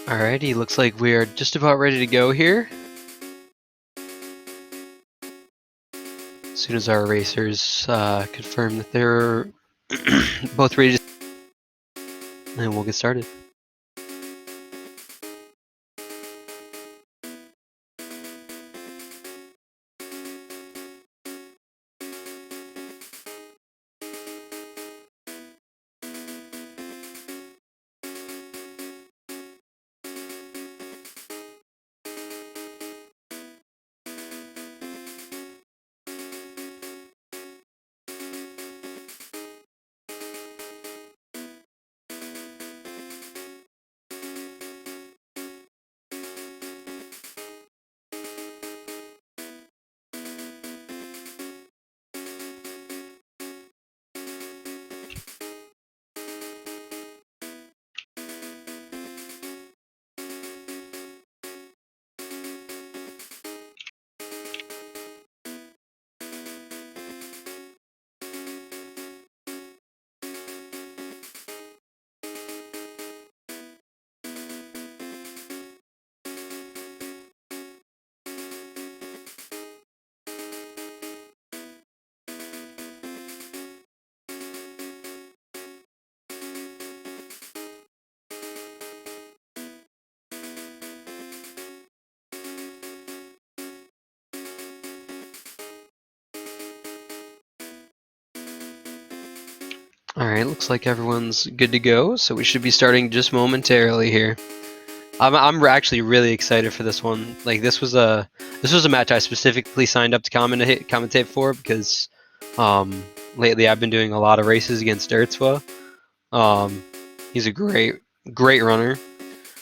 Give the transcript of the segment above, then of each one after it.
Alrighty, looks like we are just about ready to go here. As soon as our racers confirm that they're both ready, and we'll get started. Alright, looks like everyone's good to go, so we should be starting just momentarily here. I'm actually really excited for this one. Like this was a match I specifically signed up to commentate for because lately I've been doing a lot of races against dertswa. He's a great runner,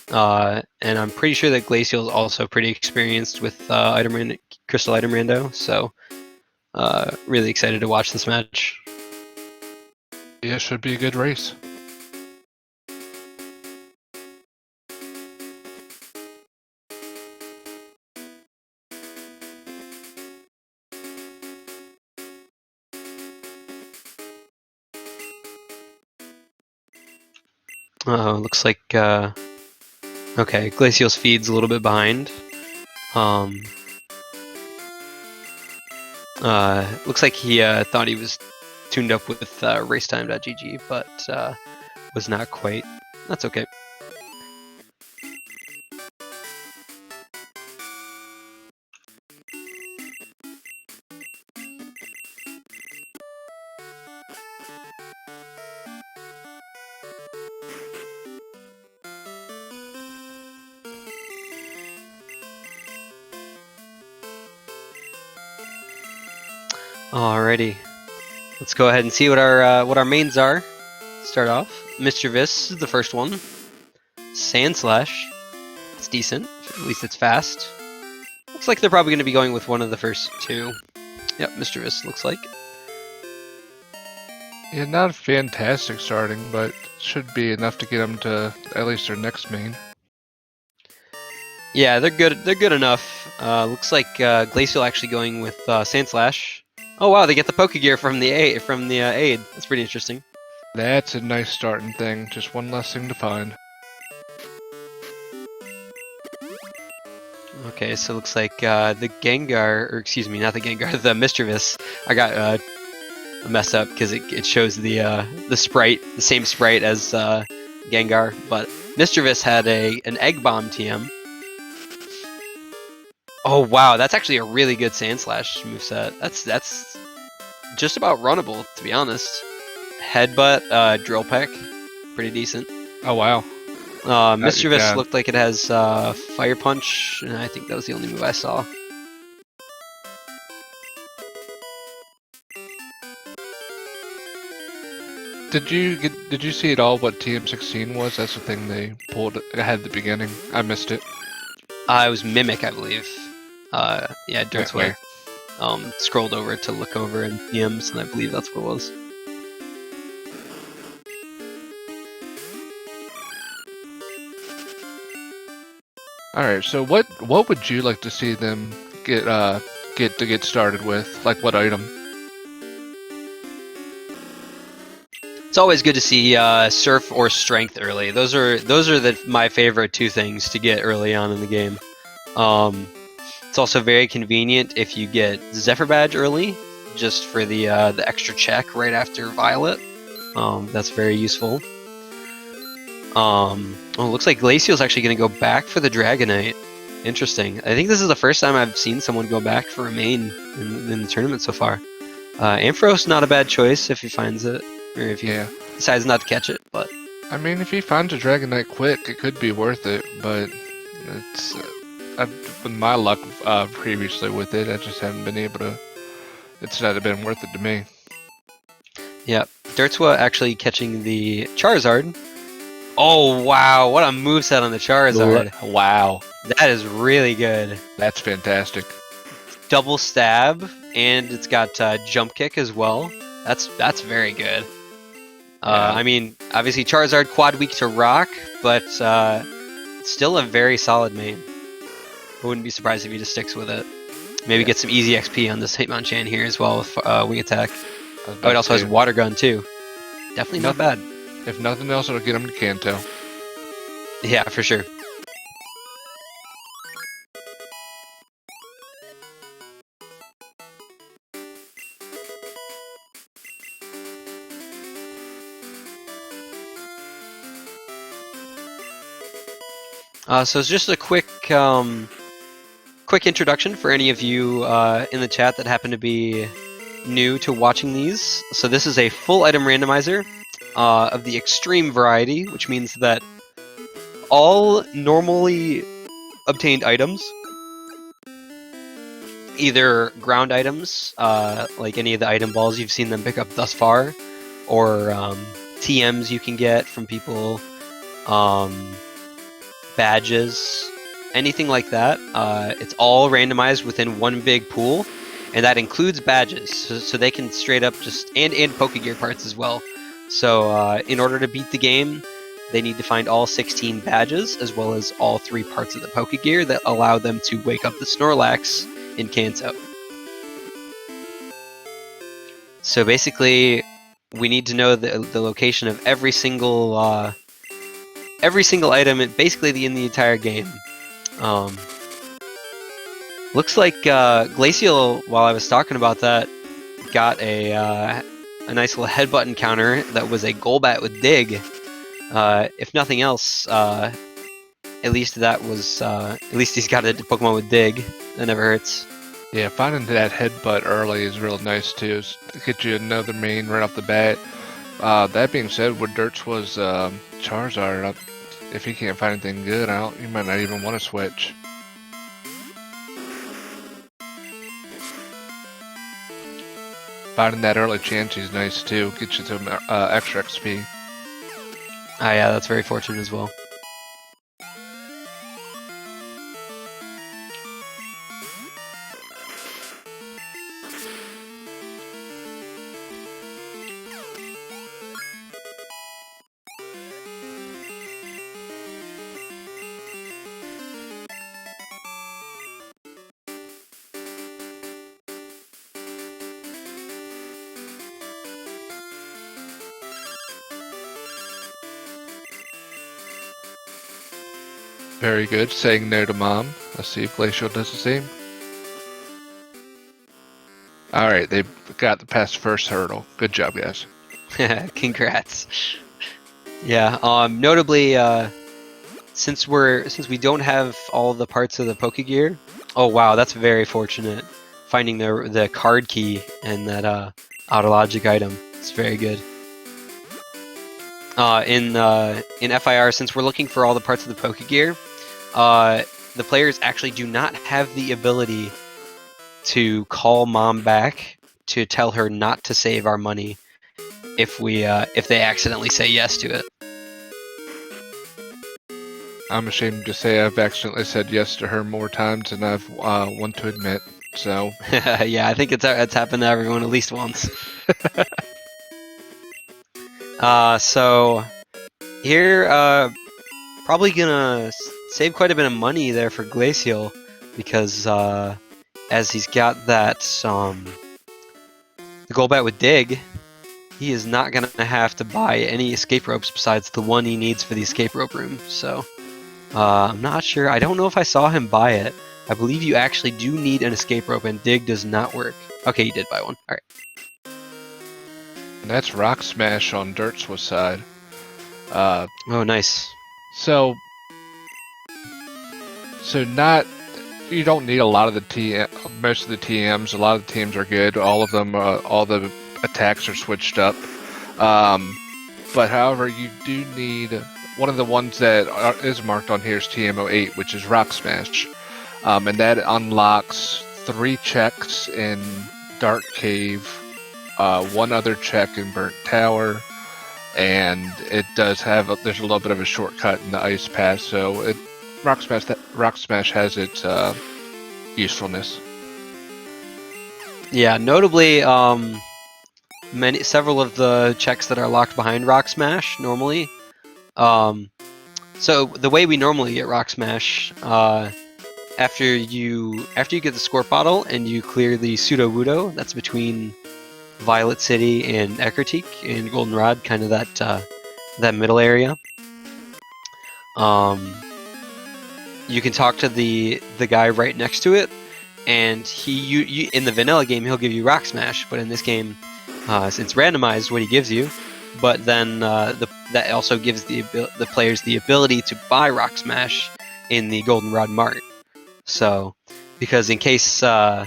and I'm pretty sure that Glaciel is also pretty experienced with Crystal Item Rando. So really excited to watch this match. Yeah, it should be a good race. Looks like okay, Glaciel's feed's a little bit behind. Looks like he thought he was tuned up with racetime.gg, but was not quite. That's okay. Alrighty, let's go ahead and see what our mains are. Start off, Mischievous is the first one. Sand Slash, it's decent. At least it's fast. Looks like they're probably going to be going with one of the first two. Yep, Mischievous looks like. Yeah, not fantastic starting, but should be enough to get them to at least their next main. Yeah, they're good. They're good enough. Looks like Glaciel actually going with Sand Slash. Oh wow, they get the Pokegear from the aid. That's pretty interesting. That's a nice starting thing. Just one less thing to find. Okay, so it looks like the Gengar, or excuse me, not the Gengar, the Mischievous. I got messed up because it shows the sprite, the same sprite as Gengar, but Mischievous had an Egg Bomb TM. Oh wow, that's actually a really good Sand Slash moveset. That's just about runnable, to be honest. Headbutt, Drill Peck, pretty decent. Oh wow. Mischievous looked like it has Fire Punch, and I think that was the only move I saw. Did you see at all what TM16 was? That's the thing they pulled ahead at the beginning. I missed it. It was Mimic, I believe. Yeah, dertswa scrolled over to look over in DMs, and I believe that's what it was. All right, so what would you like to see them get started with? Like what item? It's always good to see Surf or Strength early. Those are my favorite two things to get early on in the game. It's also very convenient if you get Zephyr Badge early, just for the extra check right after Violet. That's very useful. Oh, looks like Glaciel's actually going to go back for the Dragonite. Interesting. I think this is the first time I've seen someone go back for a main in the tournament so far. Ampharos, not a bad choice if he finds it, or if he decides not to catch it. But I mean, if he finds a Dragonite quick, it could be worth it. But it's with my luck previously with it, I just haven't been able to. It's not been worth it to me. Yeah, dertswa actually catching the Charizard. Oh wow, what a moveset on the Charizard. Wow. That is really good. That's fantastic. Double stab, and it's got jump kick as well. That's very good. I mean, obviously Charizard quad weak to rock, but still a very solid main. I wouldn't be surprised if he just sticks with it. Maybe get some easy XP on this Hitmonchan here as well with wing attack. Oh, it also has water gun too. Definitely not bad. If nothing else, it'll get him to Kanto. Yeah, for sure. So it's just a quick introduction for any of you in the chat that happen to be new to watching these. So this is a full item randomizer of the extreme variety, which means that all normally obtained items, either ground items, like any of the item balls you've seen them pick up thus far, or TMs you can get from people, badges, anything like that. It's all randomized within one big pool, and that includes badges, so they can straight up just and Pokegear parts as well. So in order to beat the game, they need to find all 16 badges as well as all 3 parts of the Pokegear that allow them to wake up the Snorlax in Kanto. So basically, we need to know the location of every single item, basically in the entire game. Looks like Glaciel, while I was talking about that, got a nice little headbutt encounter that was a Golbat with Dig. If nothing else, at least that was at least he's got a Pokemon with Dig. That never hurts. Yeah, finding that headbutt early is real nice too. Get you another main right off the bat. That being said, with dertswa's Charizard, if he can't find anything good, he might not even want to switch. Finding that early Chansey is nice too. Get you some extra XP. Ah, yeah, that's very fortunate as well. Very good. Saying no to mom. Let's see if Glaciel does the same. Alright, they got past the first hurdle. Good job, guys. Congrats. Yeah, notably, since we don't have all the parts of the Pokegear. Oh wow, that's very fortunate. Finding the card key and that autologic item. It's very good. In FIR, since we're looking for all the parts of the Pokegear, the players actually do not have the ability to call mom back to tell her not to save our money if they accidentally say yes to it. I'm ashamed to say I've accidentally said yes to her more times than I've want to admit. So yeah, I think it's happened to everyone at least once. So here, probably gonna save quite a bit of money there for Glaciel, because as he's got that the Golbat with Dig, he is not going to have to buy any escape ropes besides the one he needs for the escape rope room. So I'm not sure. I don't know if I saw him buy it. I believe you actually do need an escape rope, and dig does not work. Okay, he did buy one. All right. And that's Rock Smash on dertswa side. Oh, nice. So not, you don't need a lot of the most of the TMs. A lot of the teams are good. All of them, all the attacks are switched up. But however, you do need one of the ones that is marked on here is TM08, which is Rock Smash, and that unlocks 3 checks in Dark Cave, 1 other check in Burnt Tower, and it does have there's a little bit of a shortcut in the Ice Pass, so Rock Smash has its usefulness. Yeah, notably, several of the checks that are locked behind Rock Smash normally. So the way we normally get Rock Smash, after you get the Squirt Bottle and you clear the Pseudo Wudo, that's between Violet City and Eckertique and Goldenrod, kind of that middle area. You can talk to the guy right next to it, and you in the vanilla game he'll give you Rock Smash, but in this game, since randomized, what he gives you, but then that also gives the players the ability to buy Rock Smash in the Goldenrod Mart. So, because in case they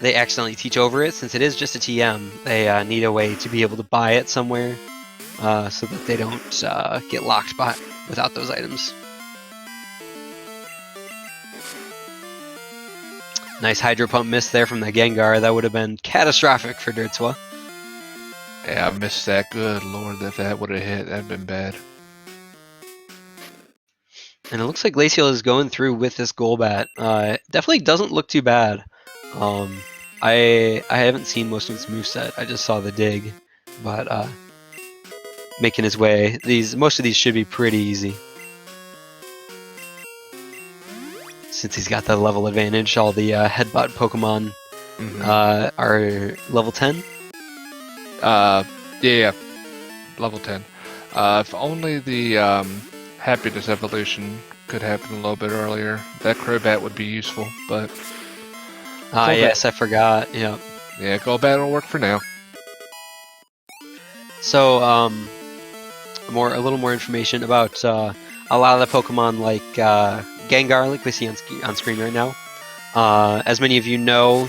accidentally teach over it, since it is just a TM, they need a way to be able to buy it somewhere, so that they don't get locked without those items. Nice Hydro Pump miss there from the Gengar. That would have been catastrophic for dertswa. Yeah, I missed that. Good lord, if that would have hit, that'd been bad. And it looks like Glaciel is going through with this Golbat. Definitely doesn't look too bad. I haven't seen most of its moveset. I just saw the dig, but making his way. Most of these should be pretty easy. Since he's got the level advantage, all the headbutt Pokemon are level 10. Yeah, level 10. If only the Happiness evolution could happen a little bit earlier, that Crobat would be useful, but... yes, I forgot, yeah. Yeah, Golbat will work for now. So, a little more information about a lot of the Pokemon like Gengar, like we see on screen right now. As many of you know,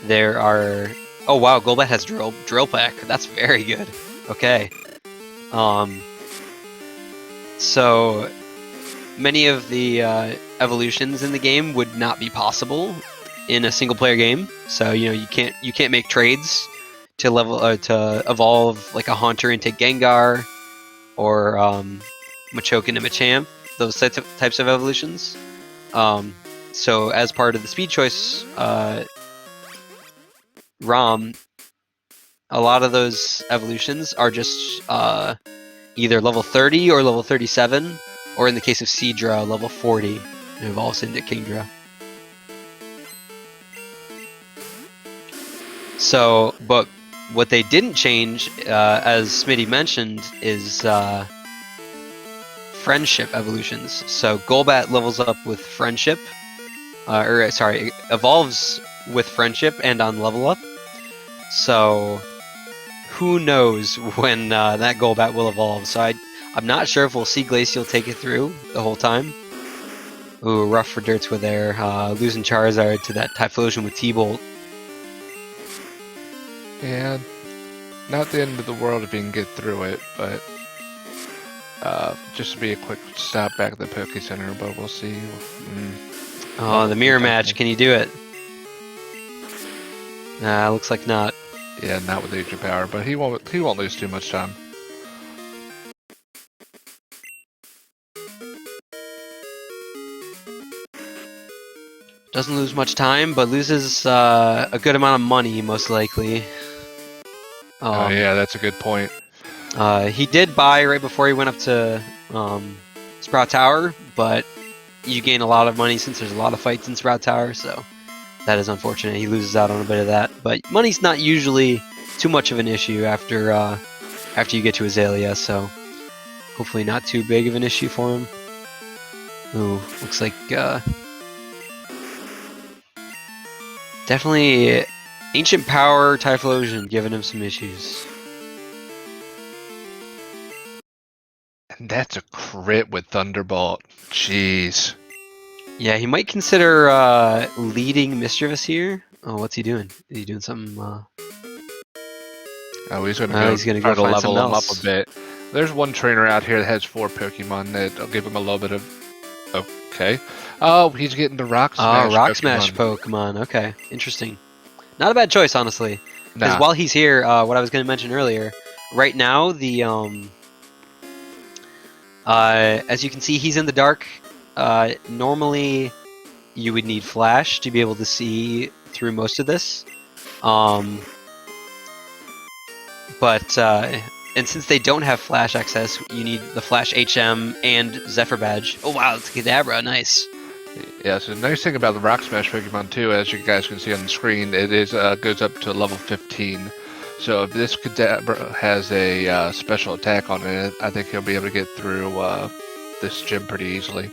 there are... Oh wow, Golbat has Drill Pack. That's very good. Okay. So many of the evolutions in the game would not be possible in a single player game. So you can't make trades to to evolve like a Haunter into Gengar or Machoke into Machamp. Those types of evolutions. So as part of the Speed Choice ROM, a lot of those evolutions are just either level 30 or level 37, or in the case of Seadra, level 40, and evolves into Kingdra. So, but what they didn't change, as Smitty mentioned, is friendship evolutions. So Golbat levels up with friendship, evolves with friendship and on level up. So who knows when that Golbat will evolve. So I'm not sure if we'll see Glaciel take it through the whole time. Ooh, rough for dertswa there. Losing Charizard to that Typhlosion with T-Bolt. Yeah, not the end of the world if you can get through it, but just to be a quick stop back at the Poke Center, but we'll see. Oh, the mirror match, can you do it? Nah, looks like not. Yeah, not with Age of Power, but he won't lose too much time. Doesn't lose much time, but loses a good amount of money, most likely. Oh yeah, that's a good point. He did buy right before he went up to Sprout Tower, but you gain a lot of money since there's a lot of fights in Sprout Tower, so that is unfortunate. He loses out on a bit of that, but money's not usually too much of an issue after you get to Azalea, so hopefully not too big of an issue for him. Ooh, looks like definitely Ancient Power Typhlosion giving him some issues. And that's a crit with Thunderbolt. Jeez. Yeah, he might consider leading Mischievous here. Oh, what's he doing? Is he doing something? Oh, he's gonna go try to find level him up else. a bit. There's one trainer out here that has 4 Pokemon that'll give him a little bit of. Okay. Oh, he's getting the Rock Smash. Rock Pokemon. Smash Pokemon. Okay, interesting. Not a bad choice, honestly. Because Nah. while he's here, what I was going to mention earlier, right now the as you can see, he's in the dark. Normally, you would need flash to be able to see through most of this. But and since they don't have flash access, you need the flash HM and Zephyr badge. Oh wow, it's Kadabra, nice. Yeah, so the nice thing about the Rock Smash Pokemon too, as you guys can see on the screen, it is goes up to level 15. So if this Kadabra has a special attack on it, I think he'll be able to get through this gym pretty easily.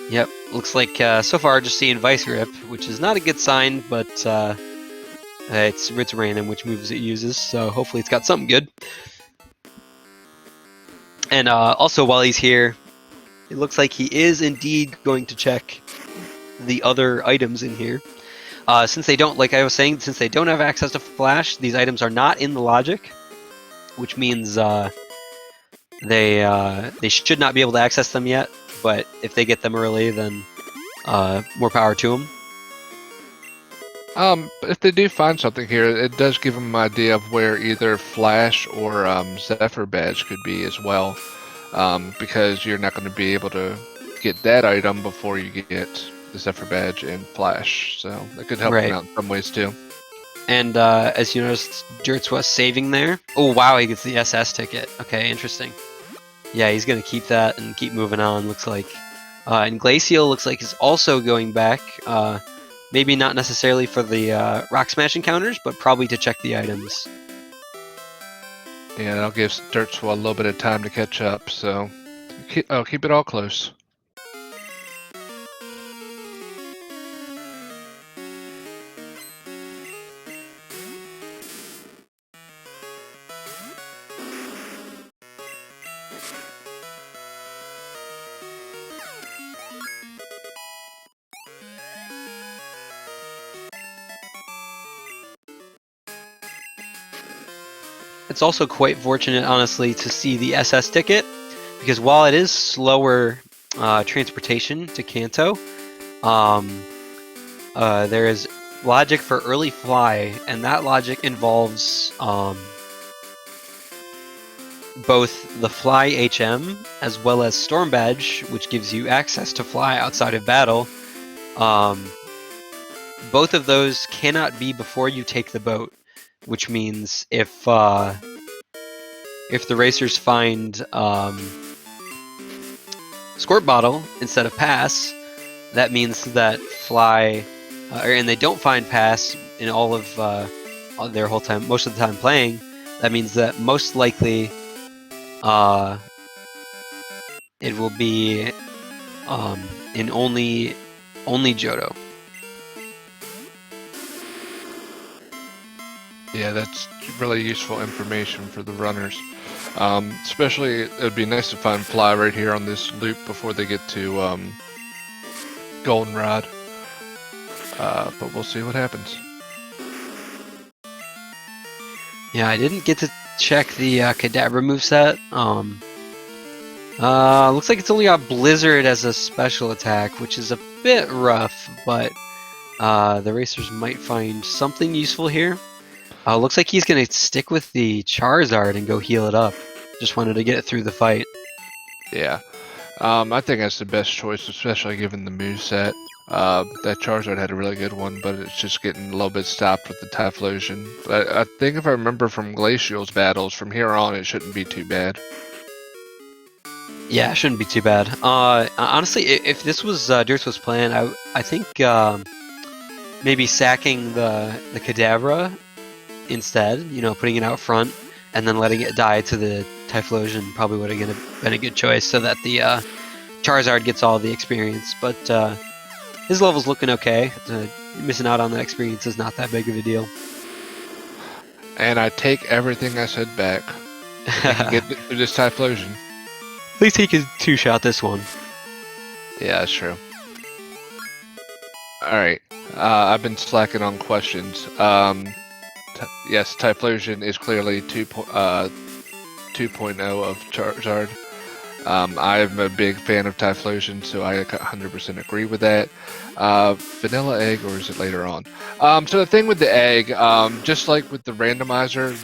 Yep, looks like so far just seeing Vice Grip, which is not a good sign, but it's random which moves it uses, so hopefully it's got something good. And also while he's here, it looks like he is indeed going to check the other items in here. Since they don't, like I was saying, since they don't have access to Flash, these items are not in the logic, which means they should not be able to access them yet. But if they get them early, then more power to them. If they do find something here, it does give them an idea of where either Flash or Zephyr badge could be as well, because you're not going to be able to get that item before you get the Zephyr badge and Flash, so that could help them out in some ways too. And as you noticed, dertswa saving there. Oh wow, he gets the SS ticket. Okay, interesting. Yeah, he's going to keep that and keep moving on, looks like. And Glaciel looks like is also going back. Maybe not necessarily for the Rock Smash encounters, but probably to check the items. Yeah, that'll give dertswa a little bit of time to catch up, so keep it all close. It's also quite fortunate, honestly, to see the SS ticket, because while it is slower transportation to Kanto, there is logic for early fly, and that logic involves both the fly HM as well as Storm Badge, which gives you access to fly outside of battle. Both of those cannot be before you take the boat, which means if the racers find Squirt Bottle instead of Pass, that means that fly, and they don't find Pass in all of their whole time, most of the time playing. That means that most likely it will be in only Johto. Yeah, that's really useful information for the runners. Especially, it would be nice to find Fly right here on this loop before they get to Goldenrod. But we'll see what happens. Yeah, I didn't get to check the Kadabra moveset. Looks like it's only got Blizzard as a special attack, which is a bit rough, but the racers might find something useful here. Looks like he's going to stick with the Charizard and go heal it up. Just wanted to get it through the fight. Yeah. I think that's the best choice, especially given the moveset. That Charizard had a really good one, but it's just getting a little bit stopped with the Typhlosion. But I think if I remember from Glaciel's battles, from here on it shouldn't be too bad. Yeah, it shouldn't be too bad. Honestly, if this was dertswa's plan, I think maybe sacking the Kadabra instead, you know, putting it out front and then letting it die to the Typhlosion probably would have been a good choice so that the Charizard gets all the experience. But his level's looking okay. Missing out on that experience is not that big of a deal. And I take everything I said back. He can get through this Typhlosion. At least he can two-shot this one. Yeah, that's true. Alright, I've been slacking on questions. Yes, Typhlosion is clearly 2.0 of Charizard. I'm a big fan of Typhlosion, so I 100% agree with that. Vanilla egg, or is it later on? So the thing with the egg, just like with the randomizer,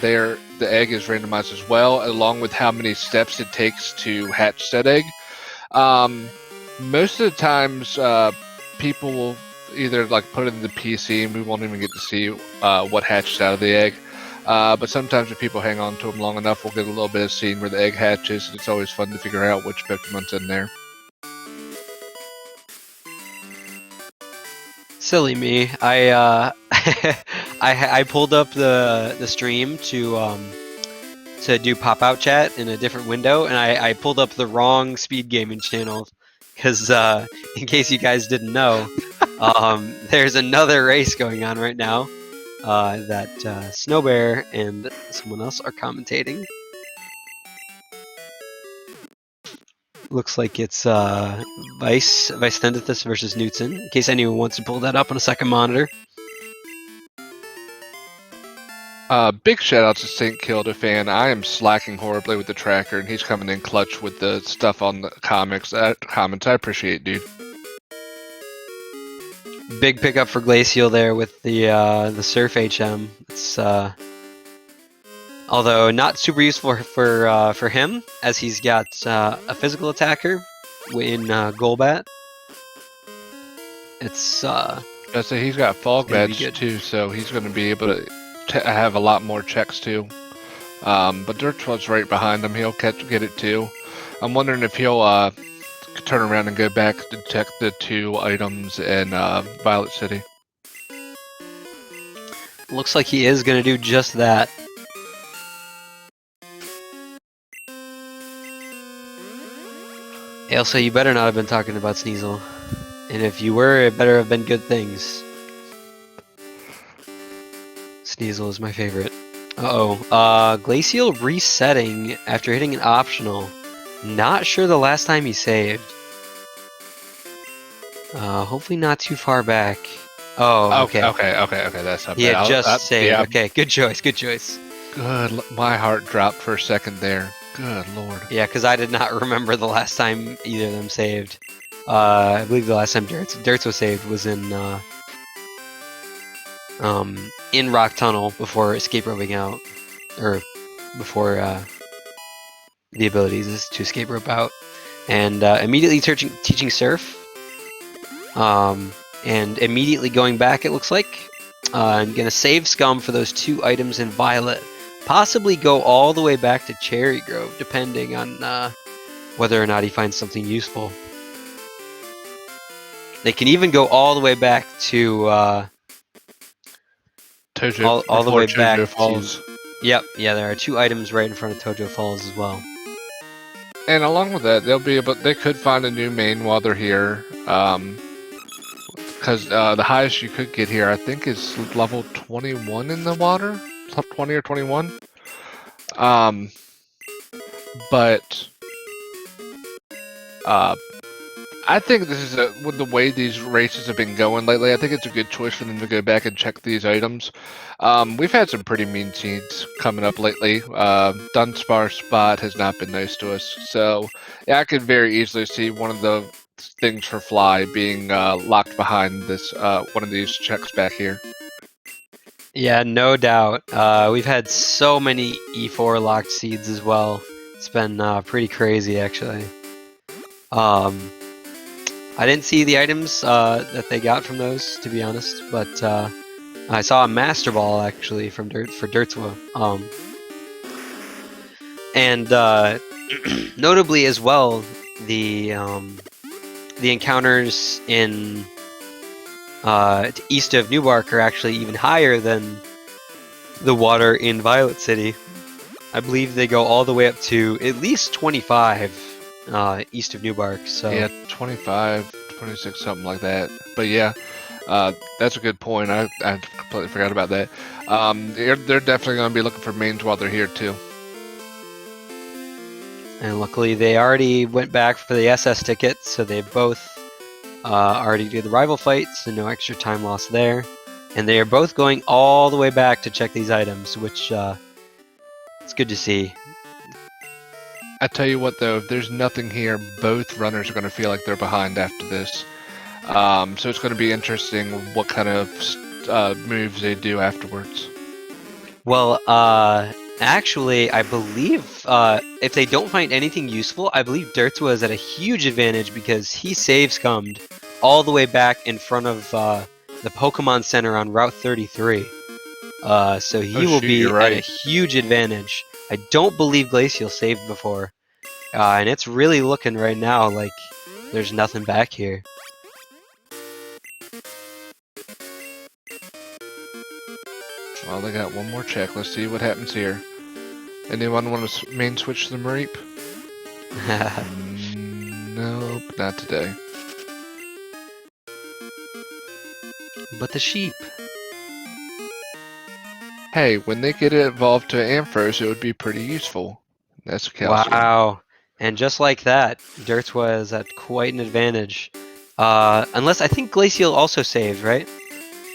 the egg is randomized as well, along with how many steps it takes to hatch said egg. Most of the times, people will either like put it in the PC and we won't even get to see what hatches out of the egg. But sometimes if people hang on to them long enough, we'll get a little bit of seeing where the egg hatches. It's always fun to figure out which Pokemon's in there. Silly me. I I pulled up the stream to do pop-out chat in a different window, and I pulled up the wrong SpeedGaming channel because in case you guys didn't know, there's another race going on right now that Snowbear and someone else are commentating. Looks like it's Vice Thendithus versus Newton, in case anyone wants to pull that up on a second monitor. Big shout out to St. Kilda fan. I am slacking horribly with the tracker, and he's coming in clutch with the stuff on the comments. I appreciate it, dude. Big pickup for Glaciel there with the Surf HM. It's although not super useful for him, as he's got a physical attacker in Golbat. It's I say he's got Fog Badge too, so he's going to be able to have a lot more checks too. But dertswa687o's right behind him. He'll get it too. I'm wondering if he'll turn around and go back to check the 2 items in Violet City. Looks like he is going to do just that. Ailsa, you better not have been talking about Sneasel. And if you were, it better have been good things. Sneasel is my favorite. Glaciel resetting after hitting an optional. Not sure the last time he saved. Hopefully not too far back. Oh, okay. Okay, that's not bad. He had just saved. Yeah. Okay, good choice, good choice. Good, my heart dropped for a second there. Good lord. Yeah, because I did not remember the last time either of them saved. I believe the last time dertswa687o saved was in Rock Tunnel before escape roping out, or before the abilities is to escape rope out, and immediately teaching Surf, and immediately going back. It looks like I'm gonna save Scum for those 2 items in Violet. Possibly go all the way back to Cherry Grove, depending on whether or not he finds something useful. They can even go all the way back to Tojo, all the way Tojo back Falls. to. Yep, yeah, there are 2 items right in front of Tojo Falls as well. And along with that, they could find a new main while they're here. Because the highest you could get here, I think, is level 21 in the water. 20 or 21. But I think this is with the way these races have been going lately, I think it's a good choice for them to go back and check these items. We've had some pretty mean scenes coming up lately. Dunsparce spot has not been nice to us. So yeah, I could very easily see one of the things for Fly being locked behind this one of these checks back here. Yeah, no doubt. We've had so many E4 locked seeds as well. It's been pretty crazy, actually. I didn't see the items that they got from those, to be honest, but I saw a Master Ball actually for dertswa687o. And notably as well, the encounters in east of Newbark are actually even higher than the water in Violet City. I believe they go all the way up to at least 25 east of Newbark. So yeah, 25, 26, something like that. But yeah, that's a good point. I completely forgot about that. They're definitely going to be looking for mains while they're here too. And luckily they already went back for the SS ticket, so they both already did the rival fight, so no extra time lost there. And they are both going all the way back to check these items, which it's good to see. I tell you what though, if there's nothing here, both runners are going to feel like they're behind after this. So it's going to be interesting what kind of moves they do afterwards. Well, actually, I believe if they don't find anything useful, I believe dertswa is at a huge advantage because he save scummed all the way back in front of the Pokemon Center on Route 33. So he will be at a huge advantage. I don't believe Glaciel saved before. And it's really looking right now like there's nothing back here. Well, they got one more check. Let's see what happens here. Anyone want to main switch the Mareep? Nope, not today. But the sheep. Hey, when they get it evolved to Ampharos, it would be pretty useful. That's calcium. Wow. And just like that, dertswa is at quite an advantage. Unless I think Glaciel also saved, right?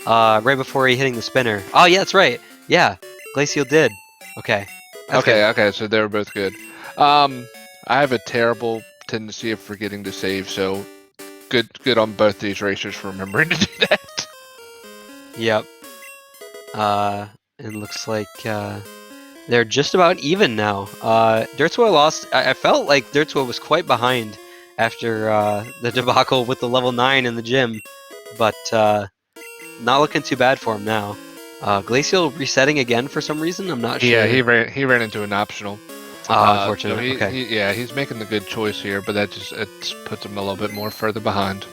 Right before he hitting the spinner. Oh yeah, that's right. Yeah, Glaciel did. Okay. Okay, so they were both good. I have a terrible tendency of forgetting to save, so good on both these racers for remembering to do that. Yep. It looks like they're just about even now. dertswa lost. I felt like dertswa was quite behind after the debacle with the level 9 in the gym, but not looking too bad for him now. Glaciel resetting again for some reason. I'm not sure. Yeah, he ran into an optional. Unfortunately. So okay. He's making the good choice here, but that just puts him a little bit more further behind.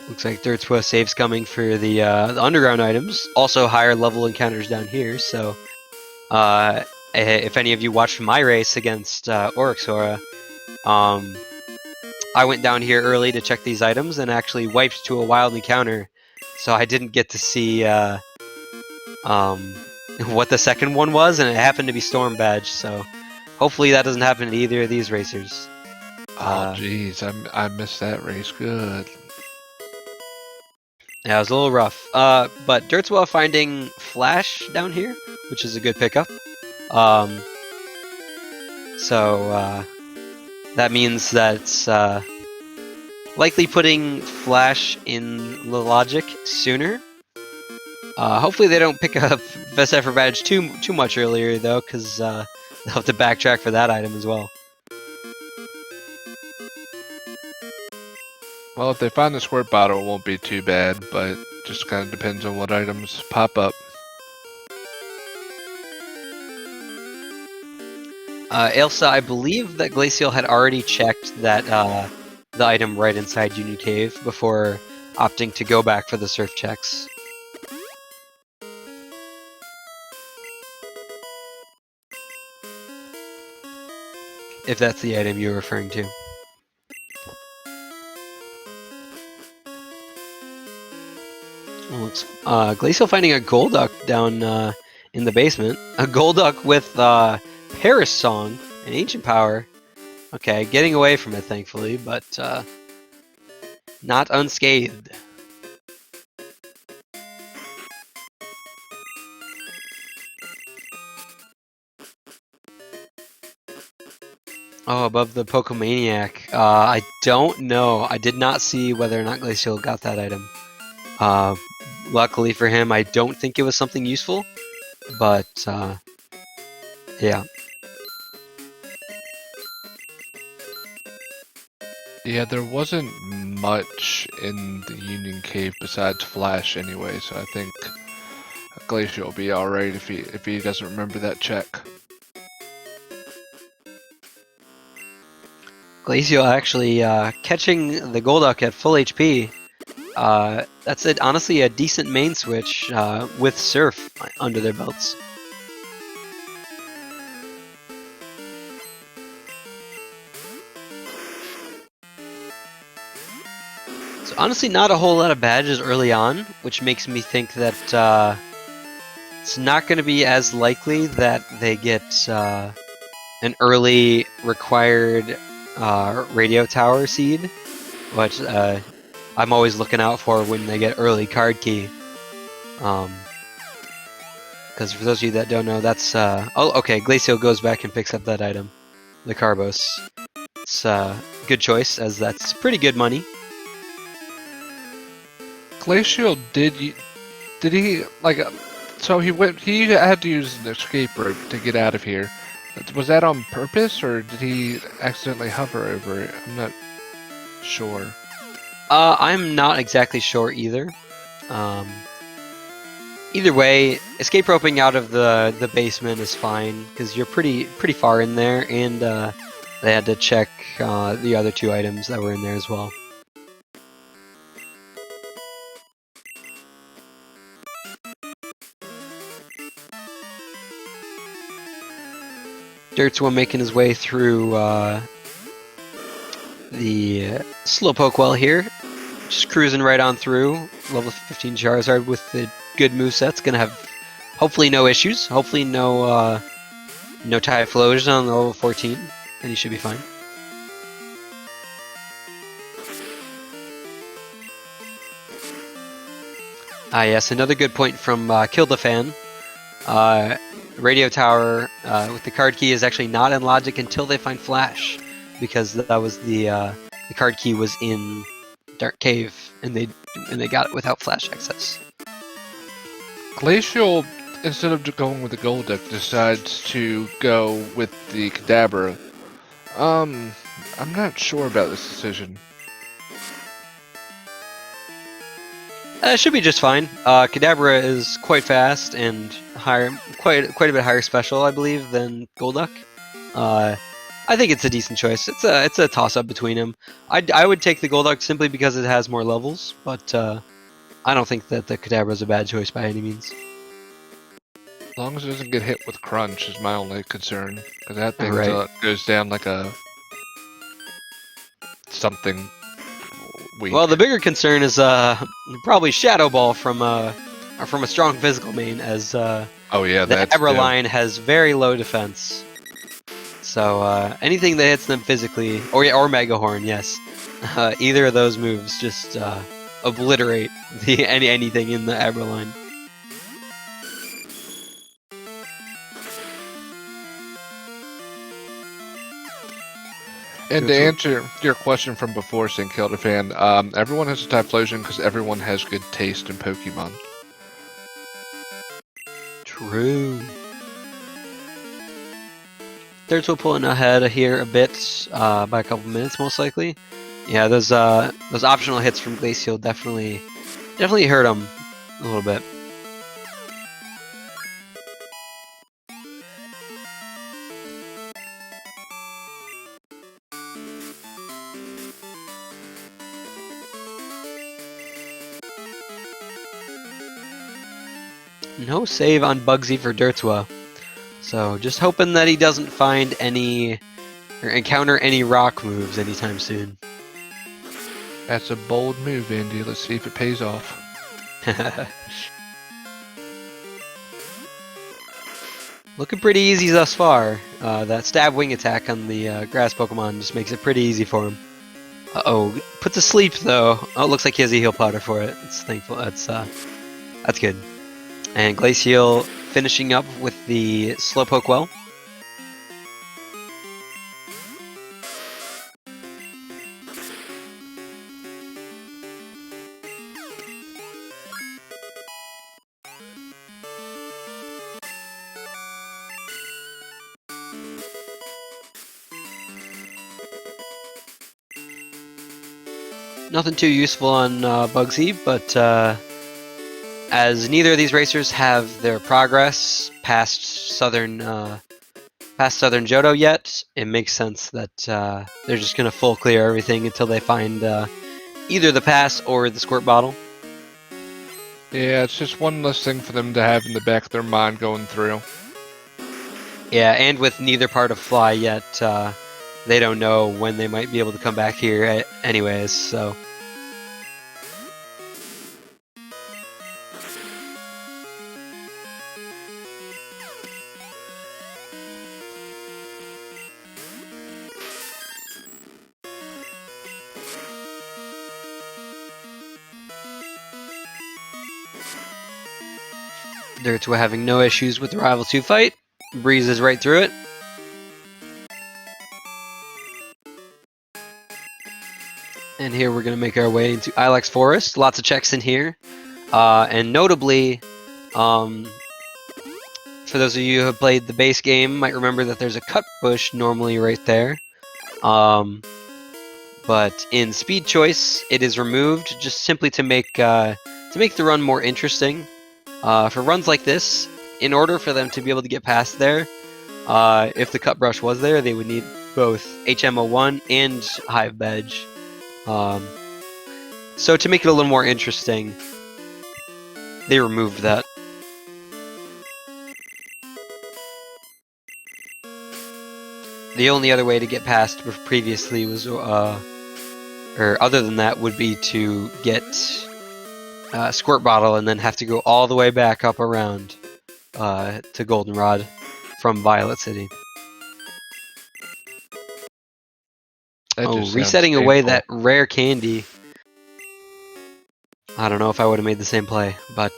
Looks like dertswa saves coming for the underground items. Also higher level encounters down here. So if any of you watched my race against Oryxora, I went down here early to check these items and actually wiped to a wild encounter. So I didn't get to see what the second one was, and it happened to be Storm Badge. So hopefully that doesn't happen to either of these racers. Oh jeez, I missed that race. Good. Yeah, it was a little rough. But dertswa finding Flash down here, which is a good pickup. So that means that it's likely putting Flash in the logic sooner. Hopefully they don't pick up Best Effort Badge too much earlier though, because they'll have to backtrack for that item as well. Well, if they find the squirt bottle, it won't be too bad, but just kind of depends on what items pop up. Ailsa, I believe that Glaciel had already checked that the item right inside Union Cave before opting to go back for the surf checks. If that's the item you're referring to. Glaciel finding a Golduck down in the basement. A Golduck with Paris Song and Ancient Power. Okay, getting away from it thankfully, but not unscathed. Oh, above the Pokemaniac. I don't know. I did not see whether or not Glaciel got that item. Luckily for him, I don't think it was something useful, but yeah. Yeah, there wasn't much in the Union Cave besides Flash anyway, so I think Glaciel will be alright if he doesn't remember that check. Glaciel actually catching the Golduck at full HP. That's honestly a decent main switch with Surf under their belts. So honestly, not a whole lot of badges early on, which makes me think that it's not going to be as likely that they get an early required radio tower seed, which I'm always looking out for when they get early card key. Because for those of you that don't know, that's oh, okay. Glaciel goes back and picks up that item, the Carbos. It's a good choice, as that's pretty good money. Glaciel did he like? So he had to use an escape rope to get out of here. Was that on purpose, or did he accidentally hover over it? I'm not sure. I'm not exactly sure either. Either way, escape roping out of the basement is fine because you're pretty far in there, and they had to check the other two items that were in there as well. Dertswa making his way through the Slowpoke well here. Just cruising right on through. Level 15 Charizard with the good movesets. Gonna have hopefully no issues. Hopefully no Typhlosion on the level 14. And he should be fine. Ah yes, another good point from Kildafan. Radio Tower with the card key is actually not in Logic until they find Flash, because that was the card key was in Dark Cave, and they got it without Flash access. Glaciel, instead of going with the Golduck, decides to go with the Kadabra. I'm not sure about this decision. It should be just fine. Kadabra is quite fast and higher, quite a bit higher special, I believe, than Golduck. I think it's a decent choice. It's a toss-up between them. I would take the Golduck simply because it has more levels, but I don't think that the Kadabra is a bad choice by any means. As long as it doesn't get hit with Crunch is my only concern, because that thing goes down like a something weak. Well, the bigger concern is probably Shadow Ball from a strong physical main, as oh yeah, the Abra line has very low defense. So anything that hits them physically, or Mega Horn, yes, either of those moves just obliterate anything in the Abra line. And to answer your question from before, St. Kildafan, everyone has a Typhlosion because everyone has good taste in Pokemon. True. Dertswa pulling ahead here a bit by a couple minutes, most likely. Yeah, those optional hits from Glaciel definitely hurt him a little bit. No save on Bugsy for Dertswa. So just hoping that he doesn't find any or encounter any rock moves anytime soon. That's a bold move, Andy. Let's see if it pays off. Looking pretty easy thus far. That stab wing attack on the grass Pokemon just makes it pretty easy for him. Uh-oh, puts to sleep though. Oh, it looks like he has a heal powder for it. It's thankful. That's good. And Glaciel finishing up with the Slowpoke well. Nothing too useful on Bugsy, but as neither of these racers have their progress past past Southern Johto yet, it makes sense that they're just gonna full clear everything until they find either the pass or the squirt bottle. Yeah, it's just one less thing for them to have in the back of their mind going through. Yeah, and with neither part of Fly yet, they don't know when they might be able to come back here anyways, so... dertswa having no issues with the Rival 2 fight. Breezes right through it. And here we're going to make our way into Ilex Forest. Lots of checks in here. And notably, for those of you who have played the base game, might remember that there's a cut bush normally right there. But in Speed Choice, it is removed just simply to make the run more interesting. For runs like this, in order for them to be able to get past there, if the cut brush was there, they would need both HM01 and Hive Badge. So to make it a little more interesting, they removed that. The only other way to get past previously was, or other than that, would be to get Squirt Bottle and then have to go all the way back up around to Goldenrod from Violet City. Resetting away that rare candy. I don't know if I would have made the same play, but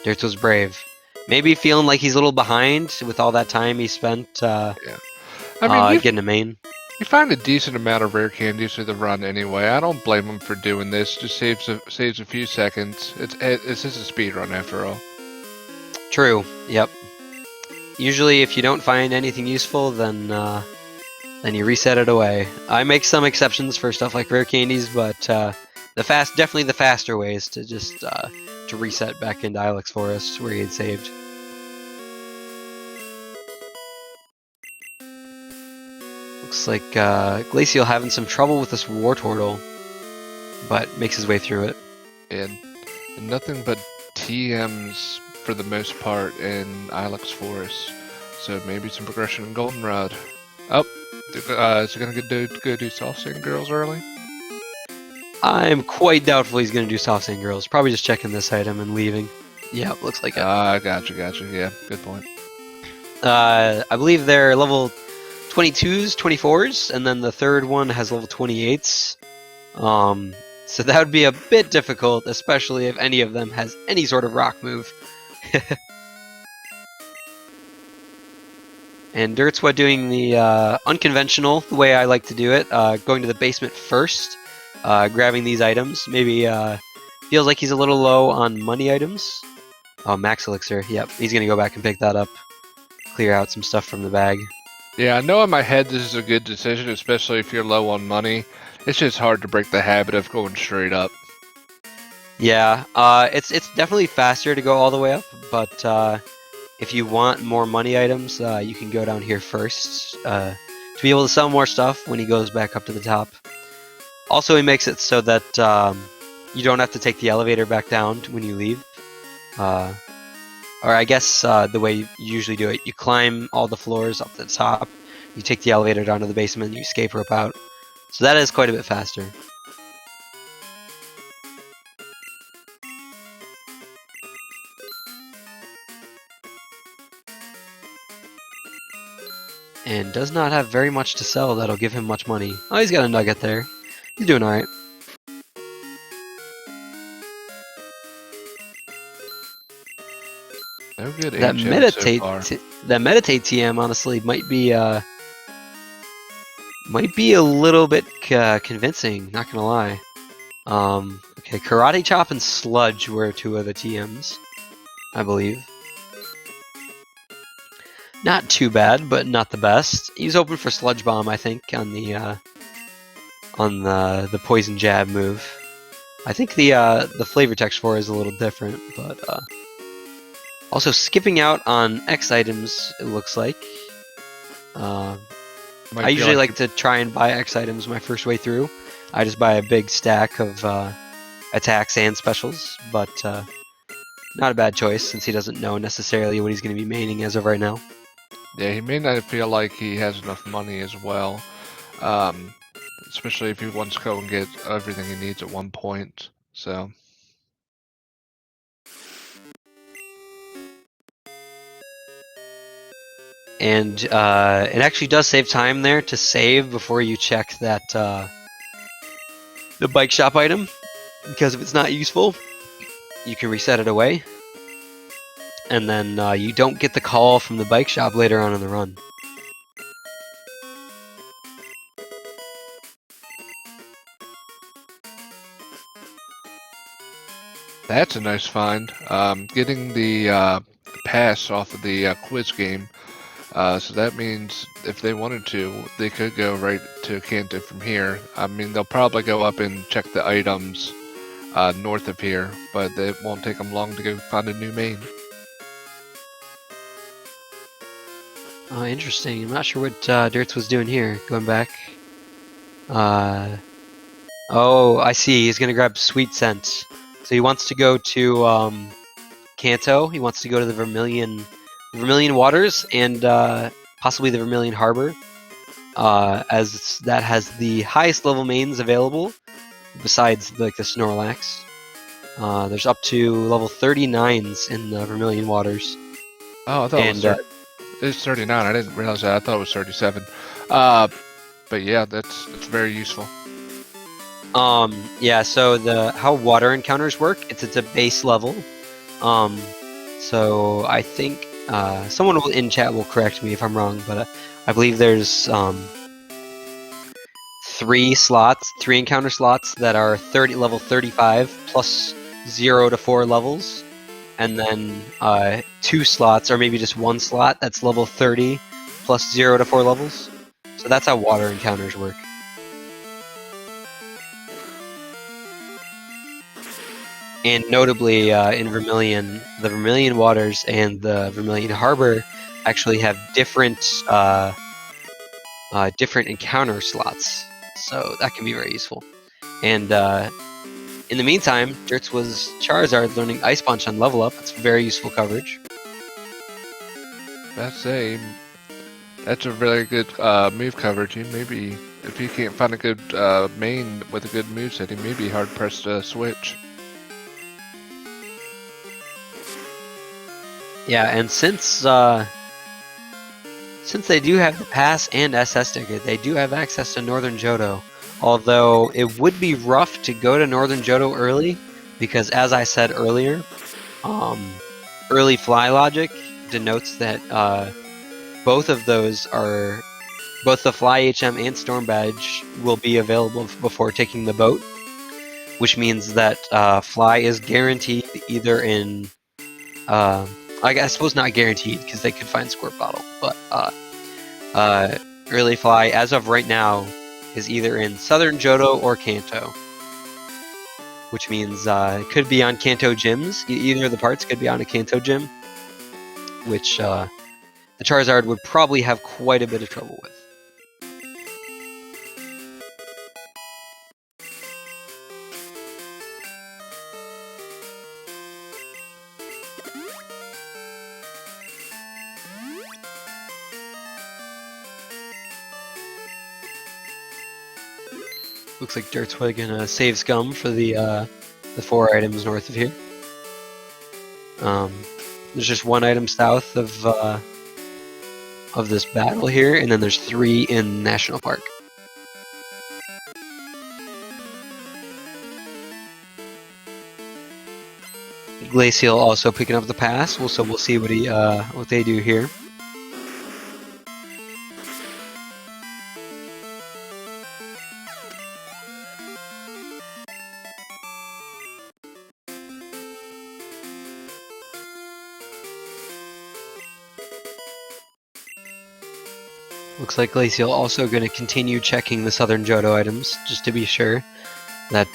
Dirts was brave. Maybe feeling like he's a little behind with all that time he spent getting a main. You find a decent amount of rare candies through the run anyway. I don't blame him for doing this. Just saves a few seconds. It's just a speed run after all. True. Yep. Usually, if you don't find anything useful, then you reset it away. I make some exceptions for stuff like rare candies, but definitely the faster way is to just to reset back into Ilex Forest where he had saved. Looks like Glaciel having some trouble with this War Turtle, but makes his way through it. And nothing but TMs for the most part in Ilex Forest, so maybe some progression in Goldenrod. Oh, is he gonna go do Soft Sand Girls early? I'm quite doubtful he's gonna do Soft Sand Girls. Probably just checking this item and leaving. Yeah, looks like it. Gotcha. Yeah, good point. I believe they're level 22s, 24s, and then the third one has level 28s. So that would be a bit difficult, especially if any of them has any sort of rock move. And dertswa doing the unconventional, the way I like to do it, going to the basement first, grabbing these items. Maybe feels like he's a little low on money items. Oh, Max Elixir. Yep, he's going to go back and pick that up. Clear out some stuff from the bag. Yeah, I know in my head this is a good decision, especially if you're low on money. It's just hard to break the habit of going straight up. Yeah, it's definitely faster to go all the way up, but if you want more money items, you can go down here first to be able to sell more stuff when he goes back up to the top. Also, he makes it so that you don't have to take the elevator back down when you leave. Or I guess the way you usually do it, you climb all the floors up to the top, you take the elevator down to the basement, and you escape rope out. So that is quite a bit faster. And does not have very much to sell that'll give him much money. Oh, he's got a nugget there. He's doing alright. No good That meditate TM honestly might be a little bit convincing, not gonna lie. Okay, Karate Chop and Sludge were two of the TMs, I believe. Not too bad, but not the best. He's open for Sludge Bomb, I think, on the Poison Jab move. I think the flavor text for is a little different, but also skipping out on X items, it looks like. Might I feel usually like to try and buy X items my first way through. I just buy a big stack of attacks and specials, but not a bad choice since he doesn't know necessarily what he's going to be maining as of right now. Yeah, he may not feel like he has enough money as well. Especially if he wants to go and get everything he needs at one point. So. And it actually does save time there to save before you check that the bike shop item, because if it's not useful, you can reset it away, and then you don't get the call from the bike shop later on in the run. That's a nice find. Getting the pass off of the quiz game. So that means if they wanted to, they could go right to Kanto from here. I mean, they'll probably go up and check the items north of here, but it won't take them long to go find a new main. Interesting. I'm not sure what Dirts was doing here. Going back. Oh, I see. He's gonna grab Sweet Scent. So he wants to go to Kanto. He wants to go to the Vermilion Waters and possibly the Vermilion Harbor, as that has the highest level mains available, besides like the Snorlax. There's up to level 39s in the Vermilion Waters. Oh, I thought it was 39. I didn't realize that. I thought it was 37. But yeah, that's very useful. Yeah, so how water encounters work, it's a base level. So I think someone in chat will correct me if I'm wrong, but I believe there's 3 encounter slots that are level 35 plus 0 to 4 levels, and then 2 slots, or maybe just 1 slot that's level 30 plus 0 to 4 levels. So that's how water encounters work. And notably, in Vermilion, the Vermilion Waters and the Vermilion Harbor actually have different encounter slots, so that can be very useful. And in the meantime, Dirts was Charizard learning Ice Punch on level up. That's very useful coverage. That's a really good move coverage. Maybe if he can't find a good main with a good moveset, he may be hard pressed to switch. Yeah, and since they do have the pass and SS ticket, they do have access to Northern Johto. Although it would be rough to go to Northern Johto early, because as I said earlier, early fly logic denotes that both the Fly HM and Storm Badge will be available before taking the boat, which means that Fly is guaranteed either in I suppose not guaranteed, because they could find Squirt Bottle, but early Fly, as of right now, is either in Southern Johto or Kanto, which means it could be on Kanto gyms. Either of the parts could be on a Kanto gym, which the Charizard would probably have quite a bit of trouble with. Looks like dertswa gonna save scum for the 4 items north of here. There's just 1 item south of this battle here, and then there's 3 in National Park. Glaciel also picking up the pass, so we'll see what they do here. Looks like Glaciel also going to continue checking the Southern Johto items, just to be sure that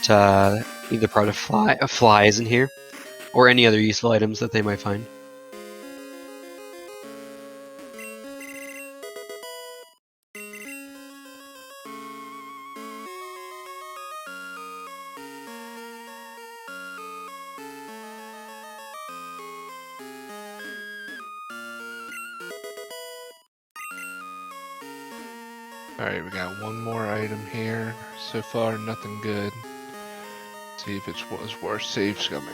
either part of Fly isn't here, or any other useful items that they might find. Alright, we got one more item here. So far, nothing good. See if it was worse. Saves coming.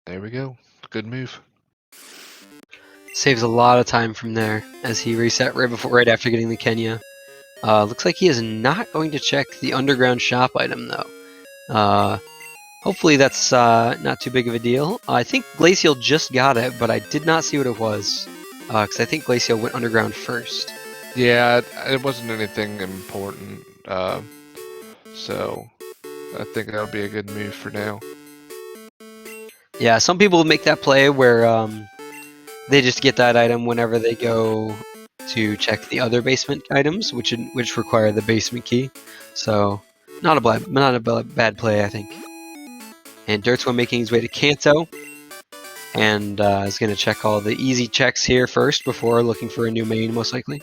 There we go. Good move. Saves a lot of time from there as he reset right after getting the Kenya. Looks like he is not going to check the underground shop item though. Hopefully that's not too big of a deal. I think Glaciel just got it, but I did not see what it was. Because I think Glaciel went underground first. Yeah, it wasn't anything important. So I think that would be a good move for now. Yeah, some people make that play where they just get that item whenever they go to check the other basement items, which require the basement key. So not a bad play, I think. And dertswa making his way to Kanto, and is going to check all the easy checks here first before looking for a new main, most likely.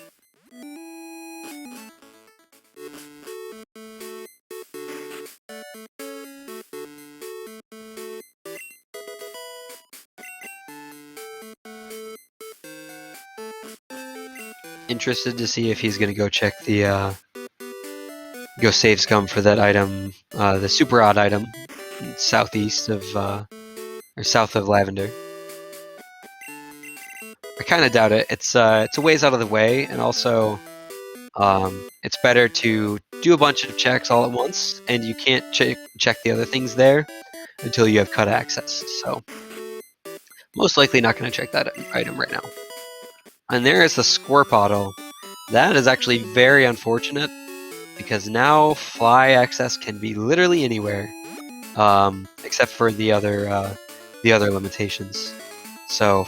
Interested to see if he's going to go check the go save scum for that item, the super odd item, southeast of or south of Lavender. I kind of doubt it. It's a ways out of the way, and also it's better to do a bunch of checks all at once, and you can't check the other things there until you have cut access. So most likely not going to check that item right now. And there is the Squirpottle. That is actually very unfortunate because now fly access can be literally anywhere, except for the other limitations. So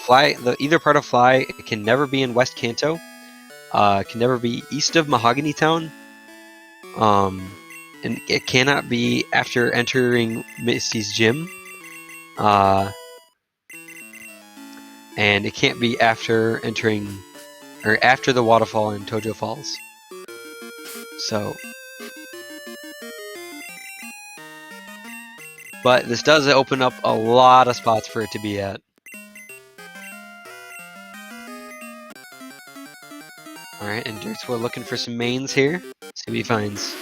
either part of fly, it can never be in West Kanto. Can never be east of Mahogany Town. And it cannot be after entering Misty's gym. And it can't be after entering or after the waterfall in Tojo Falls. So, but this does open up a lot of spots for it to be at. Alright, and dertswa looking for some mains here. See what he finds.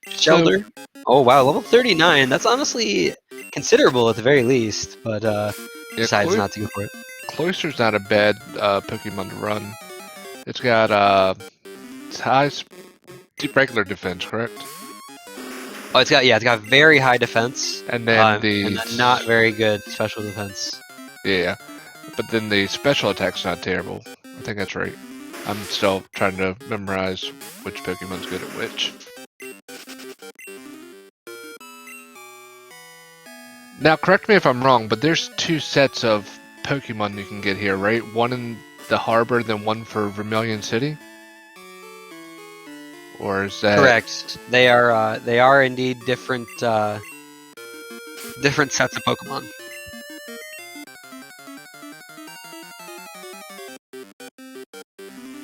Shelter. Oh wow, level 39. That's honestly considerable at the very least, but decides not to go for it. Cloister's not a bad Pokemon to run. It's got high regular defense, correct? Oh, it's got very high defense, and then and then not very good special defense. Yeah, but then the special attack's not terrible. I think that's right. I'm still trying to memorize which Pokemon's good at which. Now, correct me if I'm wrong, but there's two sets of Pokemon you can get here, right? One in the harbor, then one for Vermilion City? Or is that... Correct. They are indeed different different sets of Pokemon.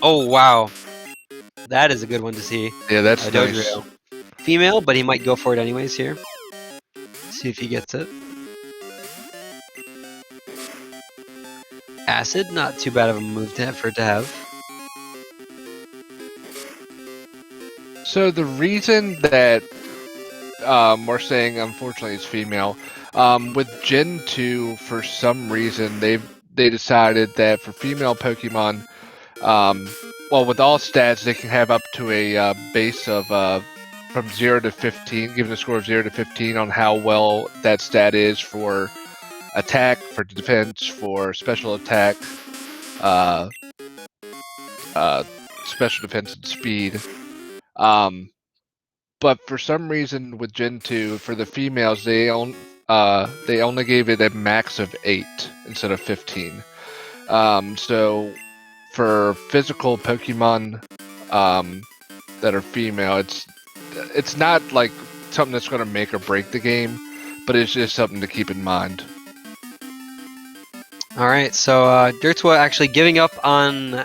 Oh wow, that is a good one to see. Yeah, that's nice. Female, but he might go for it anyways here. See if he gets it. Acid, not too bad of a move for it to have. So the reason that we're saying unfortunately it's female, with Gen 2, for some reason they decided that for female Pokemon, well, with all stats they can have up to a base of from 0 to 15, given a score of 0 to 15 on how well that stat is for attack, for defense, for special attack, special defense, and speed. But for some reason with Gen 2, for the females, they only gave it a max of 8 instead of 15. So for physical Pokemon that are female, it's not like something that's going to make or break the game, but it's just something to keep in mind. Alright, so dertswa actually giving up on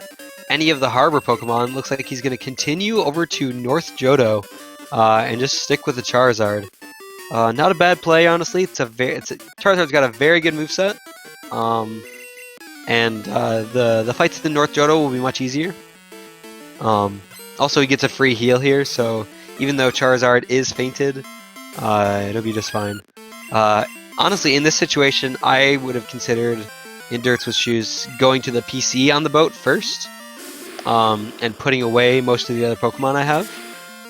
any of the harbor Pokemon. Looks like he's going to continue over to North Johto and just stick with the Charizard. Not a bad play, honestly. Charizard's got a very good moveset. and the fights in the North Johto will be much easier. Also, he gets a free heal here, so even though Charizard is fainted, it'll be just fine. Honestly, in this situation, I would have considered, in dertswa shoes, going to the PC on the boat first, and putting away most of the other Pokemon I have,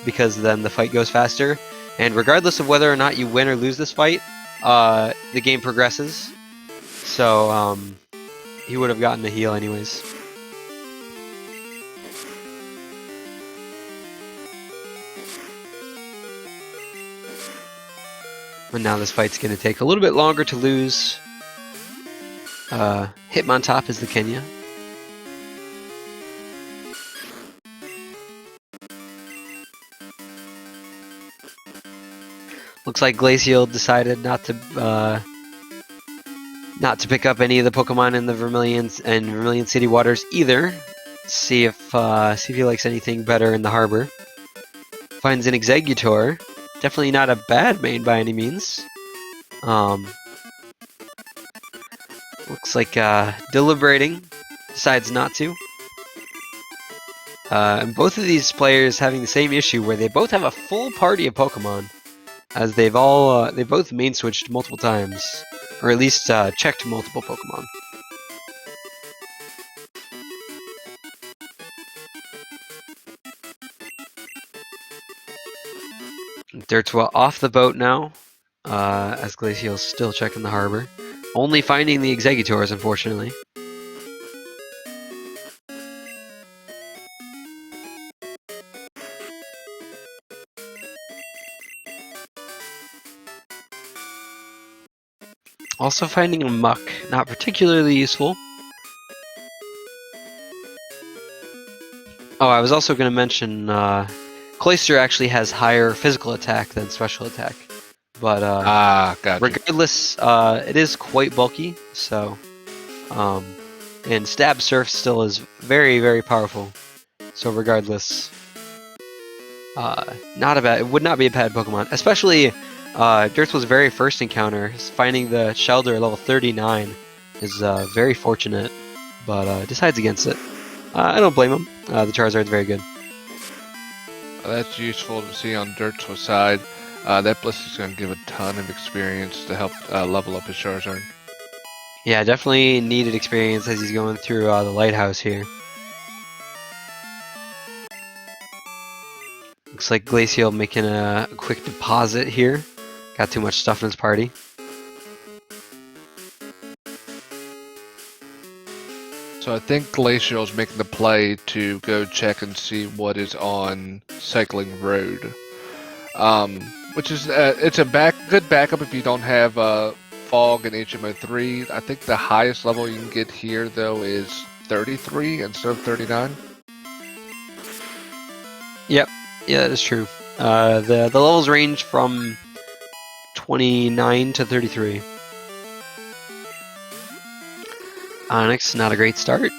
because then the fight goes faster. And regardless of whether or not you win or lose this fight, the game progresses. So he would have gotten the heal anyways. But now this fight's going to take a little bit longer to lose. Hitmontop is the Kenya. Looks like Glaciel decided not to pick up any of the Pokemon in the Vermilion City waters either. See if he likes anything better in the harbor. Finds an Exeggutor. Definitely not a bad main by any means. Looks like deliberating. Decides not to. And both of these players having the same issue where they both have a full party of Pokemon, as they've both main switched multiple times, or at least checked multiple Pokemon. dertswa off the boat now, as Glaciel's still checking the harbor. Only finding the Exeggutors, unfortunately. Also finding a Muck, not particularly useful. Oh, I was also going to mention, Cloyster actually has higher physical attack than special attack. But gotcha. Regardless, it is quite bulky, so and Stab Surf still is very, very powerful. So regardless, it would not be a bad Pokemon, especially dertswa's very first encounter. Finding the Shelder level 39 is very fortunate, but decides against it. I don't blame him. The Charizard's very good. That's useful to see on dertswa's side. That Bliss is going to give a ton of experience to help level up his Charizard. Yeah, definitely needed experience as he's going through the lighthouse here. Looks like Glaciel making a quick deposit here. Got too much stuff in his party. So I think Glaciel's making the play to go check and see what is on Cycling Road. Which is it's a good backup if you don't have Fog and HMO3. I think the highest level you can get here though is 33 instead of 39. Yep, yeah, that is true. The levels range from 29 to 33. Onyx, not a great start.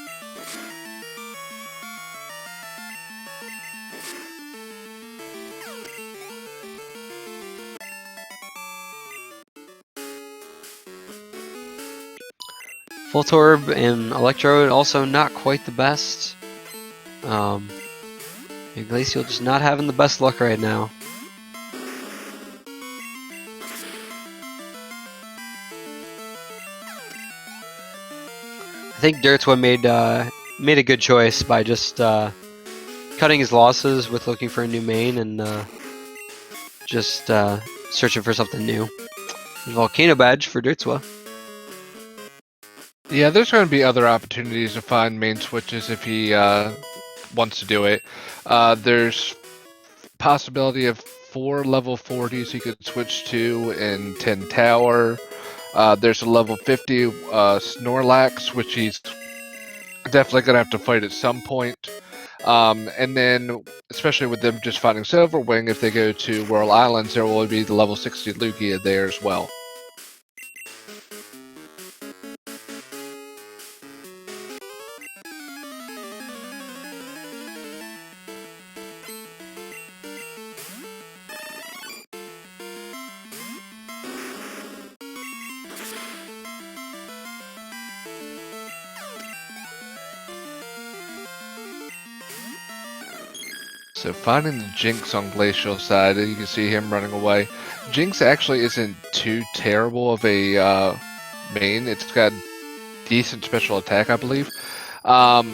Voltorb and Electrode also not quite the best. Glaciel just not having the best luck right now. I think dertswa made a good choice by just cutting his losses with looking for a new main and just searching for something new. Volcano Badge for dertswa. Yeah, there's going to be other opportunities to find main switches if he wants to do it. There's possibility of 4 level 40s he could switch to in 10 Tower. There's a level 50 Snorlax, which he's definitely going to have to fight at some point. And then, especially with them just fighting Silverwing, if they go to Whirl Islands, there will be the level 60 Lugia there as well. So finding the Jinx on Glaciel's side, you can see him running away. Jinx actually isn't too terrible of a main. It's got decent special attack, I believe. But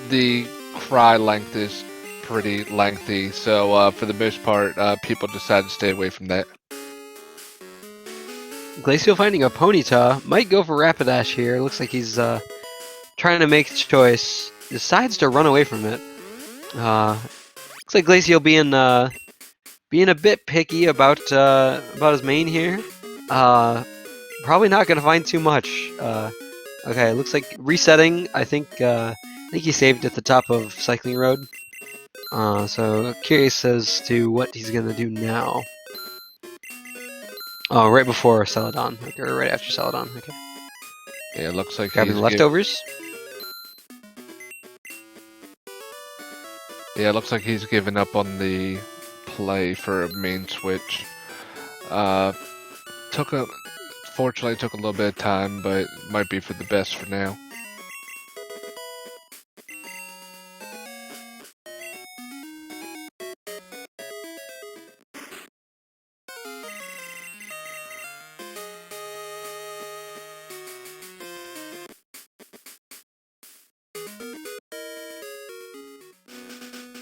the cry length is pretty lengthy, so for the most part, people decide to stay away from that. Glaciel finding a Ponyta, might go for Rapidash here. Looks like he's trying to make the choice. Decides to run away from it. Looks like Glaciel being a bit picky about his main here. Probably not gonna find too much. Okay, looks like resetting. I think he saved at the top of Cycling Road. So curious as to what he's gonna do now. Oh, right before Celadon, okay, or right after Celadon. Okay. Yeah, it looks like Grabbing he's the leftovers. Yeah, it looks like he's given up on the play for a main switch. Fortunately took a little bit of time, but might be for the best for now.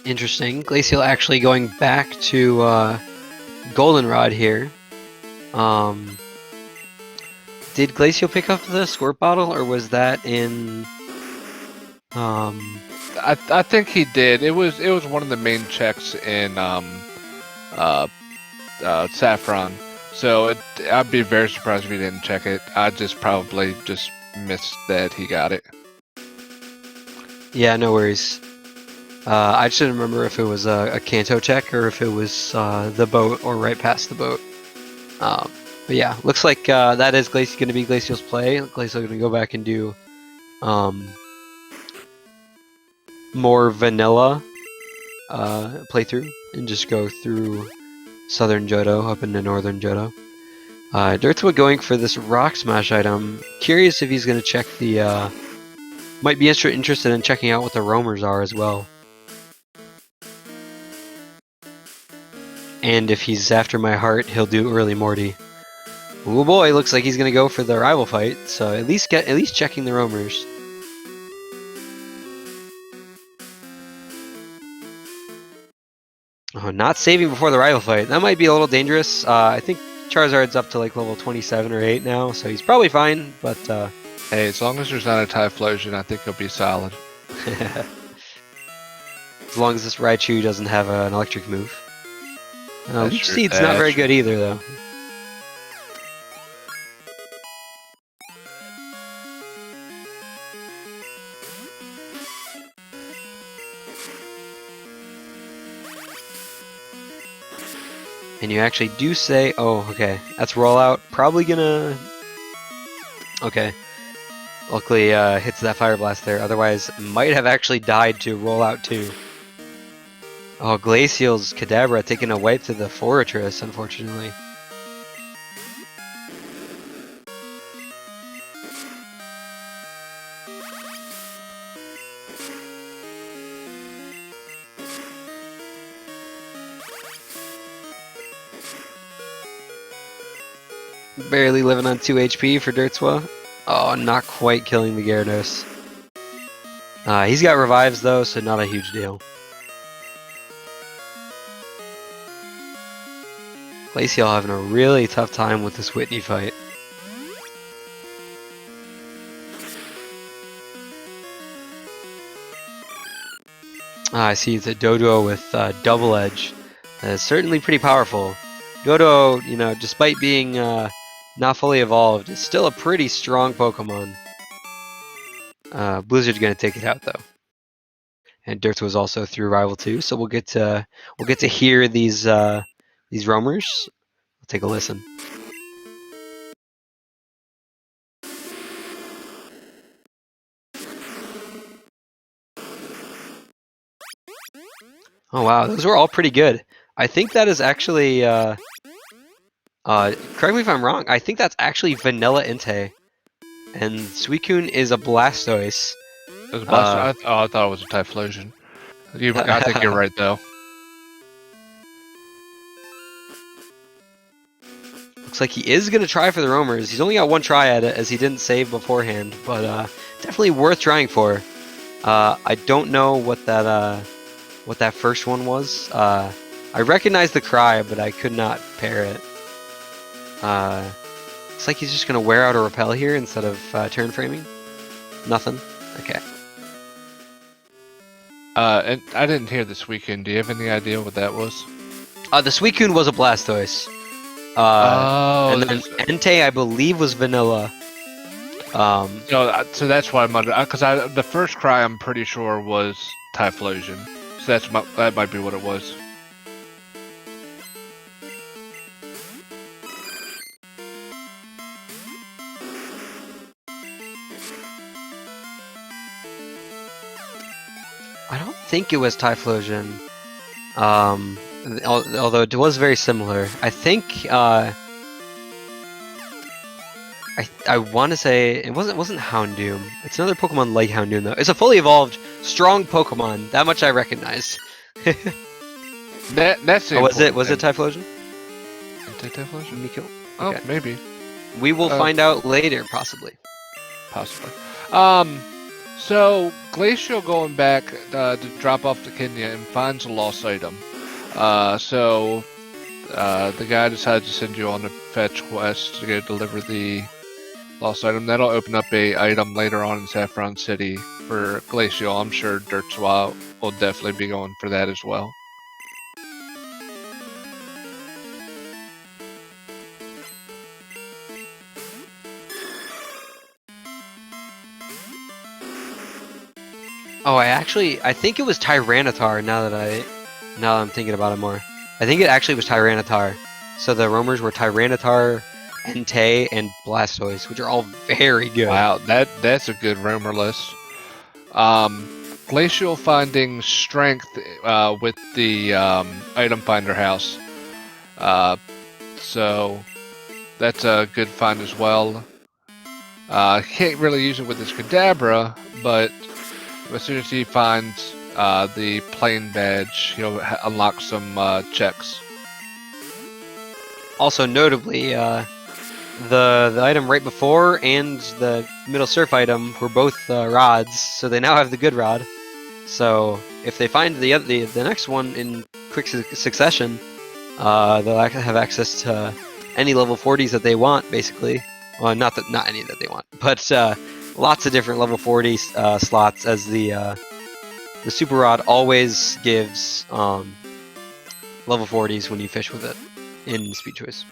Interesting. Glaciel actually going back to Goldenrod here. Did Glaciel pick up the squirt bottle, or was that in? I think he did. It was one of the main checks in Saffron. So I'd be very surprised if he didn't check it. I just probably just missed that he got it. Yeah, no worries. I just didn't remember if it was a Kanto check or if it was the boat or right past the boat. But yeah, looks like that is going to be Glaciel's play. Glaciel's going to go back and do more vanilla playthrough and just go through southern Johto up into northern Johto. Dertswa going for this rock smash item. Curious if he's going to check the... might be interested in checking out what the roamers are as well. And if he's after my heart, he'll do early Morty. Oh boy, looks like he's gonna go for the rival fight. So at least checking the roamers. Oh, not saving before the rival fight. That might be a little dangerous. I think Charizard's up to like level 27 or 8 now, so he's probably fine. But hey, as long as there's not a Typhlosion, I think he'll be solid. As long as this Raichu doesn't have an electric move. Leech true. Seed's not very good either, though. And you actually do say, oh, okay, that's rollout. Probably gonna... Okay. Luckily, hits that Fire Blast there. Otherwise, might have actually died to rollout too. Oh, Glaciel's Kadabra taking a wipe to the Fortress, unfortunately. Barely living on 2 HP for Dertswa. Oh, not quite killing the Gyarados. He's got revives though, so not a huge deal. Glaciel having a really tough time with this Whitney fight. I see the Dodo with Double Edge. Certainly pretty powerful. Dodo, you know, despite being not fully evolved, is still a pretty strong Pokemon. Blizzard's gonna take it out though. And Dirt was also through Rival 2, so we'll get to hear these roamers. We'll take a listen. Oh wow, those were all pretty good. I think that is actually correct me if I'm wrong, I think that's actually Vanilla Entei. And Suicune is a Blastoise. It was I thought it was a Typhlosion. I think you're right though. Looks like he is gonna try for the roamers. He's only got one try at it as he didn't save beforehand, but definitely worth trying for. I don't know what that first one was. I recognize the cry, but I could not pair it. Looks like he's just gonna wear out a repel here instead of turn framing. Nothing. Okay. And I didn't hear this weekend. Do you have any idea what that was? The Suicune was a Blastoise. Oh, And then Entei, I believe, was vanilla. So that's why I'm because the first cry I'm pretty sure was Typhlosion. So that might be what it was. I don't think it was Typhlosion. Although it was very similar. I think I want to say it wasn't Houndoom. It's another Pokemon like Houndoom though. It's a fully evolved, strong Pokemon. That much I recognize. That's oh, was it Typhlosion? Typhlosion? Miko? Oh, Okay. maybe. We will find out later, possibly. Possibly. So Glaciel going back to drop off to Kenya and finds a lost item. So the guy decides to send you on a fetch quest to go deliver the lost item. That'll open up a item later on in Saffron City for Glaciel. I'm sure dertswa will definitely be going for that as well. Oh, I think it was Tyranitar. Now that I'm thinking about it more, I think it actually was Tyranitar. So the roamers were Tyranitar, Entei, and Blastoise, which are all very good. Wow, that's a good roamer list. Glacial finding strength with the item finder house. So that's a good find as well. Can't really use it with his Kadabra, but as soon as he finds the plane badge, he'll unlock some checks. Also, notably, the item right before and the middle surf item were both rods, so they now have the good rod. So if they find the next one in quick succession, they'll have access to any level 40s that they want, basically. Well, not any that they want, but lots of different level 40 slots, as the super rod always gives level 40s when you fish with it in Speed Choice.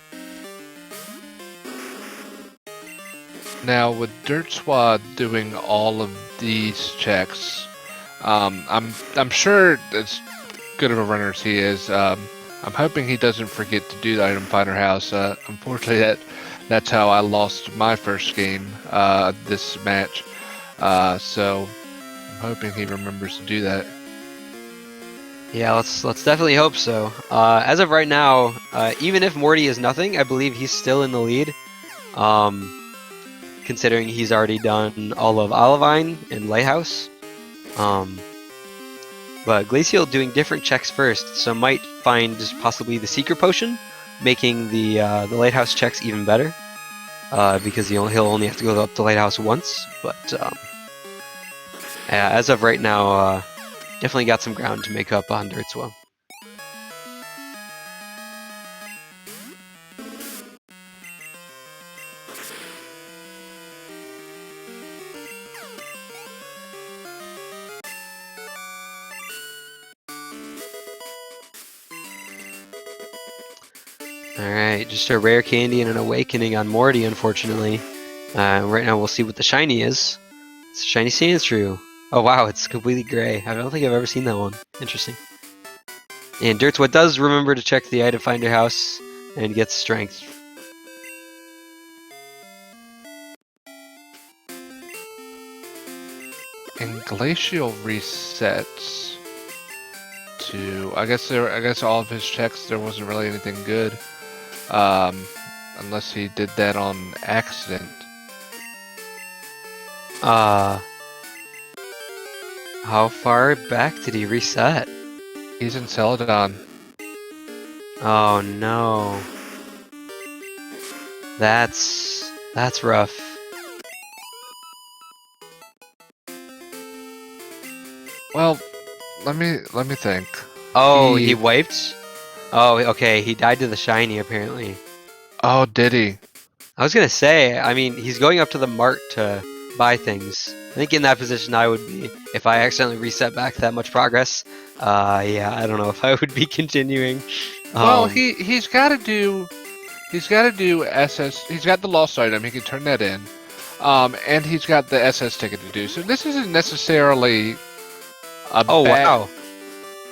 Now with dertswa doing all of these checks, I'm sure as good of a runner as he is, I'm hoping he doesn't forget to do the item finder house. Unfortunately, that's how I lost my first game this match. So I'm hoping he remembers to do that. Yeah, let's definitely hope so. As of right now, even if Morty is nothing, I believe he's still in the lead. Considering he's already done all of Olivine and Lighthouse. But Glaciel doing different checks first, so might find just possibly the Secret Potion, making the Lighthouse checks even better. Because he'll only have to go up the Lighthouse once. But as of right now, definitely got some ground to make up on dertswa. Alright, just a rare candy and an awakening on Morty, unfortunately. Right now we'll see what the shiny is. It's a shiny Sandshrew. Oh wow, it's completely gray. I don't think I've ever seen that one. Interesting. And dertswa does remember to check the item finder house and gets strength. And Glacial resets to I guess all of his checks there wasn't really anything good. Unless he did that on accident. How far back did he reset? He's in Celadon. Oh no. That's rough. Well, let me think. Oh, he wiped? Oh, okay, he died to the shiny apparently. Oh, did he? I was gonna say, I mean, he's going up to the mart to buy things. I think in that position I would be if I accidentally reset back that much progress. Yeah, I don't know if I would be continuing. Well, he's got to do SS. He's got the lost item. He can turn that in. And he's got the SS ticket to do. So this isn't necessarily a Oh bad. wow,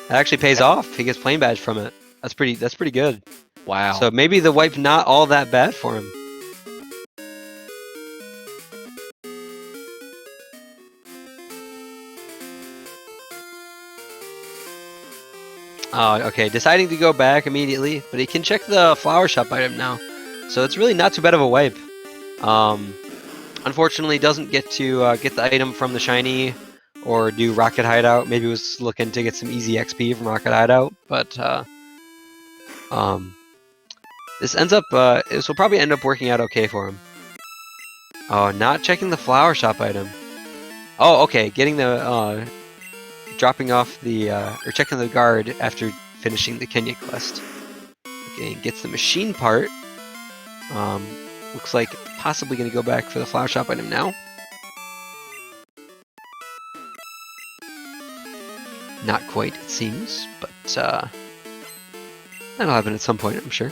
that actually pays off. He gets plane badge from it. That's pretty good. Wow. So maybe the wipe not all that bad for him. Oh, okay, deciding to go back immediately, but he can check the flower shop item now. So it's really not too bad of a wipe. Unfortunately, doesn't get to get the item from the shiny or do Rocket Hideout. Maybe was looking to get some easy XP from Rocket Hideout, but this ends up this will probably end up working out okay for him. Oh, not checking the flower shop item. Oh, okay, getting the dropping off the or checking the guard after finishing the Kenya quest. Okay, gets the machine part. Looks like possibly going to go back for the flower shop item now. Not quite, it seems, but that'll happen at some point, I'm sure.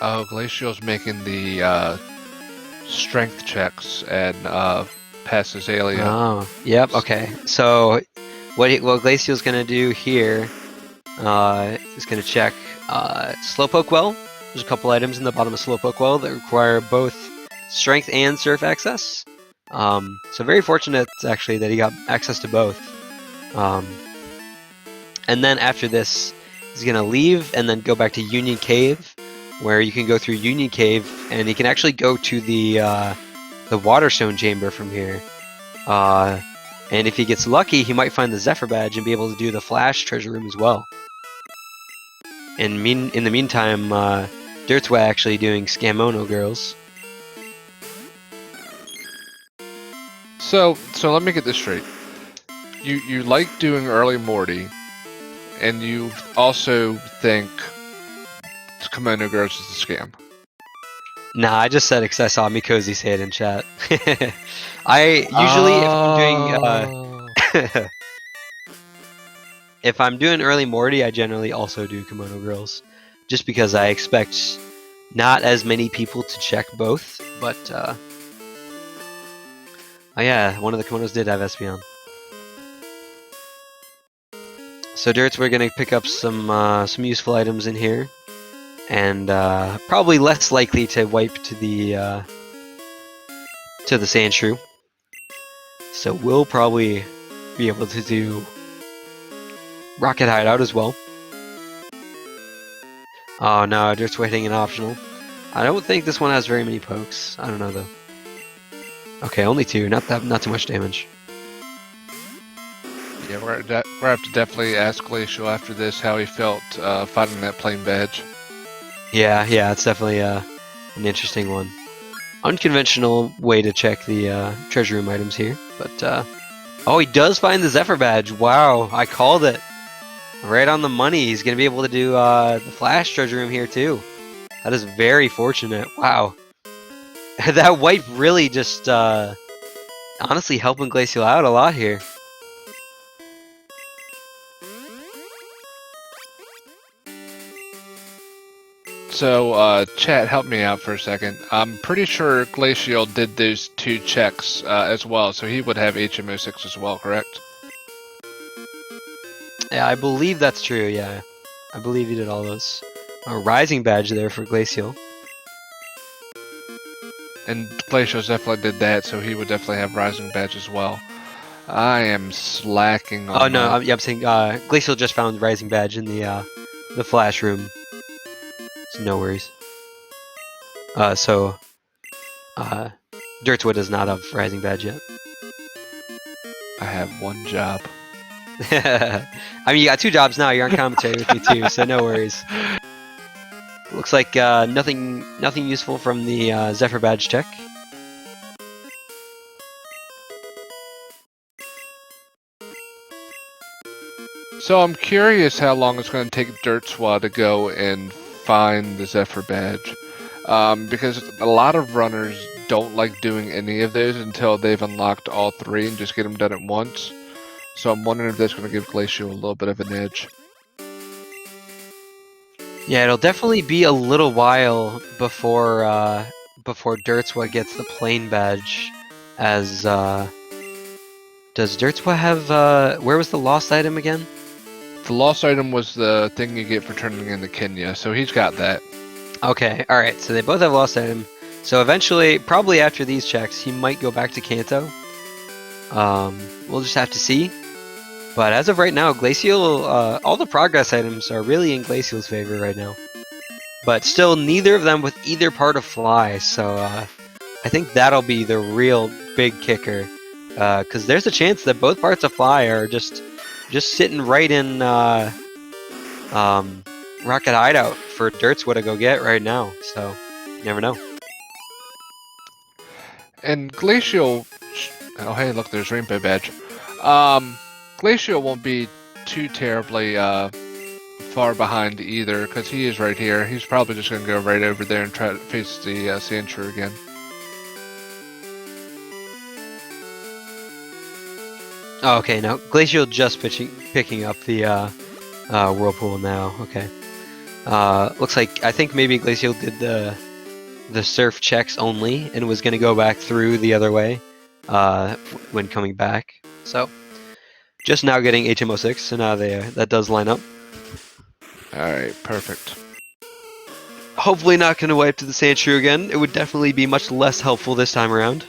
Oh, Glaciel's making the strength checks and passes Alien. Oh, yep, okay. So what Glaciel's going to do here is going to check Slowpoke Well. There's a couple items in the bottom of Slowpoke Well that require both strength and surf access. So very fortunate actually that he got access to both. And then after this, he's going to leave and then go back to Union Cave, where you can go through Union Cave, and you can actually go to the Waterstone Chamber from here. And if he gets lucky, he might find the Zephyr Badge and be able to do the Flash Treasure Room as well. And in the meantime, dertswa actually doing Scamono Girls. So let me get this straight. You like doing early Morty, and you also think Kimono Girls is a scam. Nah, I just said it because I saw Mikozy say it in chat. I usually, if I'm doing early Morty, I generally also do Kimono Girls, just because I expect not as many people to check both. But oh yeah, one of the kimonos did have Espeon. So Dirts, we're gonna pick up some useful items in here. And probably less likely to wipe to the sand shrew. So we'll probably be able to do Rocket Hideout as well. Oh no, just waiting an optional. I don't think this one has very many pokes. I don't know though. Okay, only 2. Not too much damage. Yeah, we're gonna have to definitely ask Glaciel after this how he felt finding that plain badge. Yeah, it's definitely an interesting one. Unconventional way to check the treasure room items here, but oh, he does find the Zephyr Badge. Wow, I called it. Right on the money. He's gonna be able to do the Flash treasure room here too. That is very fortunate. Wow, that wipe really just honestly helping Glaciel out a lot here. So, chat, help me out for a second. I'm pretty sure Glaciel did those 2 checks as well, so he would have HMO6 as well, correct? Yeah, I believe that's true, yeah. I believe he did all those. A Rising Badge there for Glaciel. And Glaciel definitely did that, so he would definitely have Rising Badge as well. I am slacking on Oh no, that. I'm saying Glaciel just found Rising Badge in the flash room. So no worries. Dertswa does not have Rising Badge yet. I have one job. I mean, you got 2 jobs now. You're on commentary with me too, so no worries. Looks like nothing useful from the Zephyr Badge check. So I'm curious how long it's going to take dertswa to go and find the Zephyr Badge. Because a lot of runners don't like doing any of those until they've unlocked all 3 and just get them done at once. So I'm wondering if that's going to give Glaciel a little bit of an edge. Yeah, it'll definitely be a little while before Dertswa gets the plain badge. As does Dertswa have where was the lost item again? The lost item was the thing you get for turning into Kenya, so he's got that. Okay, all right. So they both have lost item. So eventually, probably after these checks, he might go back to Kanto. We'll just have to see. But as of right now, Glaciel, all the progress items are really in Glaciel's favor right now. But still, neither of them with either part of Fly, so I think that'll be the real big kicker. Because there's a chance that both parts of Fly are just sitting right in Rocket Hideout for Dertswa to go get right now. So, you never know. And Glaciel... Oh, hey, look, there's Rainbow Badge. Glaciel won't be too terribly far behind either, because he is right here. He's probably just going to go right over there and try to face the sand shrew again. Oh, okay, now Glaciel just picking up the Whirlpool now. Okay. Looks like, I think maybe Glaciel did the surf checks only and was going to go back through the other way when coming back. So, just now getting HM06, so now that does line up. Alright, perfect. Hopefully not going to wipe to the sand shrew again. It would definitely be much less helpful this time around.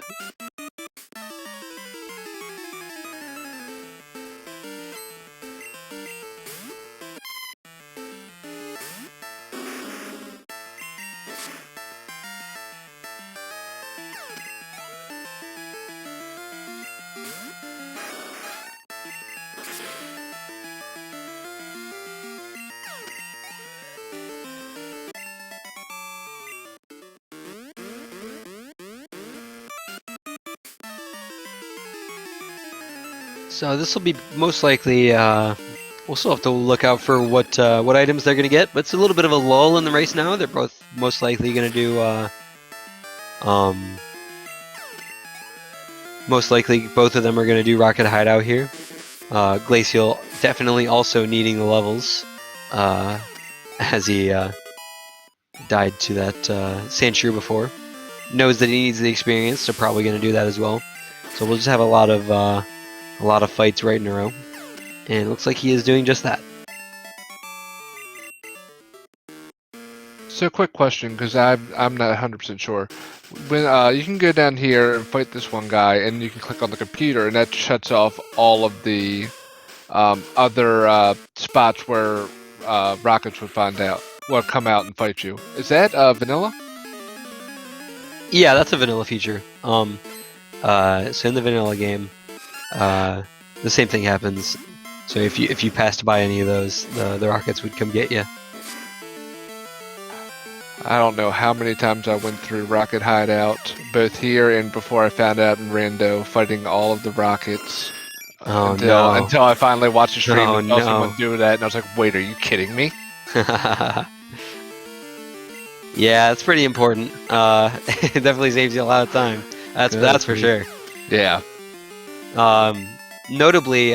So this will be most likely, we'll still have to look out for what items they're going to get, but it's a little bit of a lull in the race now. They're both most likely going to do, most likely both of them are going to do Rocket Hideout here. Glaciel definitely also needing the levels, as he died to that sand shrew before. Knows that he needs the experience, so probably going to do that as well. So we'll just have a lot of fights right in a row, and it looks like he is doing just that. So, quick question, because I'm not 100% sure. When you can go down here and fight this one guy, and you can click on the computer, and that shuts off all of the other spots where rockets would come out and fight you. Is that vanilla? Yeah, that's a vanilla feature. So in the vanilla game, the same thing happens. So if you passed by any of those, the rockets would come get you. I don't know how many times I went through Rocket Hideout, both here and before I found out in Rando, fighting all of the rockets. Oh, until I finally watched the stream and saw no. someone do that, and I was like, wait, are you kidding me? Yeah, it's pretty important. It definitely saves you a lot of time. That's for sure. Yeah. Notably,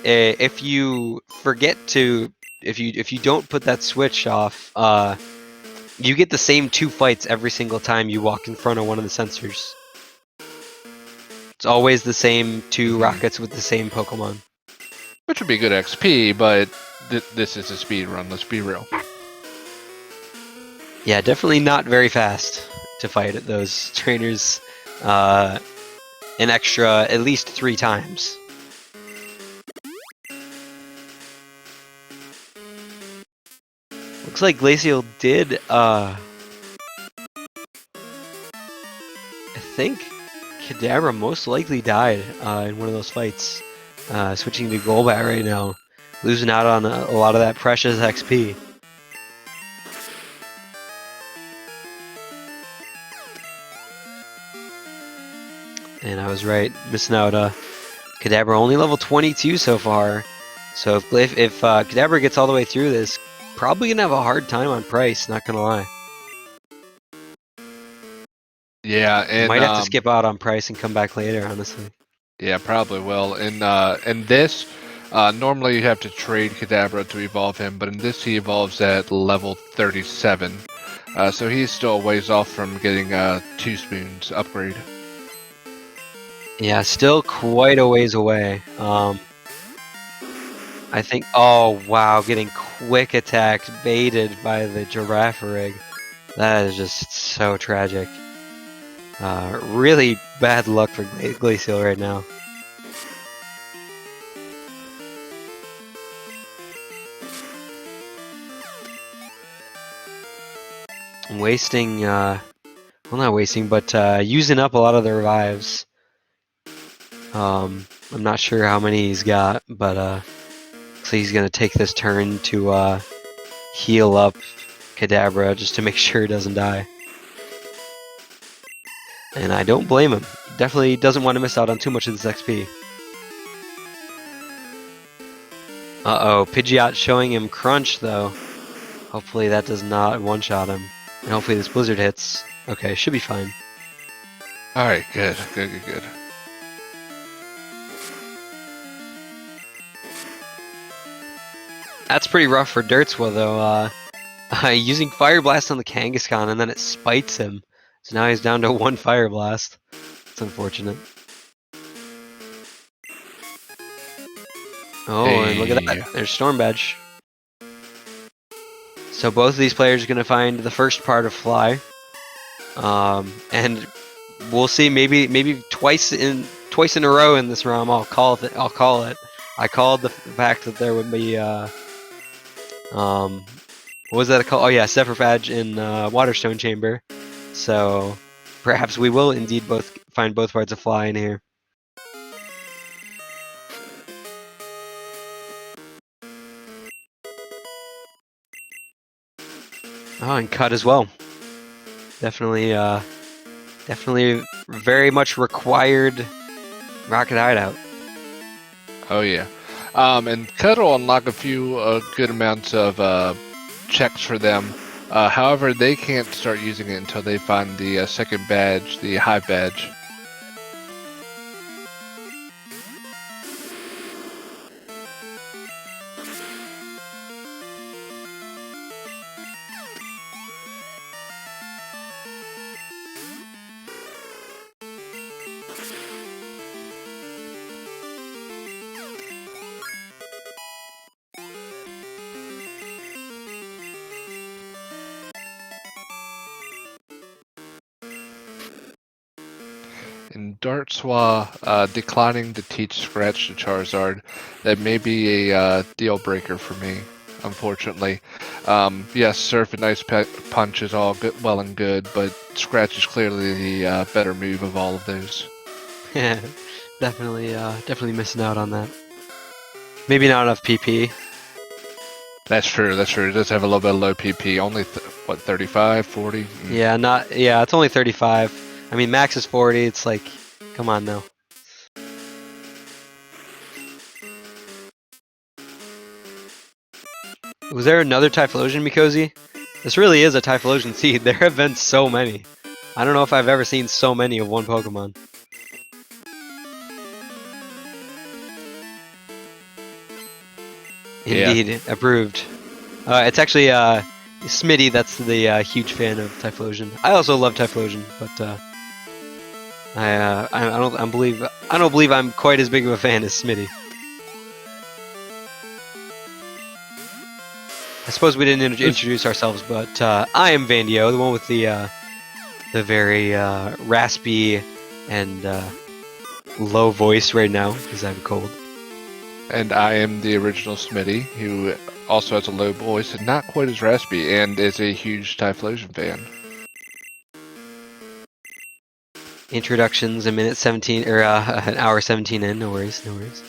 if you forget to, if you don't put that switch off, you get the same 2 fights every single time you walk in front of one of the sensors. It's always the same 2 rockets with the same Pokemon. Which would be good XP, but this is a speed run, let's be real. Yeah, definitely not very fast to fight at those trainers. an extra at least 3 times. Looks like Glaciel did, I think Kadabra most likely died in one of those fights. Switching to Golbat right now, losing out on a lot of that precious XP. And I was right, missing out. Kadabra only level 22 so far. So if Kadabra gets all the way through this, probably gonna have a hard time on price. Not gonna lie. Yeah, and might have to skip out on price and come back later. Honestly. Yeah, probably will. In this, normally you have to trade Kadabra to evolve him, but in this he evolves at level 37. So he's still a ways off from getting 2 spoons upgrade. Yeah, still quite a ways away. I think. Oh wow, getting quick attacked baited by the Girafarig. That is just so tragic. Really bad luck for Glaciel right now. I'm wasting, well not wasting, but using up a lot of the revives. I'm not sure how many he's got, but so he's gonna take this turn to heal up Kadabra just to make sure he doesn't die. And I don't blame him. He definitely doesn't want to miss out on too much of this XP. Uh-oh, Pidgeot showing him Crunch, though. Hopefully that does not one-shot him. And hopefully this Blizzard hits. Okay, should be fine. Alright, good. That's pretty rough for dertswa, though. Using Fire Blast on the Kangaskhan, and then it spites him. So now he's down to 1 Fire Blast. It's unfortunate. Oh, and look at that. There's Storm Badge. So both of these players are going to find the first part of Fly. And we'll see, maybe twice in a row in this realm I'll call it. I called the fact that there would be what was that called? Oh yeah, Sephiroth in Waterstone Chamber. So perhaps we will indeed find both parts of Fly in here. Oh, and Cut as well. Definitely very much required Rocket Hideout. Oh yeah. And Cut will unlock a few good amounts of checks for them. However, they can't start using it until they find the second badge, the Hive badge. In dertswa, declining to teach Scratch to Charizard, that may be a deal breaker for me, unfortunately. Yes, Surf and Ice Punch is all good, well and good, but Scratch is clearly the better move of all of those. Yeah, definitely missing out on that. Maybe not enough PP. That's true. It does have a little bit of low PP. Only, what, 35, 40? Mm. Yeah, it's only 35. I mean, max is 40. It's like, come on now. Was there another Typhlosion, Mikosi? This really is a Typhlosion seed. There have been so many. I don't know if I've ever seen so many of one Pokemon. Indeed, yeah. Approved. It's actually Smitty that's the huge fan of Typhlosion. I also love Typhlosion, but I don't believe I'm quite as big of a fan as Smitty. I suppose we didn't introduce ourselves, but I am Vandio, the one with the very raspy and low voice right now because I have a cold. And I am the original Smitty, who also has a low voice and not quite as raspy, and is a huge Typhlosion fan. Introductions a minute 17 or an hour 17 in. No worries, no worries.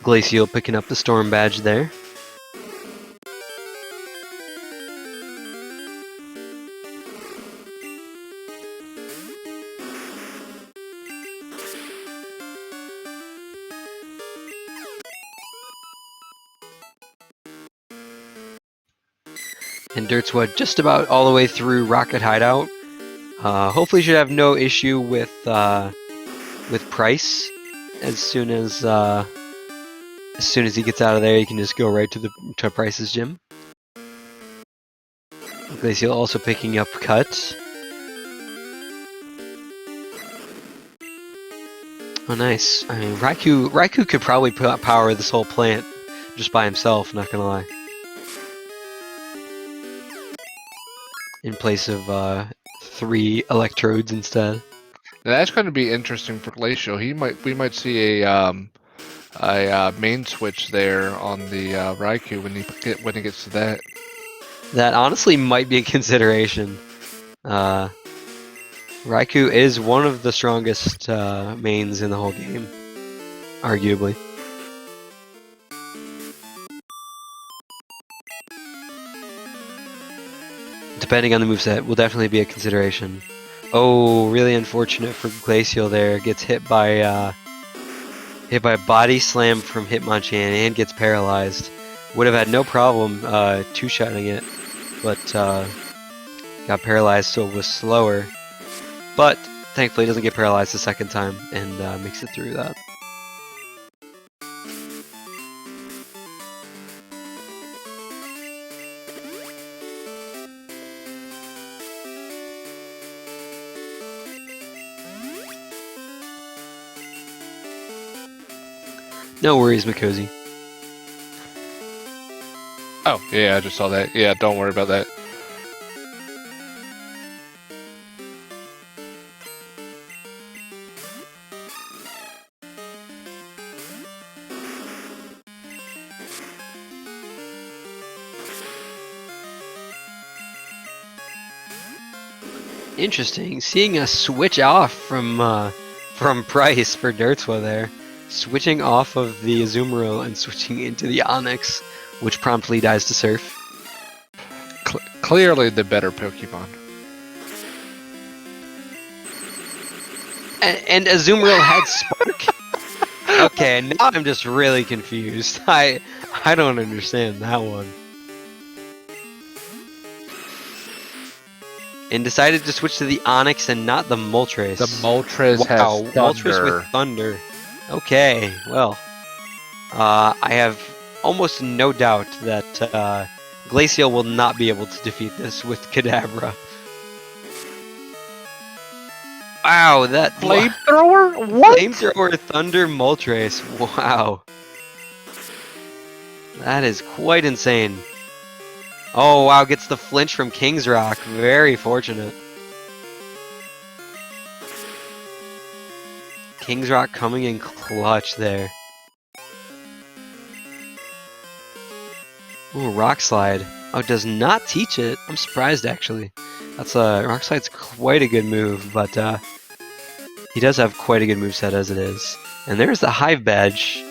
Glaciel picking up the storm badge there. And dertswa just about all the way through Rocket Hideout. Hopefully should have no issue with Price. As soon as he gets out of there, you can just go right to Price's gym. Glaciel also picking up Cut. Oh, nice. I mean, Raikou could probably power this whole plant just by himself, not gonna lie. In place of 3 electrodes instead. Now that's going to be interesting for Glacial. We might see a main switch there on the Raikou when he gets to that. That honestly might be a consideration. Raikou is one of the strongest mains in the whole game, arguably. Depending on the moveset, will definitely be a consideration. Oh, really unfortunate for Glaciel there. Gets hit by a body slam from Hitmonchan and gets paralyzed. Would have had no problem two-shotting it, but got paralyzed, so it was slower. But thankfully, he doesn't get paralyzed the second time and makes it through that. No worries, Mikozy. Oh, yeah, I just saw that. Yeah, don't worry about that. Interesting. Seeing a switch off from Price for dertswa there. Switching off of the Azumarill and switching into the Onix, which promptly dies to Surf. Clearly the better Pokemon. And Azumarill had Spark? Okay, now I'm just really confused. I don't understand that one. And decided to switch to the Onix and not the Moltres. The Moltres has Thunder. Moltres with Thunder. Okay, well, I have almost no doubt that Glaciel will not be able to defeat this with Kadabra. Wow, that Flamethrower? What? Flamethrower Thunder Moltres. Wow. That is quite insane. Oh, wow, gets the flinch from King's Rock. Very fortunate. King's Rock coming in clutch there. Ooh, Rock Slide. Oh, does not teach it. I'm surprised, actually. That's Rock Slide's quite a good move, but he does have quite a good moveset as it is. And there's the Hive Badge.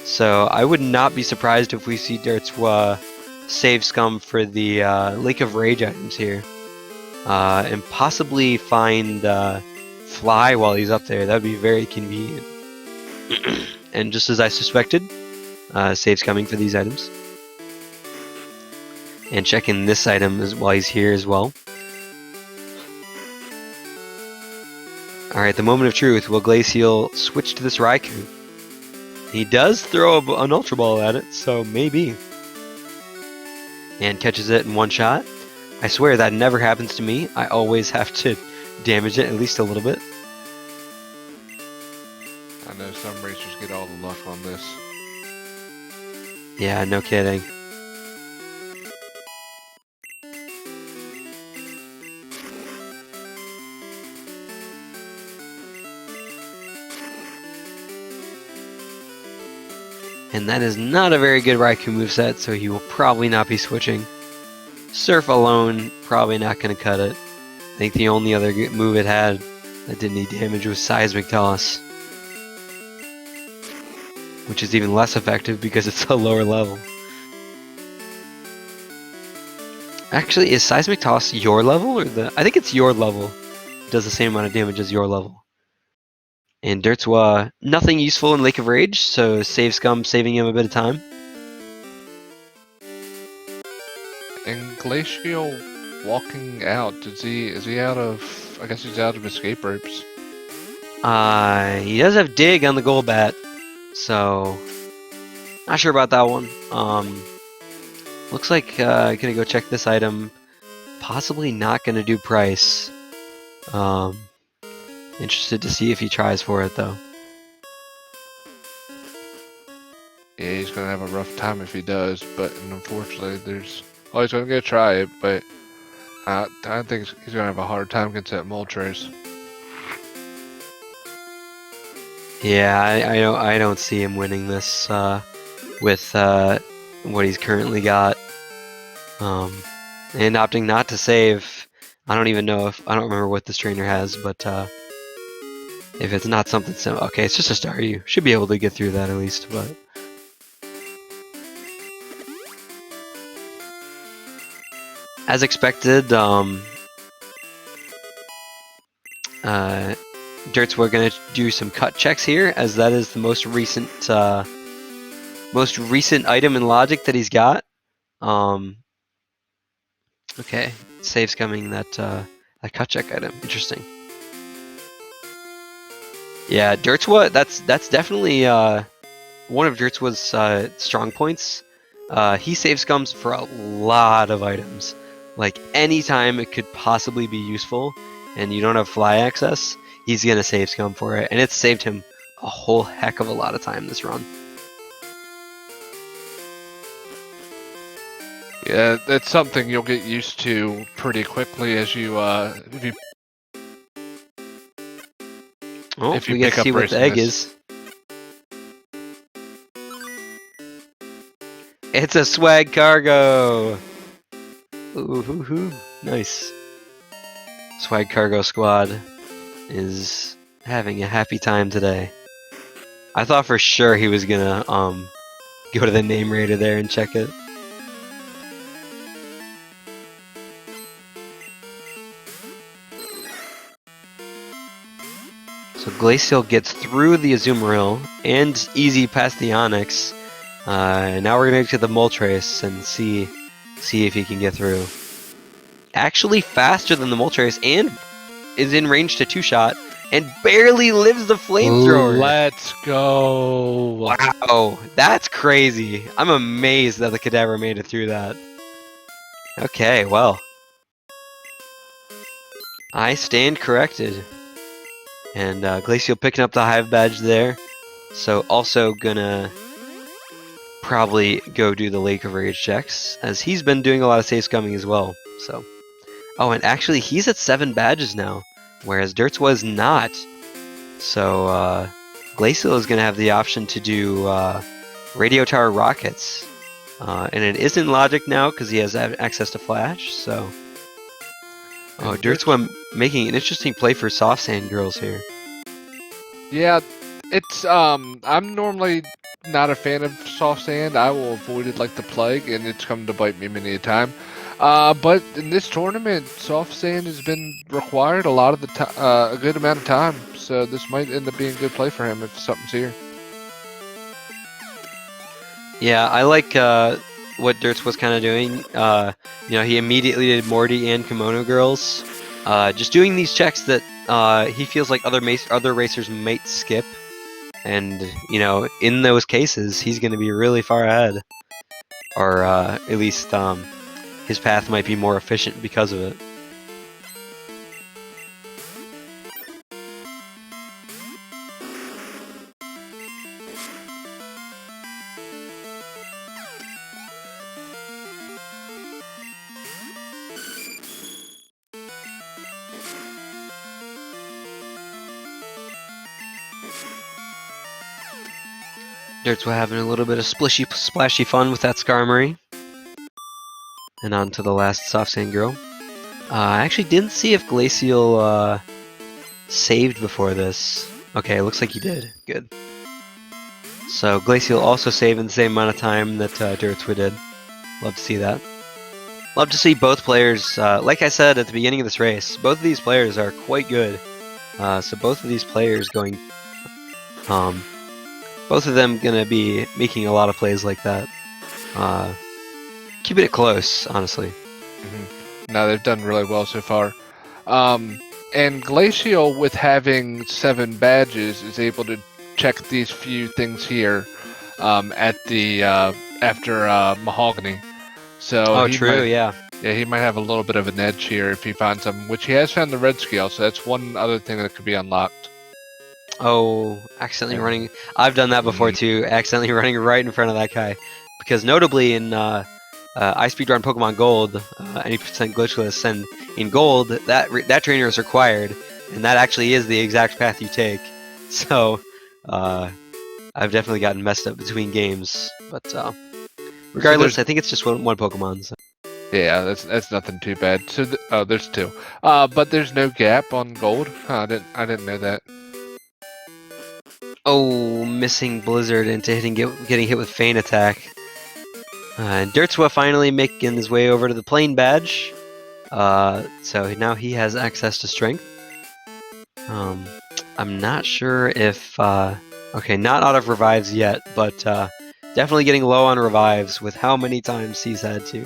So I would not be surprised if we see dertswa save Scum for the Lake of Rage items here. And possibly find Fly while he's up there. That would be very convenient. And just as I suspected, saves coming for these items. And checking this item while he's here as well. Alright, the moment of truth. Will Glaciel switch to this Raikou? He does throw an Ultra Ball at it, so maybe. And catches it in one shot. I swear that never happens to me. I always have to damage it at least a little bit. I know some racers get all the luck on this. Yeah, no kidding. And that is not a very good Raikou moveset, so he will probably not be switching. Surf alone, probably not going to cut it. I think the only other move it had that didn't need damage was Seismic Toss, which is even less effective because it's a lower level. Actually, is Seismic Toss your level or the? I think it's your level. It does the same amount of damage as your level. And dertswa, nothing useful in Lake of Rage, so save Scum, saving him a bit of time. And Glaciel walking out, is he out of, I guess he's out of escape ropes. He does have Dig on the Golbat, so not sure about that one. Looks like gonna go check this item. Possibly not gonna do price. Interested to see if he tries for it though. Yeah, he's gonna have a rough time if he does, but unfortunately there's, oh, he's gonna try it, but I think he's gonna have a hard time against that Moltres. Yeah, I don't see him winning this with what he's currently got. And opting not to save. I don't even know if, I don't remember what this trainer has, but if it's not something similar, okay, it's just a star. You should be able to get through that at least, but. As expected, Dirts, we're gonna do some cut checks here, as that is the most recent item in Logic that he's got. Okay, saves coming that cut check item. Interesting. Yeah, Dirtswa, that's definitely one of Dirtswa's strong points. He saves scums for a lot of items. Like anytime it could possibly be useful and you don't have fly access, he's gonna save scum for it, and it's saved him a whole heck of a lot of time this run. Yeah, that's something you'll get used to pretty quickly as you if you we get to see what the egg is. It's a swag cargo. Ooh, hoo, hoo. Nice. Swag cargo squad is having a happy time today. I thought for sure he was gonna go to the name raider there and check it. So Glaciel gets through the Azumarill and easy past the Onyx. Now we're gonna get to the Moltres and see if he can get through. Actually faster than the Moltres and is in range to two-shot and barely lives the flamethrower. Let's go! Wow, that's crazy. I'm amazed that the Cadaver made it through that. Okay, well. I stand corrected. And Glaciel picking up the Hive badge there. So also gonna probably go do the Lake of Rage checks, as he's been doing a lot of safe scumming as well. So, oh, and actually he's at 7 badges now, whereas Dirts was not. So Glaciel is gonna have the option to do Radio Tower rockets, and it is in Logic now because he has access to Flash. So. Oh, Dirtswa making an interesting play for Soft Sand Girls here. Yeah, it's I'm normally not a fan of Soft Sand. I will avoid it like the plague, and it's come to bite me many a time. But in this tournament, Soft Sand has been required a lot of the a good amount of time. So this might end up being a good play for him if something's here. Yeah, I like what Dirts was kind of doing. You know, he immediately did Morty and Kimono Girls. Just doing these checks that he feels like other racers might skip. And, you know, in those cases, he's going to be really far ahead. Or at least his path might be more efficient because of it. Dertswa having a little bit of splashy fun with that Skarmory. And on to the last Soft Sand Girl. I actually didn't see if Glaciel saved before this. Okay, it looks like he did. Good. So Glaciel also saved in the same amount of time that Dertswa did. Love to see that. Love to see both players, like I said at the beginning of this race, both of these players are quite good. So both of these players going, both of them gonna be making a lot of plays like that. Keeping it close, honestly. Mm-hmm. No, they've done really well so far. And Glaciel, with having 7 badges, is able to check these few things here at the after Mahogany. So he True, might, yeah. yeah, he might have a little bit of an edge here if he finds something, which he has found the red scale. So that's one other thing that could be unlocked. Oh, accidentally running. I've done that before too. Accidentally running right in front of that guy, because notably in I speedrun Pokemon Gold, any percent glitchless, and in Gold that trainer is required, and that actually is the exact path you take. So I've definitely gotten messed up between games, but regardless, I think it's just one Pokemon. So. Yeah, that's nothing too bad. So oh, there's 2, but there's no gap on Gold. Huh, I didn't know that. Oh, missing Blizzard into getting hit with Feint Attack. And Dertswa finally making his way over to the Plane Badge. So now he has access to Strength. I'm not sure if... okay, not out of Revives yet, but definitely getting low on Revives with how many times he's had to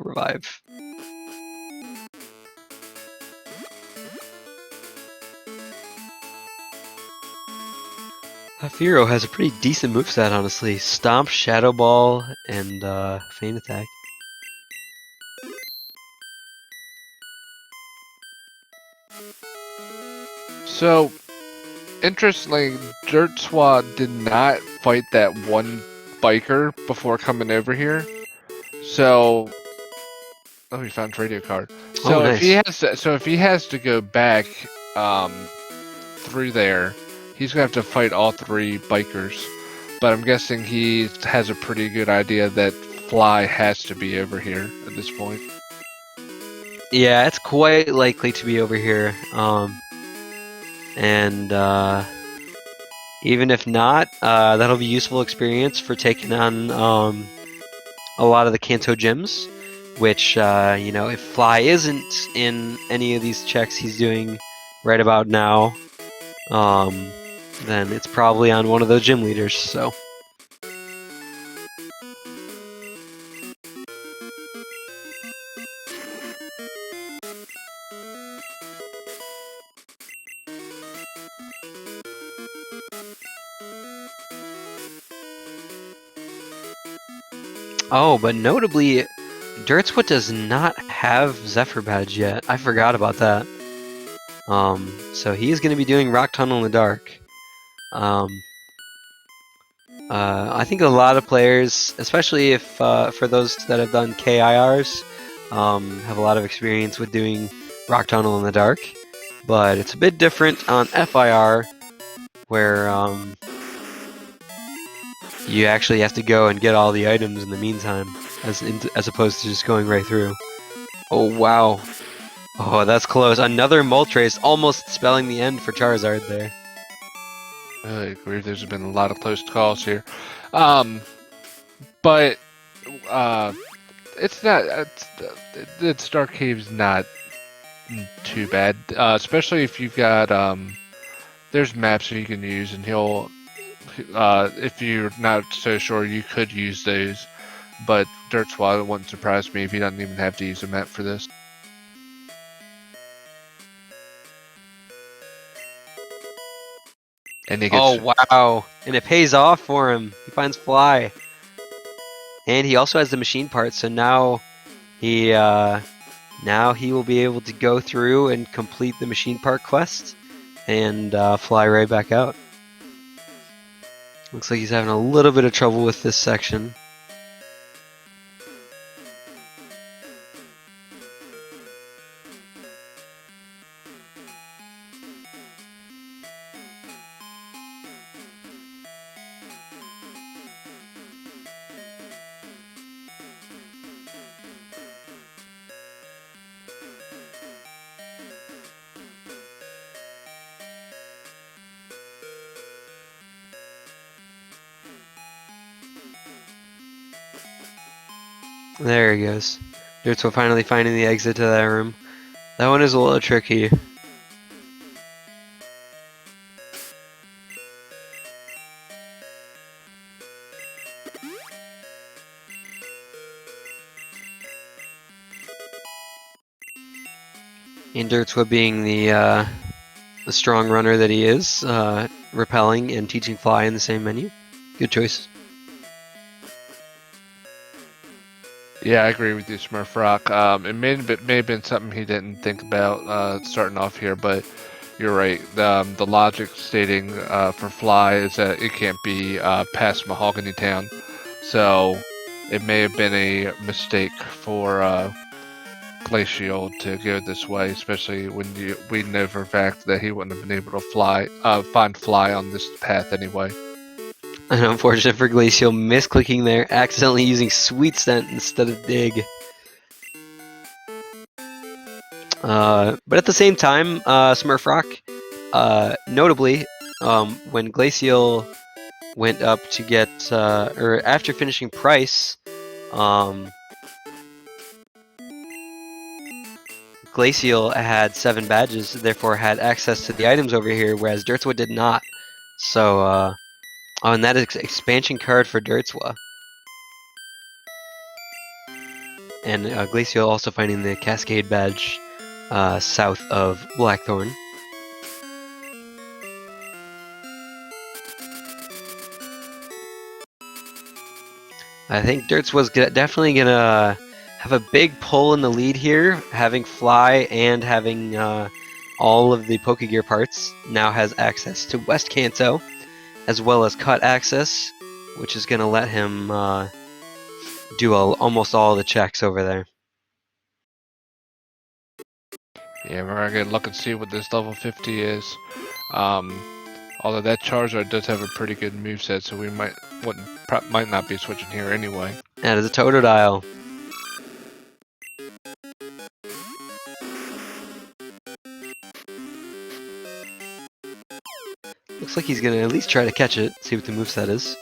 revive. Firo has a pretty decent moveset, honestly. Stomp, Shadow Ball, and Feint Attack. So, interestingly, Dertswa did not fight that one biker before coming over here. So, oh, he found radio card. So nice. if he has to go back through there, he's gonna have to fight all 3 bikers. But I'm guessing he has a pretty good idea that Fly has to be over here at this point. Yeah, it's quite likely to be over here. And even if not, that'll be useful experience for taking on a lot of the Kanto gyms, which, you know, if Fly isn't in any of these checks he's doing right about now, then it's probably on one of those gym leaders, so... Oh, but notably, Dertswa does not have Zephyr Badge yet. I forgot about that. So he is going to be doing Rock Tunnel in the Dark. I think a lot of players, especially if for those that have done KIRs, have a lot of experience with doing Rock Tunnel in the Dark. But it's a bit different on FIR, where you actually have to go and get all the items in the meantime, as opposed to just going right through. Oh, wow. Oh, that's close. Another Moltres almost spelling the end for Charizard there. I agree. There's been a lot of close calls here. But it's not... It's Dark Cave's not too bad. Especially if you've got... there's maps that you can use, and he'll... if you're not so sure, you could use those. But Dertswa wouldn't surprise me if he doesn't even have to use a map for this. And he gets... Oh, wow. And it pays off for him. He finds Fly. And he also has the machine part, so now he will be able to go through and complete the machine part quest and fly right back out. Looks like he's having a little bit of trouble with this section. There he goes. Dertswa finally finding the exit to that room. That one is a little tricky. And Dertswa being the strong runner that he is, repelling and teaching fly in the same menu. Good choice. Yeah, I agree with you, Smurf Rock. It may have been something he didn't think about starting off here, but you're right. The logic stating for Fly is that it can't be past Mahogany Town, so it may have been a mistake for Glaciel to go this way, especially when we know for a fact that he wouldn't have been able to find Fly on this path anyway. And unfortunate for Glaciel, misclicking there, accidentally using Sweet Scent instead of Dig. But at the same time, Smurf Rock, notably, when Glaciel went up to get, or after finishing Price, Glaciel had 7 badges, therefore had access to the items over here, whereas Dertswa did not. So, oh, and that is expansion card for Dertswa. And Glaciel also finding the Cascade badge south of Blackthorn. I think Dertswa's definitely gonna have a big pull in the lead here, having Fly and having all of the Pokegear parts. Now has access to West Kanto, as well as cut access, which is gonna let him do almost all the checks over there. Yeah, we're gonna get a look and see what this level 50 is. Although that Charizard does have a pretty good moveset, so we might not be switching here anyway. That is a Totodile. Looks like he's gonna at least try to catch it, see what the moveset is.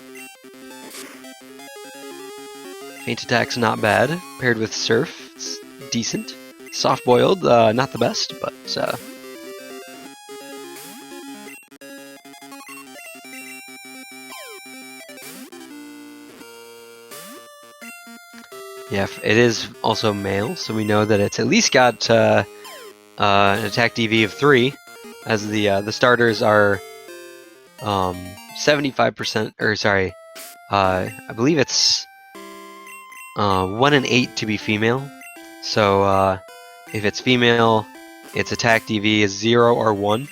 Faint attack's not bad, paired with Surf, it's decent. Soft boiled, not the best, but yeah, it is also male, so we know that it's at least got an attack DV of 3, as the starters are 75%, or sorry, I believe it's 1 in 8 to be female. So if it's female, its attack DV is 0 or 1.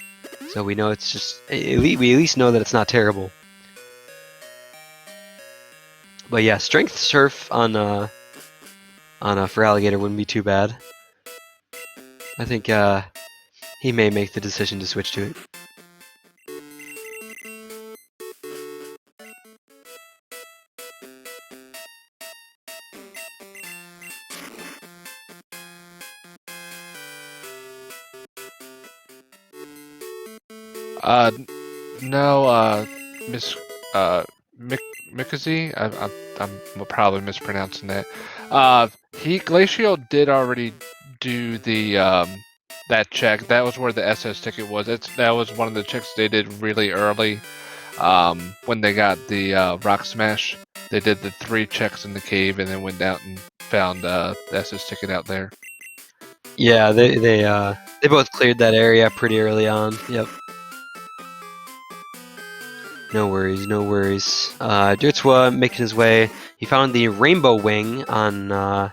So we know it's just we at least know that it's not terrible. But yeah, Strength Surf on for Alligator wouldn't be too bad. I think he may make the decision to switch to it. No, Miss Mikazi. I'm probably mispronouncing that. Glacial did already do the that check. That was where the SS ticket was. That was one of the checks they did really early. When they got the Rock Smash, they did the 3 checks in the cave and then went out and found the SS ticket out there. Yeah, they both cleared that area pretty early on. Yep. No worries, no worries. Dertswa making his way. He found the Rainbow Wing on the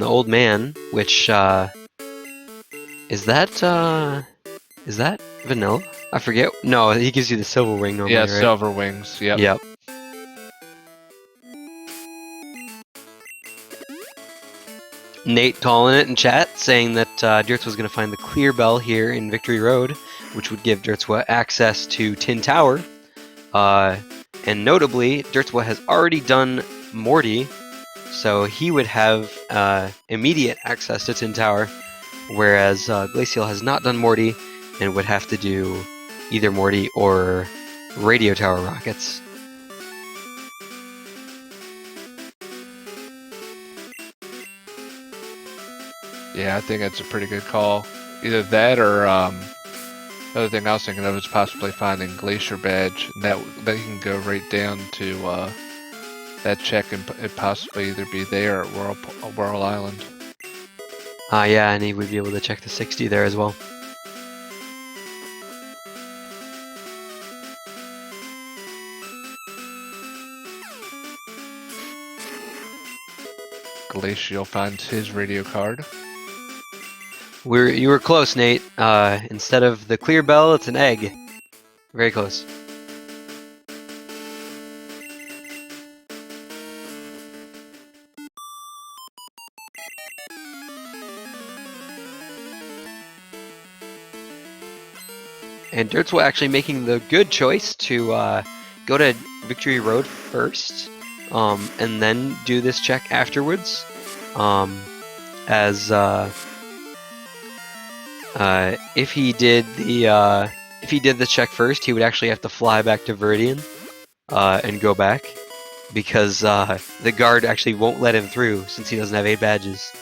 Old Man, which is that vanilla? I forget. No, he gives you the Silver Wing normally, Yeah, right? Silver Wings. Yep. Yep. Nate calling it in chat, saying that Dertswa's going to find the Clear Bell here in Victory Road, which would give Dertswa access to Tin Tower. And notably, Dertswa has already done Morty, so he would have immediate access to Tin Tower, whereas Glaciel has not done Morty and would have to do either Morty or Radio Tower rockets. Yeah, I think that's a pretty good call. Either that or the other thing I was thinking of is possibly finding Glacier badge, and that you can go right down to that check and it possibly either be there at Whirl Island. Yeah, and he would be able to check the 60 there as well. Glaciel finds his radio card. You were close, Nate. Instead of the clear bell, it's an egg. Very close. And dertswa actually making the good choice to go to Victory Road first, and then do this check afterwards. If he did the check first, he would actually have to fly back to Viridian and go back, because the guard actually won't let him through since he doesn't have 8 badges.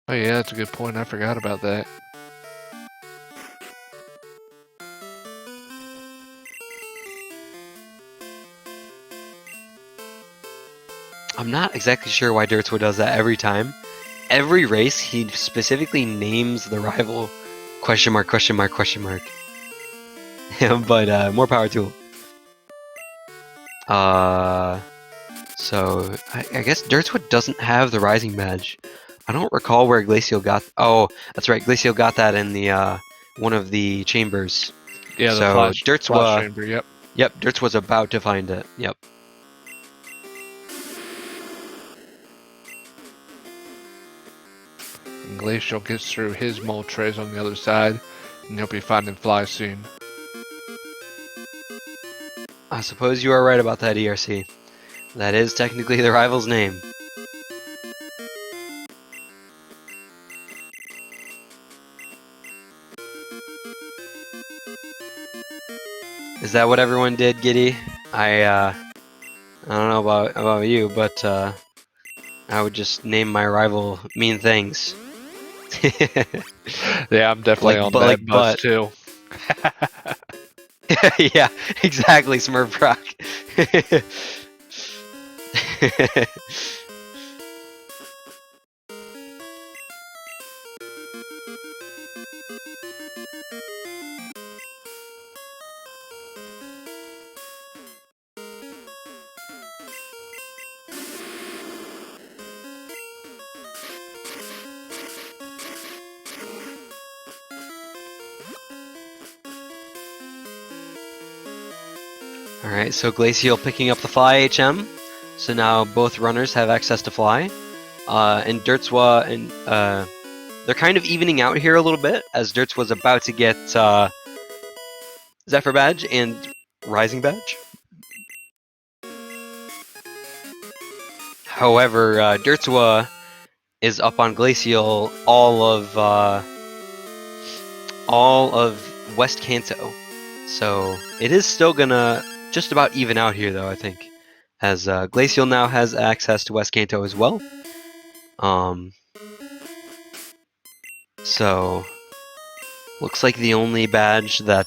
Oh yeah, that's a good point. I forgot about that. I'm not exactly sure why dertswa does that every time. Every race, he specifically names the rival question mark, question mark, question mark. But more power to him. So I guess dertswa doesn't have the rising badge. I don't recall where Glaciel got. Oh, that's right. Glaciel got that in the one of the chambers. Yeah, the so flash dertswa. chamber. Yep. Yep, dertswa's about to find it. Yep. And Glaciel gets through his Moltres on the other side, and he'll be finding Fly soon. I suppose you are right about that, ERC. That is technically the rival's name. Is that what everyone did, Giddy? I don't know about you, but I would just name my rival mean things. Yeah, I'm definitely on that bus too. Yeah, exactly, Smurf Rock. Alright, so Glaciel picking up the Fly HM. So now both runners have access to Fly. And dertswa and they're kind of evening out here a little bit, as dertswa's about to get Zephyr badge and Rising badge. However, dertswa is up on Glaciel all of West Kanto. So it is still gonna just about even out here, though, I think, as Glaciel now has access to West Kanto as well. So looks like the only badge that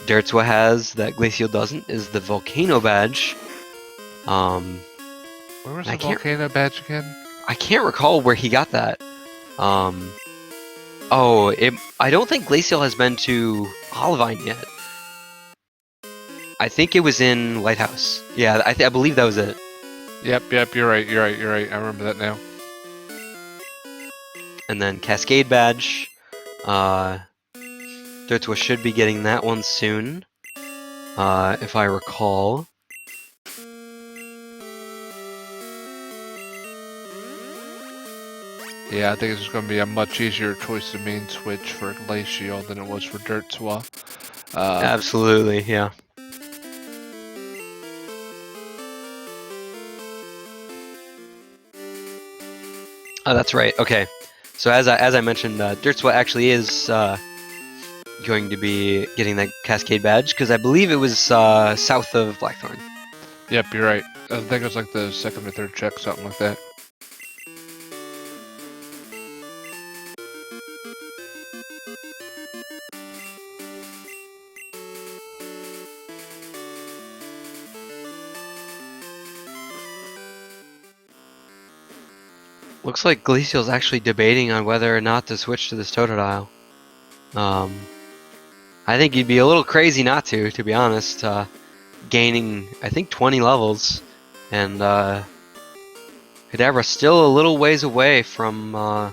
dertswa has that Glaciel doesn't is the Volcano badge. Where was the Volcano badge again? I can't recall where he got that. I don't think Glaciel has been to Olivine yet. I think it was in Lighthouse. Yeah, I believe that was it. Yep, you're right. I remember that now. And then Cascade badge. dertswa should be getting that one soon, if I recall. Yeah, I think it's going to be a much easier choice of main switch for Glaciel than it was for dertswa. Absolutely, yeah. Oh, that's right. Okay, so as I mentioned, dertswa actually is going to be getting that Cascade badge because I believe it was south of Blackthorn. Yep, you're right. I think it was like the second or third check, something like that. Looks like Glaciel's actually debating on whether or not to switch to this Totodile. I think you'd be a little crazy not to be honest. Gaining, I think, 20 levels, and Kadabra still a little ways away from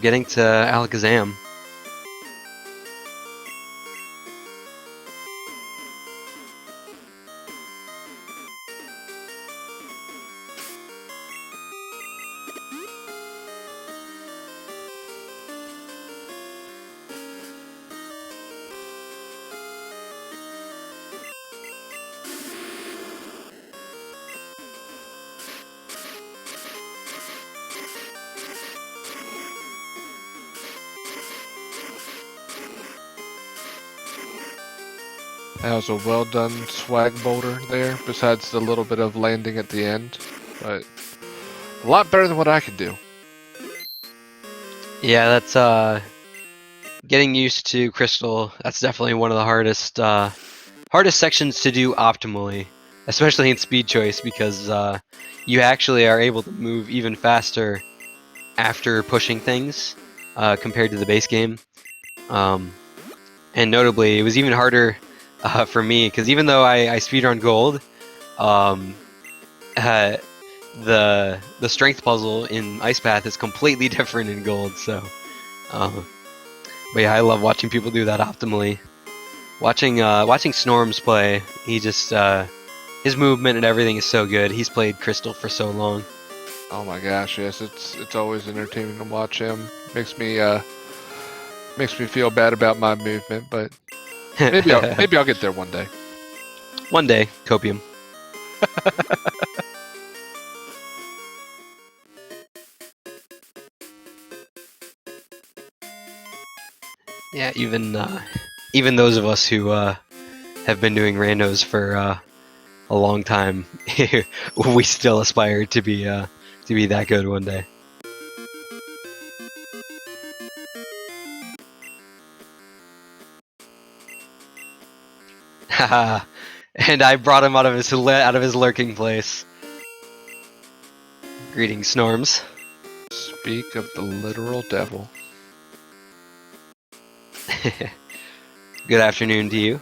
getting to Alakazam. That was a well done swag boulder there, besides the little bit of landing at the end. But a lot better than what I could do. Yeah, that's getting used to Crystal. That's definitely one of the hardest sections to do optimally, especially in speed choice, because you actually are able to move even faster after pushing things compared to the base game. And notably, it was even harder for me because even though I speedrun gold, um, uh, the strength puzzle in Ice Path is completely different in gold. So, but yeah, I love watching people do that optimally. Watching Snorms play, he just his movement and everything is so good. He's played Crystal for so long. Oh my gosh, yes, it's always entertaining to watch him. Makes me feel bad about my movement, but maybe I'll get there one day. One day, Copium. Yeah, even those of us who have been doing randos for a long time, we still aspire to be that good one day. Haha, and I brought him out of his lurking place. Greetings, Snorms. Speak of the literal devil. Good afternoon to you.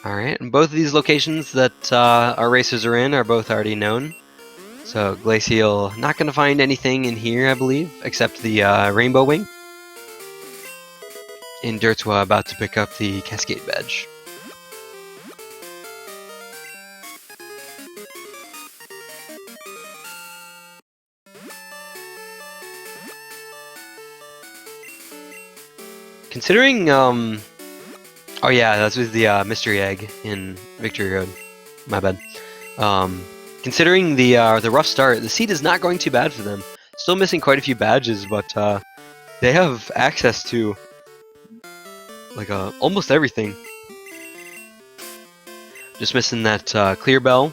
Alright, and both of these locations that our racers are in are both already known. So Glaciel not going to find anything in here, I believe, except the Rainbow Wing. And dertswa about to pick up the Cascade Badge. Considering, oh yeah, that's with the Mystery Egg in Victory Road. My bad. Considering the rough start, the seed is not going too bad for them. Still missing quite a few badges, but they have access to like almost everything. Just missing that clear bell,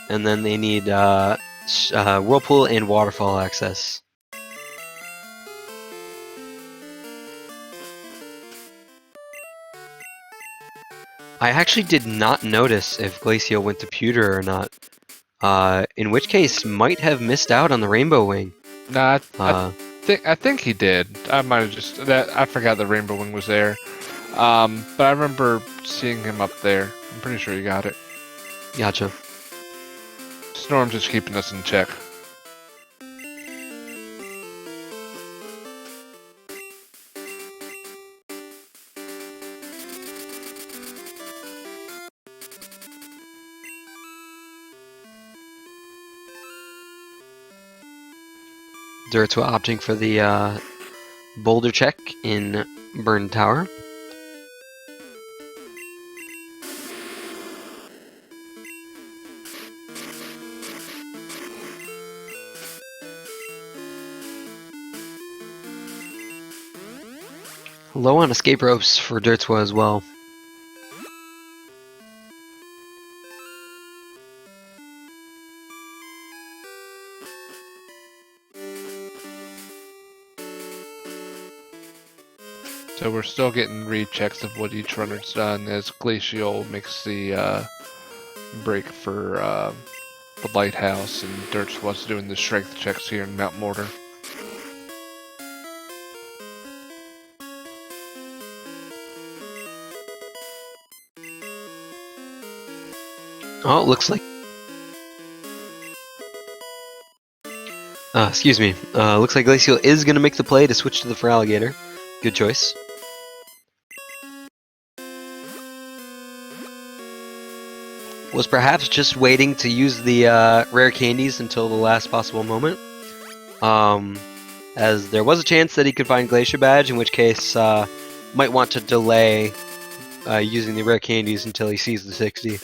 and then they need whirlpool and waterfall access. I actually did not notice if Glaciel went to pewter or not. In which case, might have missed out on the Rainbow Wing. Nah, I think he did. I might have just I forgot the Rainbow Wing was there. But I remember seeing him up there. I'm pretty sure he got it. Gotcha. Storm's just keeping us in check. dertswa opting for the boulder check in Burn Tower. Low on escape ropes for dertswa as well. So we're still getting rechecks of what each runner's done as Glaciel makes the break for the lighthouse, and dertswa's doing the strength checks here in Mount Mortar. Oh, it looks like... excuse me. Looks like Glaciel is going to make the play to switch to the Feraligatr. Good choice. Was perhaps just waiting to use the rare candies until the last possible moment. As there was a chance that he could find Glacier Badge, in which case might want to delay using the rare candies until he sees the 60.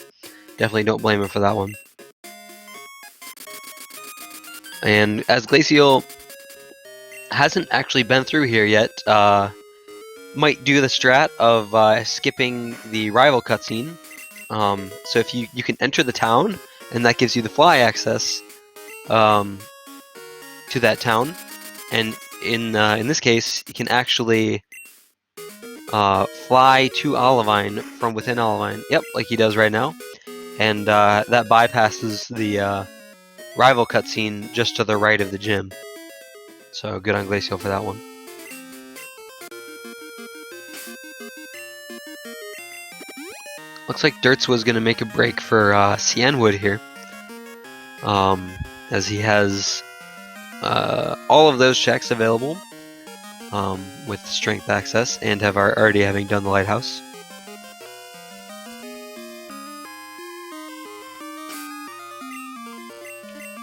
Definitely don't blame him for that one. And as Glaciel hasn't actually been through here yet, might do the strat of skipping the rival cutscene. So if you can enter the town, and that gives you the fly access to that town, and in this case, you can actually fly to Olivine from within Olivine. Yep, like he does right now, and that bypasses the rival cutscene just to the right of the gym. So good on Glaciel for that one. Looks like dertswa's going to make a break for Cianwood here, as he has all of those checks available with strength access, and have already having done the lighthouse.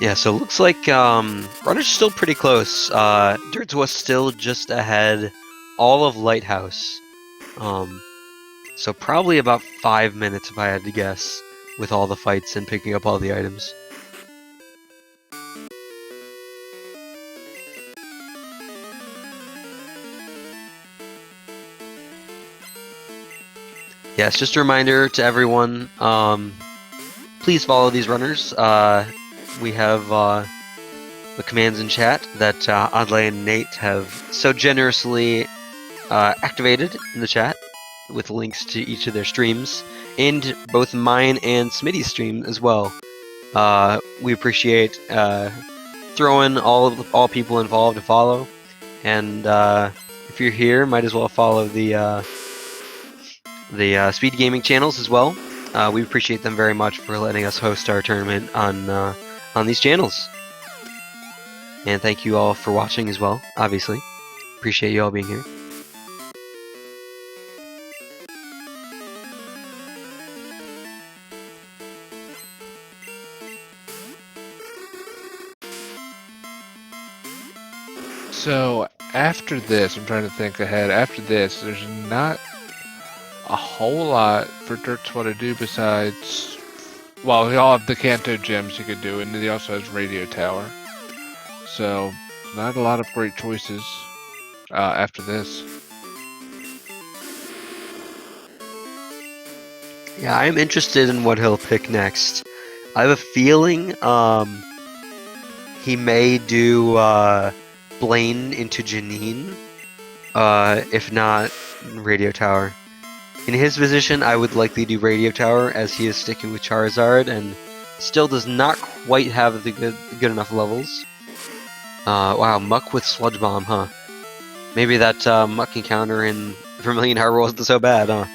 Yeah, so it looks like runners still pretty close. Dertswa's still just ahead all of lighthouse. So probably about 5 minutes if I had to guess, with all the fights and picking up all the items. Yes, just a reminder to everyone, please follow these runners. We have the commands in chat that Adley and Nate have so generously activated in the chat, with links to each of their streams, and both mine and Smitty's stream as well. We appreciate throwing all people involved to follow, and if you're here, might as well follow the SpeedGaming channels as well. We appreciate them very much for letting us host our tournament on these channels. And thank you all for watching as well, obviously. Appreciate you all being here. So after this, I'm trying to think ahead. After this, there's not a whole lot for dertswa to do besides, well, we all have the Kanto gems he could do, and he also has Radio Tower. So not a lot of great choices after this. Yeah, I'm interested in what he'll pick next. I have a feeling he may do Blaine into Janine, if not Radio Tower. In his position, I would likely do Radio Tower, as he is sticking with Charizard and still does not quite have the good enough levels. Wow, Muck with Sludge Bomb, huh? Maybe that Muck encounter in Vermilion Harbor wasn't so bad, huh?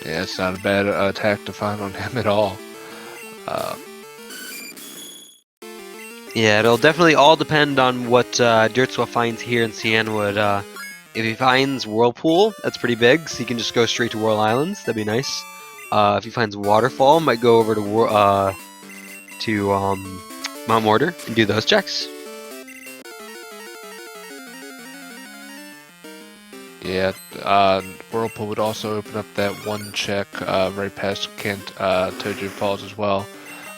Yeah, it's not a bad attack to find on him at all. Yeah, it'll definitely all depend on what dertswa finds here in Cianwood. If he finds Whirlpool, that's pretty big, so he can just go straight to Whirl Islands. That'd be nice. If he finds Waterfall, might go over to Mount Mortar and do those checks. Yeah, Whirlpool would also open up that one check right past Toju Falls as well.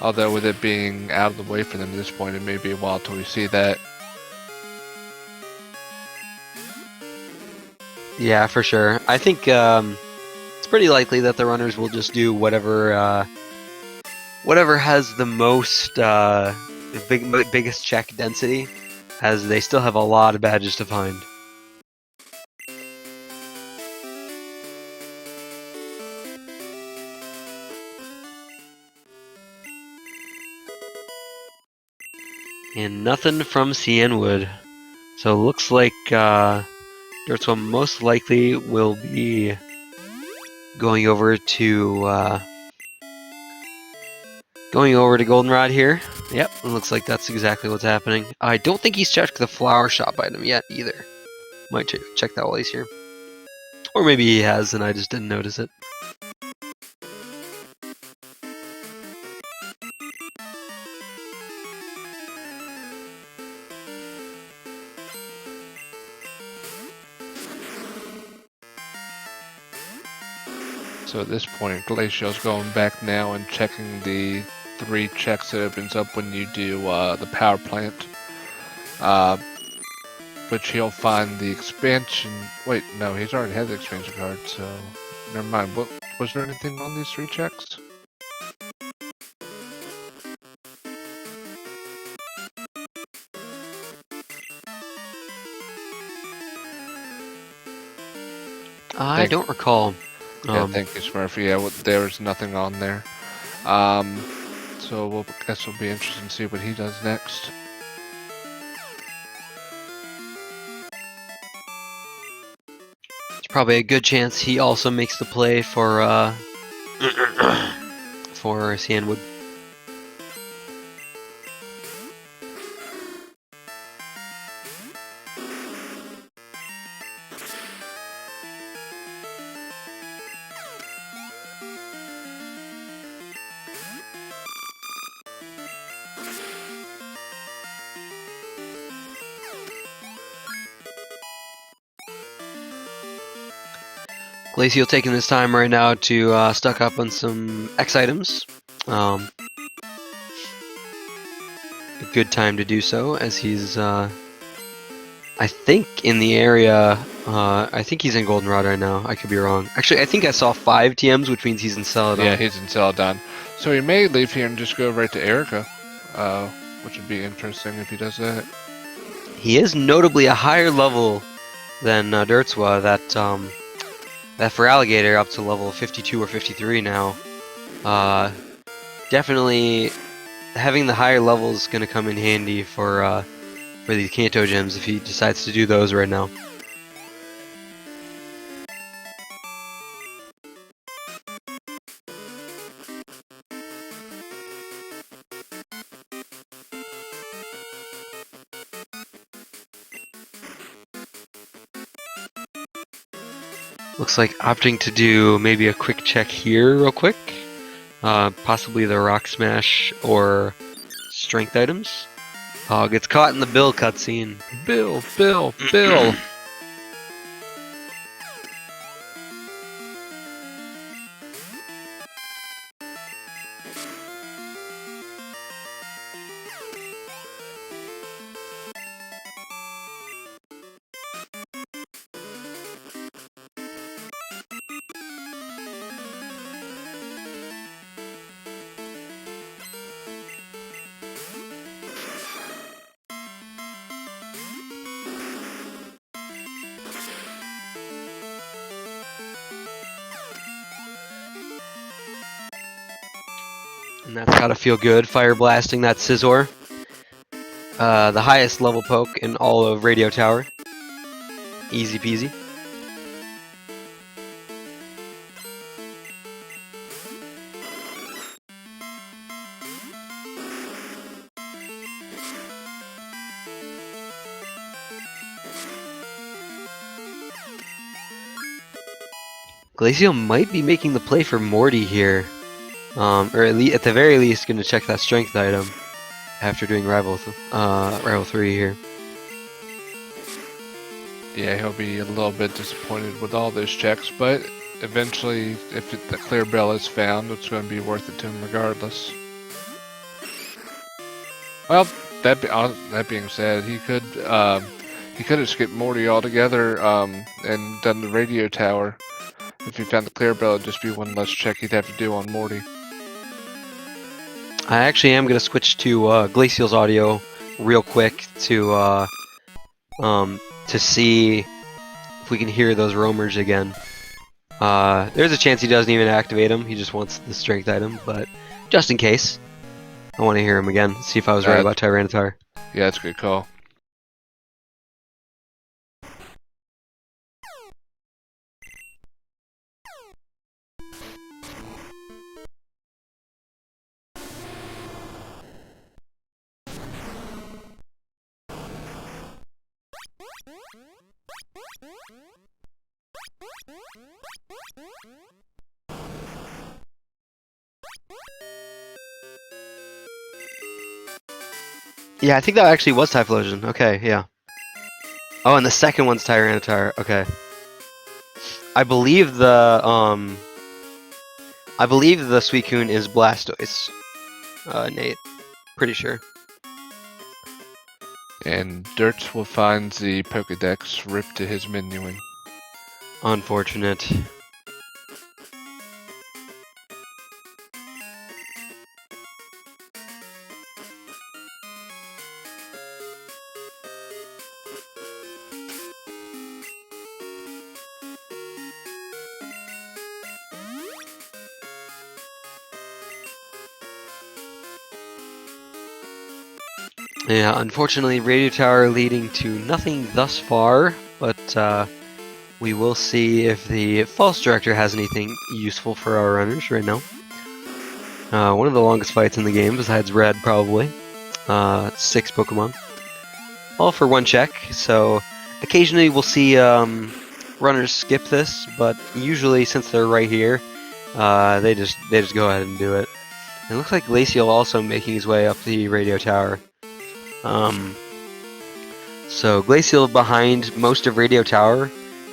Although with it being out of the way for them at this point, it may be a while till we see that. Yeah, for sure. I think it's pretty likely that the runners will just do whatever whatever has the most biggest check density, as they still have a lot of badges to find. And nothing from Cianwood. So it looks like dertswa most likely will be going over to Goldenrod here. Yep, it looks like that's exactly what's happening. I don't think he's checked the flower shop item yet either. Might check that while he's here. Or maybe he has and I just didn't notice it. So at this point, Glaciel's going back now and checking the 3 checks that opens up when you do the power plant. Which he'll find the expansion. Wait, no, he's already had the expansion card, so never mind. What was there anything on these 3 checks? I don't recall. Yeah, thank you, Smurfy. Yeah, well, there was nothing on there. So I guess it'll be interesting to see what he does next. There's probably a good chance he also makes the play for for Cianwood. Glaciel taking this time right now to stock up on some X items. A good time to do so, as he's, I think, in the area. I think he's in Goldenrod right now. I could be wrong. Actually, I think I saw 5 TMs, which means he's in Celadon. Yeah, he's in Celadon. So he may leave here and just go right to Erica, which would be interesting if he does that. He is notably a higher level than dertswa. That for Alligator up to level 52 or 53 now. Definitely having the higher level is going to come in handy for these Kanto gems if he decides to do those right now. Looks like opting to do maybe a quick check here real quick. Possibly the Rock Smash or Strength items. Gets caught in the Bill cutscene. Bill! And that's gotta feel good, fire blasting that Scizor. The highest level poke in all of Radio Tower. Easy peasy. Glaciel might be making the play for Morty here. Or at the very least, going to check that strength item after doing Rival 3 here. Yeah, he'll be a little bit disappointed with all those checks, but eventually, if the clear bell is found, it's going to be worth it to him regardless. Well, that being said, he He could have skipped Morty altogether and done the radio tower. If he found the clear bell, it'd just be one less check he'd have to do on Morty. I actually am gonna switch to Glaciel's audio real quick to see if we can hear those roamers again. There's a chance he doesn't even activate them. He just wants the strength item, but just in case, I want to hear him again. See if I was right about Tyranitar. Yeah, that's a good call. Yeah, I think that actually was Typhlosion. Okay, yeah. Oh, and the second one's Tyranitar. Okay. I believe the Suicune is Blastoise. Nate. Pretty sure. And Dirts will find the Pokedex ripped to his menuing. Unfortunate. Yeah, unfortunately, Radio Tower leading to nothing thus far, but we will see if the False Director has anything useful for our runners right now. One of the longest fights in the game, besides Red, probably. 6 Pokemon. All for 1 check, so occasionally we'll see runners skip this, but usually, since they're right here, they just go ahead and do it. It looks like Glaciel also making his way up the Radio Tower. So Glaciel behind most of Radio Tower,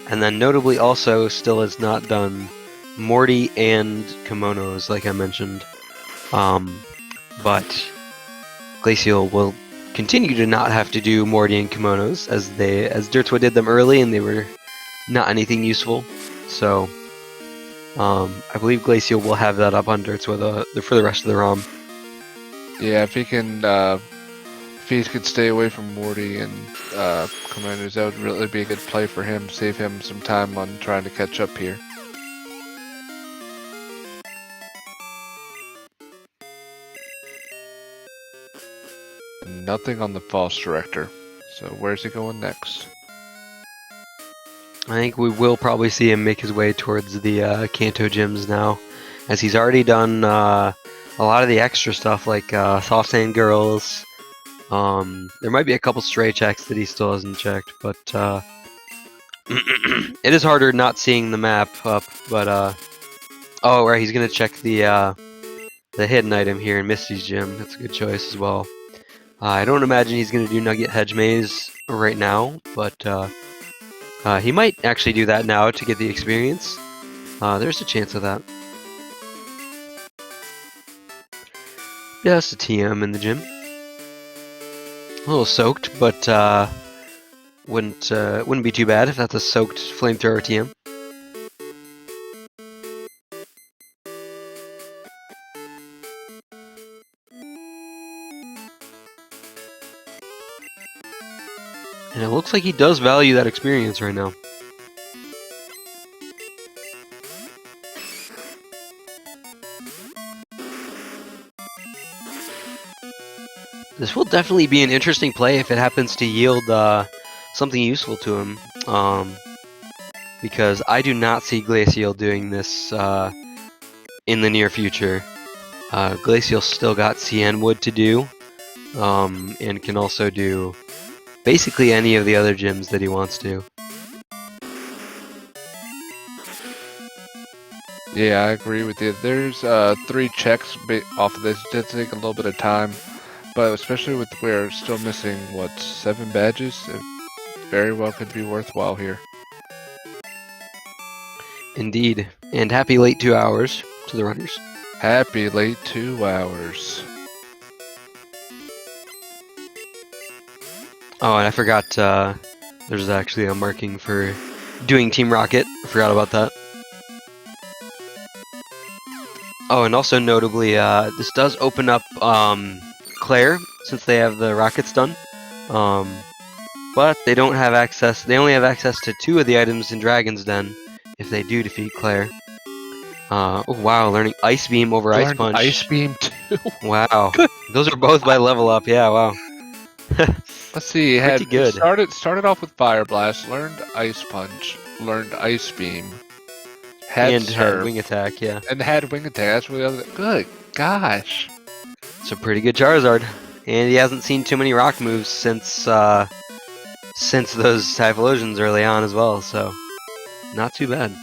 and then notably also still has not done Morty and Kimonos, like I mentioned. But Glaciel will continue to not have to do Morty and Kimonos, as dertswa did them early, and they were not anything useful. So I believe Glaciel will have that up on dertswa for the rest of the ROM. Yeah, if he could stay away from Morty and Kimonos, that would really be a good play for him. Save him some time on trying to catch up here. Nothing on the False Director. So where's he going next? I think we will probably see him make his way towards the Kanto gyms now, as he's already done a lot of the extra stuff like Soft Sand Girls. There might be a couple stray checks that he still hasn't checked, but it is harder not seeing the map up. But oh, right, he's gonna check the hidden item here in Misty's gym. That's a good choice as well. I don't imagine he's gonna do Nugget Hedge Maze right now, but he might actually do that now to get the experience. There's a chance of that. Yeah, it's a TM in the gym. A little soaked, but wouldn't be too bad if that's a soaked flamethrower TM. And it looks like he does value that experience right now. This will definitely be an interesting play if it happens to yield something useful to him. Because I do not see Glaciel doing this in the near future. Glaciel's still got CN Wood to do, and can also do basically any of the other gyms that he wants to. Yeah, I agree with you. There's 3 checks off of this. It did take a little bit of time, but especially with we're still missing, what, 7 badges? It very well could be worthwhile here. Indeed. And happy late 2 hours to the runners. Happy late 2 hours. Oh, and I forgot There's actually a marking for doing Team Rocket. I forgot about that. Oh, and also notably, this does open up Claire, since they have the rockets done. But they don't have access. They only have access to 2 of the items in Dragon's Den if they do defeat Claire. Oh wow, learning Ice Beam over Ice Punch. Ice Beam too. Wow, those are both by level up. Yeah, wow. Let's see. Pretty good. Started off with Fire Blast, learned Ice Punch, learned Ice Beam, had Wing Attack. Yeah, and had Wing Attack. That's what the other. Good gosh. it's a pretty good Charizard, and he hasn't seen too many rock moves since those Typhlosions early on as well. So not too bad.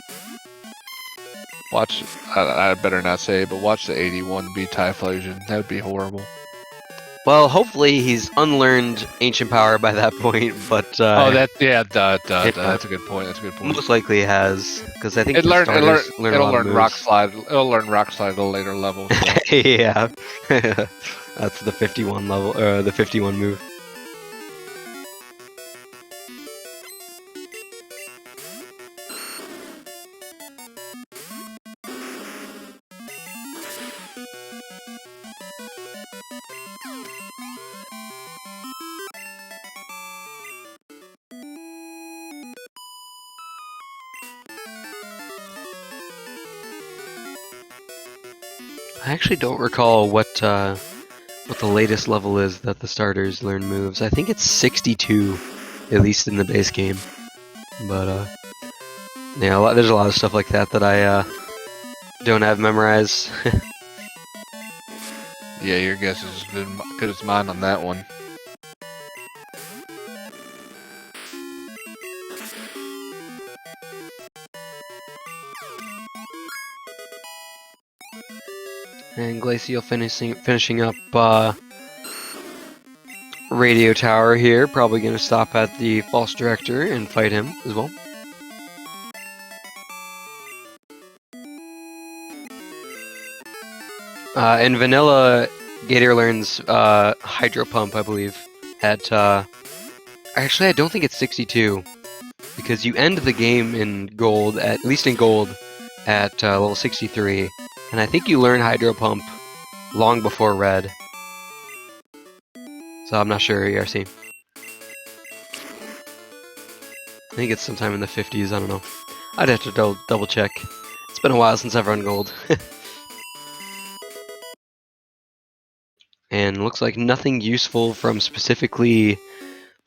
Watch. I better not say it, but watch the 81 be Typhlosion. That would be horrible. Well, hopefully he's unlearned Ancient Power by that point, but That's a good point. That's a good point. most likely he has, because I think It'll learn Rock moves. Slide. It'll learn Rock Slide at a later level. So. Yeah, that's the 51 level, the 51 move. I actually don't recall what the latest level is that the starters learn moves. I think it's 62, at least in the base game. But yeah, there's a lot of stuff like that that I don't have memorized. Yeah, your guess is as good as mine on that one. And Glaciel finishing up Radio Tower here. Probably going to stop at the False Director and fight him as well. In Vanilla, Gator learns Hydro Pump, I believe. Actually, I don't think it's 62. Because you end the game in gold, at least in gold, at level 63. And I think you learn Hydro Pump long before Red. So I'm not sure, ERC. I think it's sometime in the 50s, I don't know. I'd have to double check. It's been a while since I've run gold. And looks like nothing useful from specifically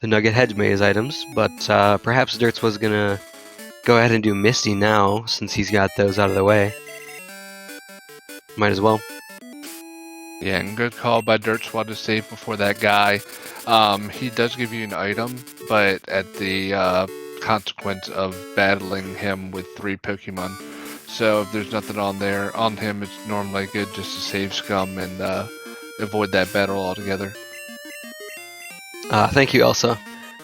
the Nugget Hedge Maze items, but perhaps Dirts was gonna go ahead and do Misty now, since he's got those out of the way. Might as well. Yeah, and good call by dertswa to save before that guy. He does give you an item, but at the consequence of battling him with 3 Pokemon. So if there's nothing on him, it's normally good just to save scum and avoid that battle altogether. Thank you, Elsa.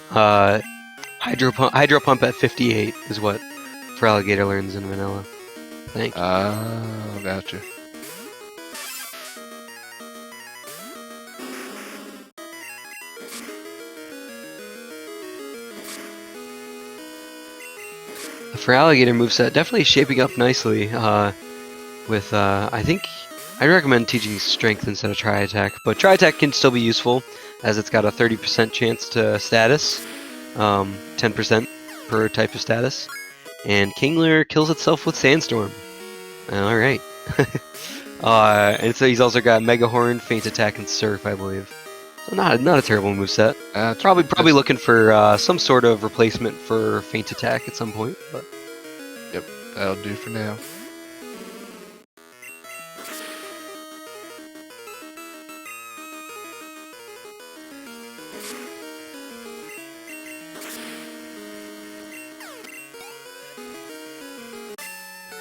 Hydro Pump at 58 is what Feraligatr learns in Vanilla. Thank you. Oh, gotcha. The Feraligatr moveset definitely shaping up nicely. With I think I'd recommend teaching Strength instead of Tri-Attack, but Tri-Attack can still be useful as it's got a 30% chance to status, 10% per type of status, and Kingler kills itself with Sandstorm. All right. And so he's also got Mega Horn, Feint Attack, and Surf, I believe. So not a terrible moveset. Probably looking for some sort of replacement for Feint Attack at some point. But yep, that'll do for now.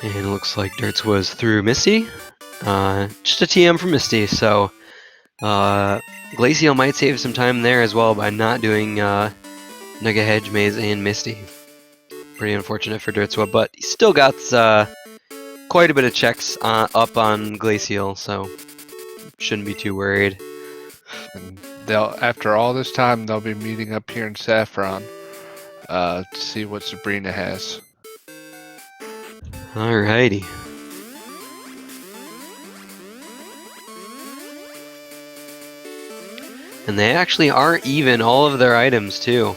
And it looks like Dirts was through Misty. Just a TM for Misty, so Glaciel might save some time there as well by not doing Nugget Hedge Maze and Misty. Pretty unfortunate for Dirtswa, but he still got quite a bit of checks up on Glaciel, so shouldn't be too worried. And after all this time, they'll be meeting up here in Saffron. to see what Sabrina has. Alrighty. And they actually are even all of their items too.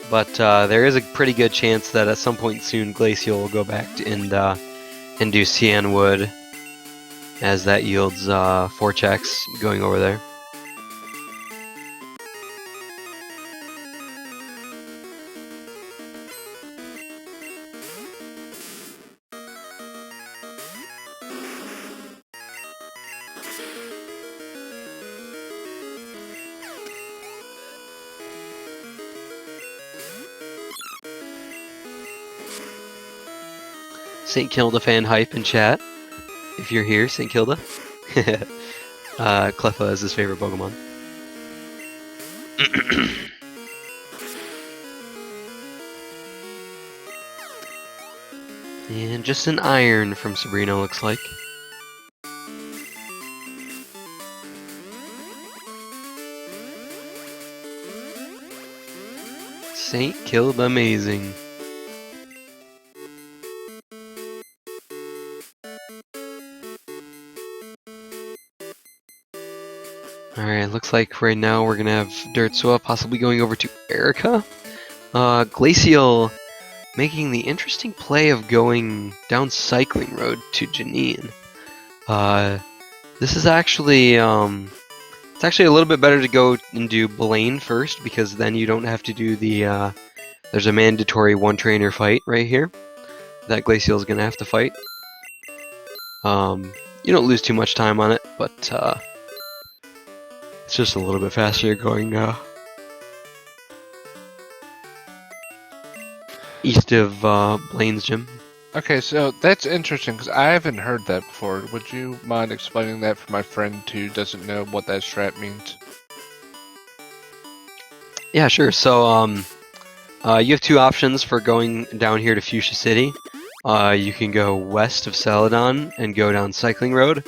But there is a pretty good chance that at some point soon Glaciel will go back and do cyan wood, as that yields 4 checks going over there. St. Kilda fan hype in chat. If you're here, St. Kilda. Cleffa is his favorite Pokemon. And just an iron from Sabrina, looks like. St. Kilda amazing. Alright, looks like right now we're gonna have Dertswa possibly going over to Erica. Glaciel making the interesting play of going down Cycling Road to Janine. This is actually, it's actually a little bit better to go and do Blaine first, because then you don't have to do the, there's a mandatory 1 trainer fight right here that Glaciel is gonna have to fight. You don't lose too much time on it, but, it's just a little bit faster going east of Blaine's gym. Okay, so that's interesting because I haven't heard that before. Would you mind explaining that for my friend who doesn't know what that strat means? Yeah, sure. So you have 2 options for going down here to Fuchsia City. You can go west of Celadon and go down Cycling Road,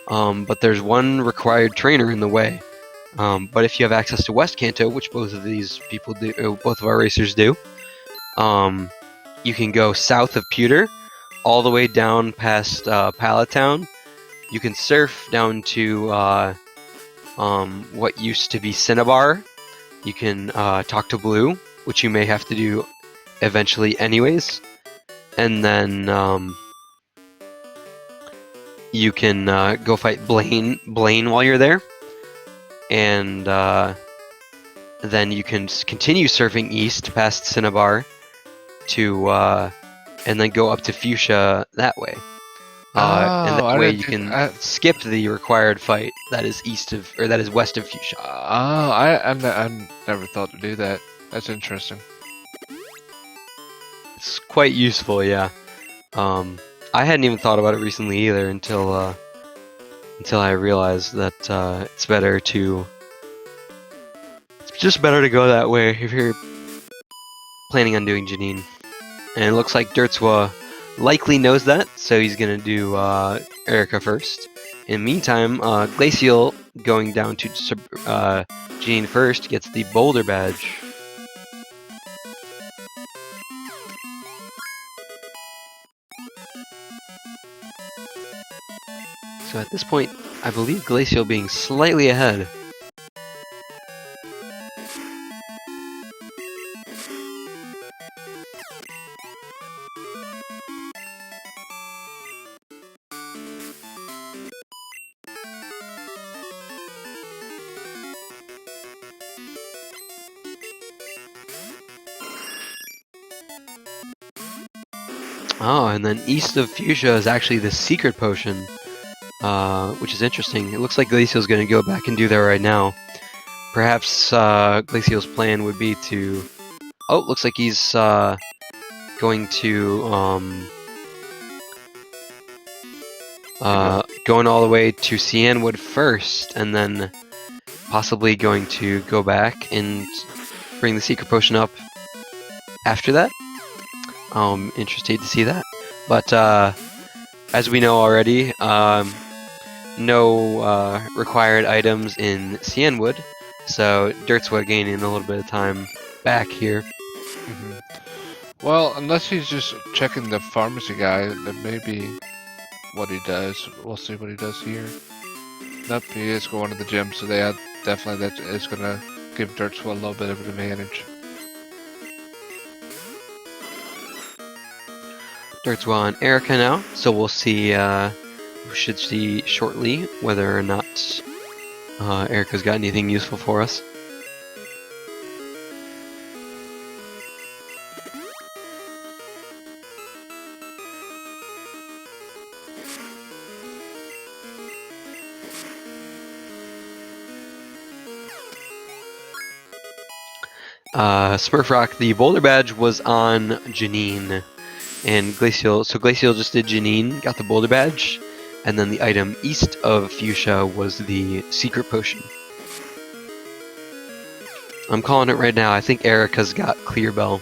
but there's 1 required trainer in the way. But if you have access to West Kanto, which both of these people do, both of our racers do, you can go south of Pewter, all the way down past Pallet Town. You can surf down to what used to be Cinnabar. You can talk to Blue, which you may have to do eventually anyways. And then you can go fight Blaine while you're there. And then you can continue surfing east past Cinnabar to, and then go up to Fuchsia that way. And that way you can skip the required fight that is east of, or that is west of Fuchsia. Oh, I never thought to do that. That's interesting. It's quite useful, yeah. I hadn't even thought about it recently either until I realized that it's just better to go that way if you're planning on doing Janine. And it looks like Dertswa likely knows that, so he's gonna do Erica first. In the meantime, Glaciel going down to Janine first gets the Boulder Badge. So at this point, I believe Glaciel being slightly ahead. Oh, and then east of Fuchsia is actually the Secret Potion, which is interesting. It looks like Glaciel's going to go back and do that right now. Perhaps Glaciel's plan would be to... Oh, looks like he's going to... going all the way to Cianwood first, and then possibly going to go back and bring the Secret Potion up after that. I'm interested to see that. But as we know already, no required items in Cianwood, so Dertswa gaining a little bit of time back here. Mm-hmm. Well, unless he's just checking the pharmacy guy, that may be what he does. We'll see what he does here. Nope, he is going to the gym, so they definitely that is going to give dertswa a little bit of an advantage. dertswa on Erica now, so we'll see. We should see shortly whether or not Erica's got anything useful for us. Smurf Rock, the boulder badge was on Janine, and Glaciel. So Glaciel just did Janine, got the boulder badge, and then the item east of Fuchsia was the secret potion. I'm calling it right now. I think Erica's got Clear Bell.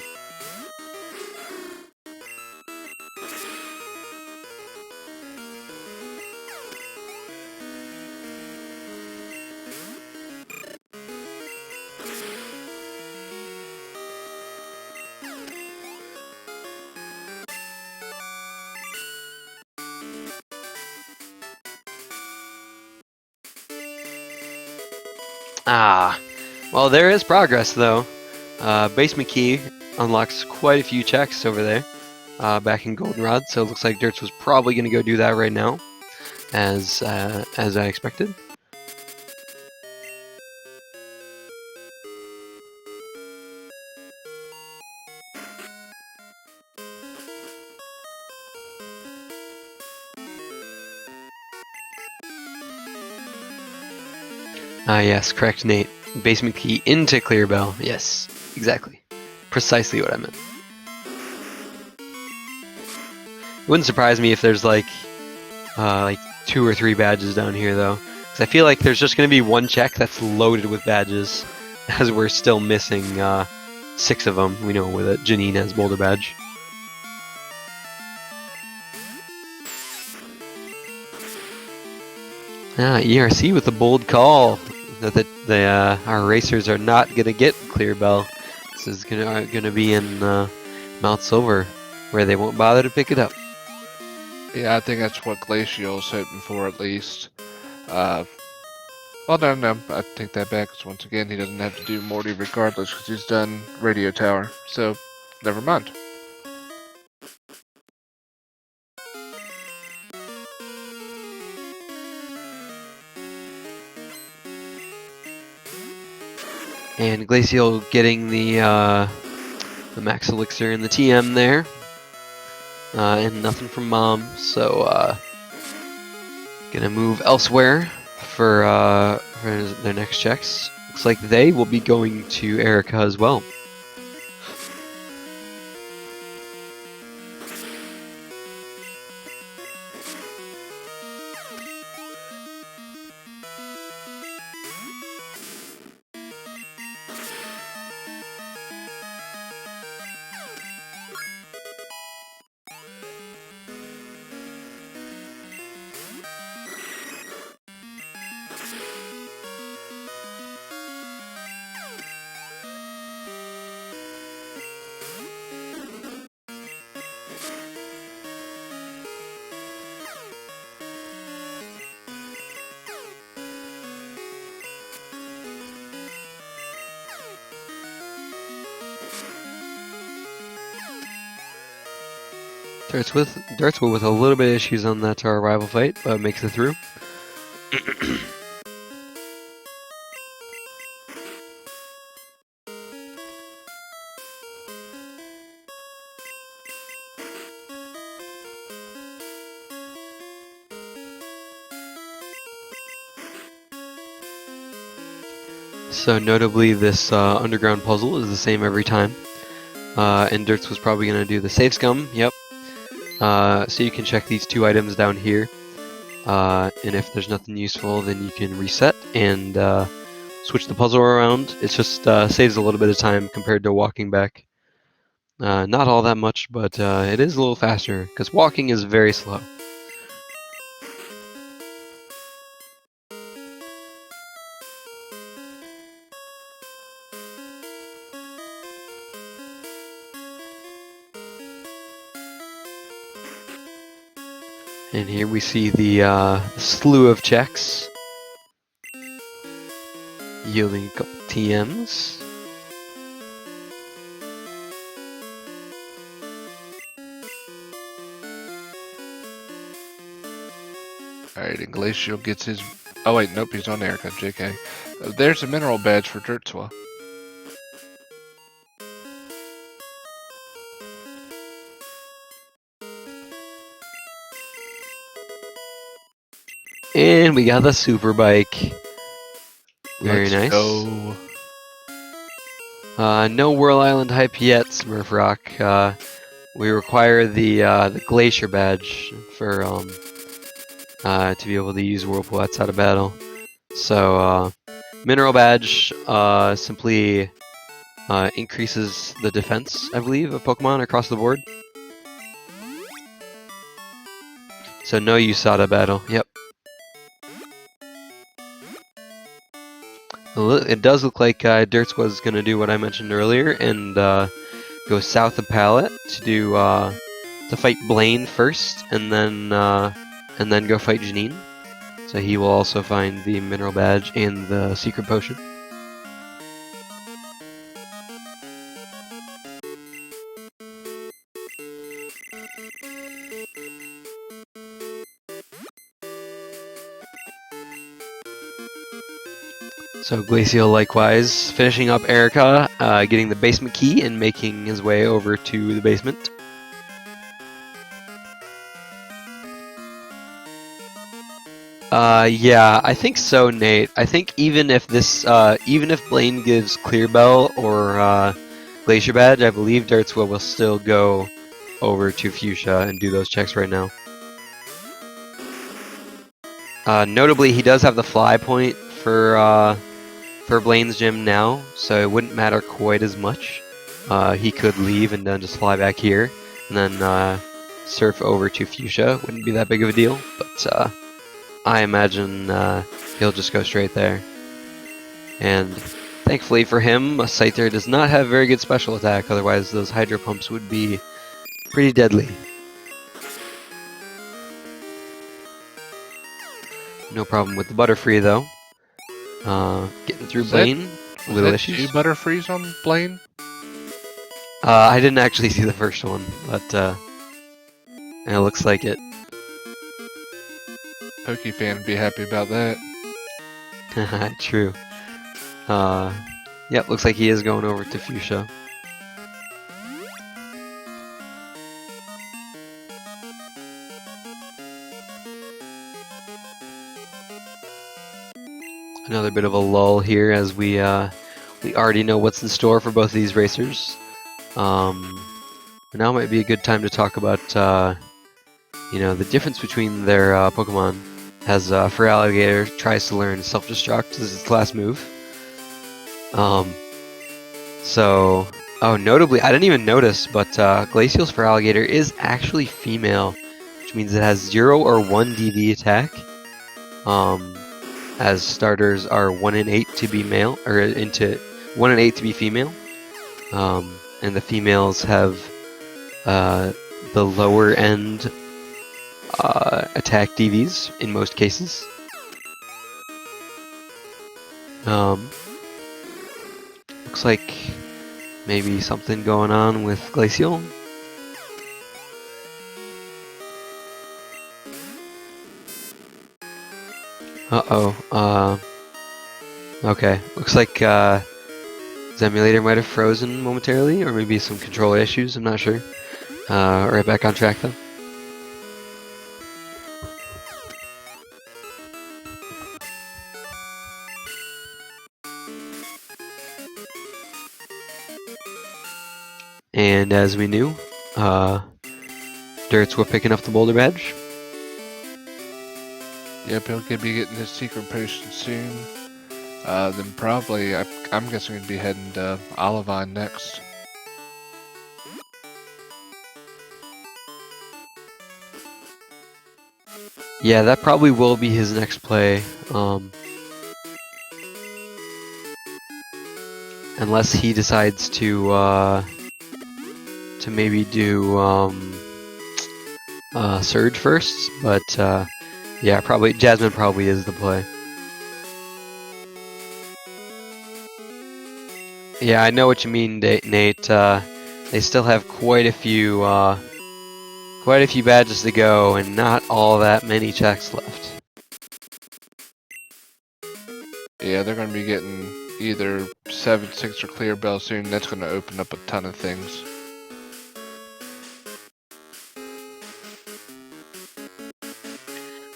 Ah, well, there is progress though. Basement key unlocks quite a few checks over there back in Goldenrod, so it looks like Dirts was probably going to go do that right now, as I expected. Yes, correct, Nate. Basement key into Clear Bell. Yes, exactly. Precisely what I meant. It wouldn't surprise me if there's like 2 or 3 badges down here though, because I feel like there's just going to be one check that's loaded with badges, as we're still missing 6 of them. We know with it. Janine has boulder badge. ERC with a bold call that our racers are not gonna get Clear Bell. This is gonna be in Mount Silver, where they won't bother to pick it up. Yeah, I think that's what Glaciel's hoping for at least. Well, no, I take that back. Because once again, he doesn't have to do Morty regardless because he's done Radio Tower. So, never mind. And Glaciel getting the max elixir and the TM there, and nothing from Mom. So gonna move elsewhere for their next checks. Looks like they will be going to Erica as well. Dertswa with a little bit of issues on that rival fight, but makes it through. So notably, this underground puzzle is the same every time. And Dirts was probably going to do the safe scum, yep. So you can check these 2 items down here. And if there's nothing useful, then you can reset and switch the puzzle around. It just saves a little bit of time compared to walking back. Not all that much, but it is a little faster, because walking is very slow. And here we see the slew of checks yielding a couple TMs. Alright, and Glaciel gets his... Oh wait, nope, he's on Erica, JK. There's a mineral badge for Dertswa. And we got the super bike. Very Let's nice. go. No Whirl Island hype yet, Smurf Rock. We require the Glacier badge for to be able to use Whirlpool outside of battle. So Mineral badge simply increases the defense, I believe, of Pokemon across the board. So no USADA battle. Yep. It does look like Dirts was going to do what I mentioned earlier and go south of Pallet to do to fight Blaine first, and then go fight Janine. So he will also find the mineral badge and the secret potion. So Glaciel likewise finishing up Erica, getting the basement key and making his way over to the basement. Yeah, I think so, Nate. I think even if this, even if Blaine gives Clear Bell or Glacier Badge, I believe Dertswa will still go over to Fuchsia and do those checks right now. Notably, he does have the fly point for Blaine's gym now, so it wouldn't matter quite as much. He could leave and then just fly back here, and then surf over to Fuchsia. Wouldn't be that big of a deal, but I imagine he'll just go straight there. And thankfully for him, Scyther does not have very good special attack, otherwise those Hydro Pumps would be pretty deadly. No problem with the Butterfree though. Getting through Blaine, little issues. Two Butterfrees on Blaine? I didn't actually see the first one, but it looks like it. Pokey fan would be happy about that. True. Yep, looks like he is going over to Fuchsia. Another bit of a lull here as we already know what's in store for both of these racers. Now might be a good time to talk about you know, the difference between their Pokemon. As Feraligatr tries to learn Self-Destruct as its last move. Notably, I didn't even notice, but Glaciel's Feraligatr is actually female, which means it has 0 or 1 DV attack. As starters are 1 in 8 to be male, or into 1 in 8 to be female. And the females have the lower end attack DVs in most cases. Looks like maybe something going on with Glaciel. Okay, looks like Zemulator might have frozen momentarily, or maybe some controller issues, I'm not sure. Right back on track though. And as we knew, Dertswa picking up the Boulder Badge. Yep, he'll be getting his secret potion soon. Then probably, I'm guessing he'd be heading to Olivine next. Yeah, that probably will be his next play. Unless he decides to maybe do Surge first, but yeah, probably Jasmine probably is the play. Yeah, I know what you mean, Nate. They still have quite a few badges to go, and not all that many checks left. Yeah, they're going to be getting either 7, 6, or clear bell soon. That's going to open up a ton of things.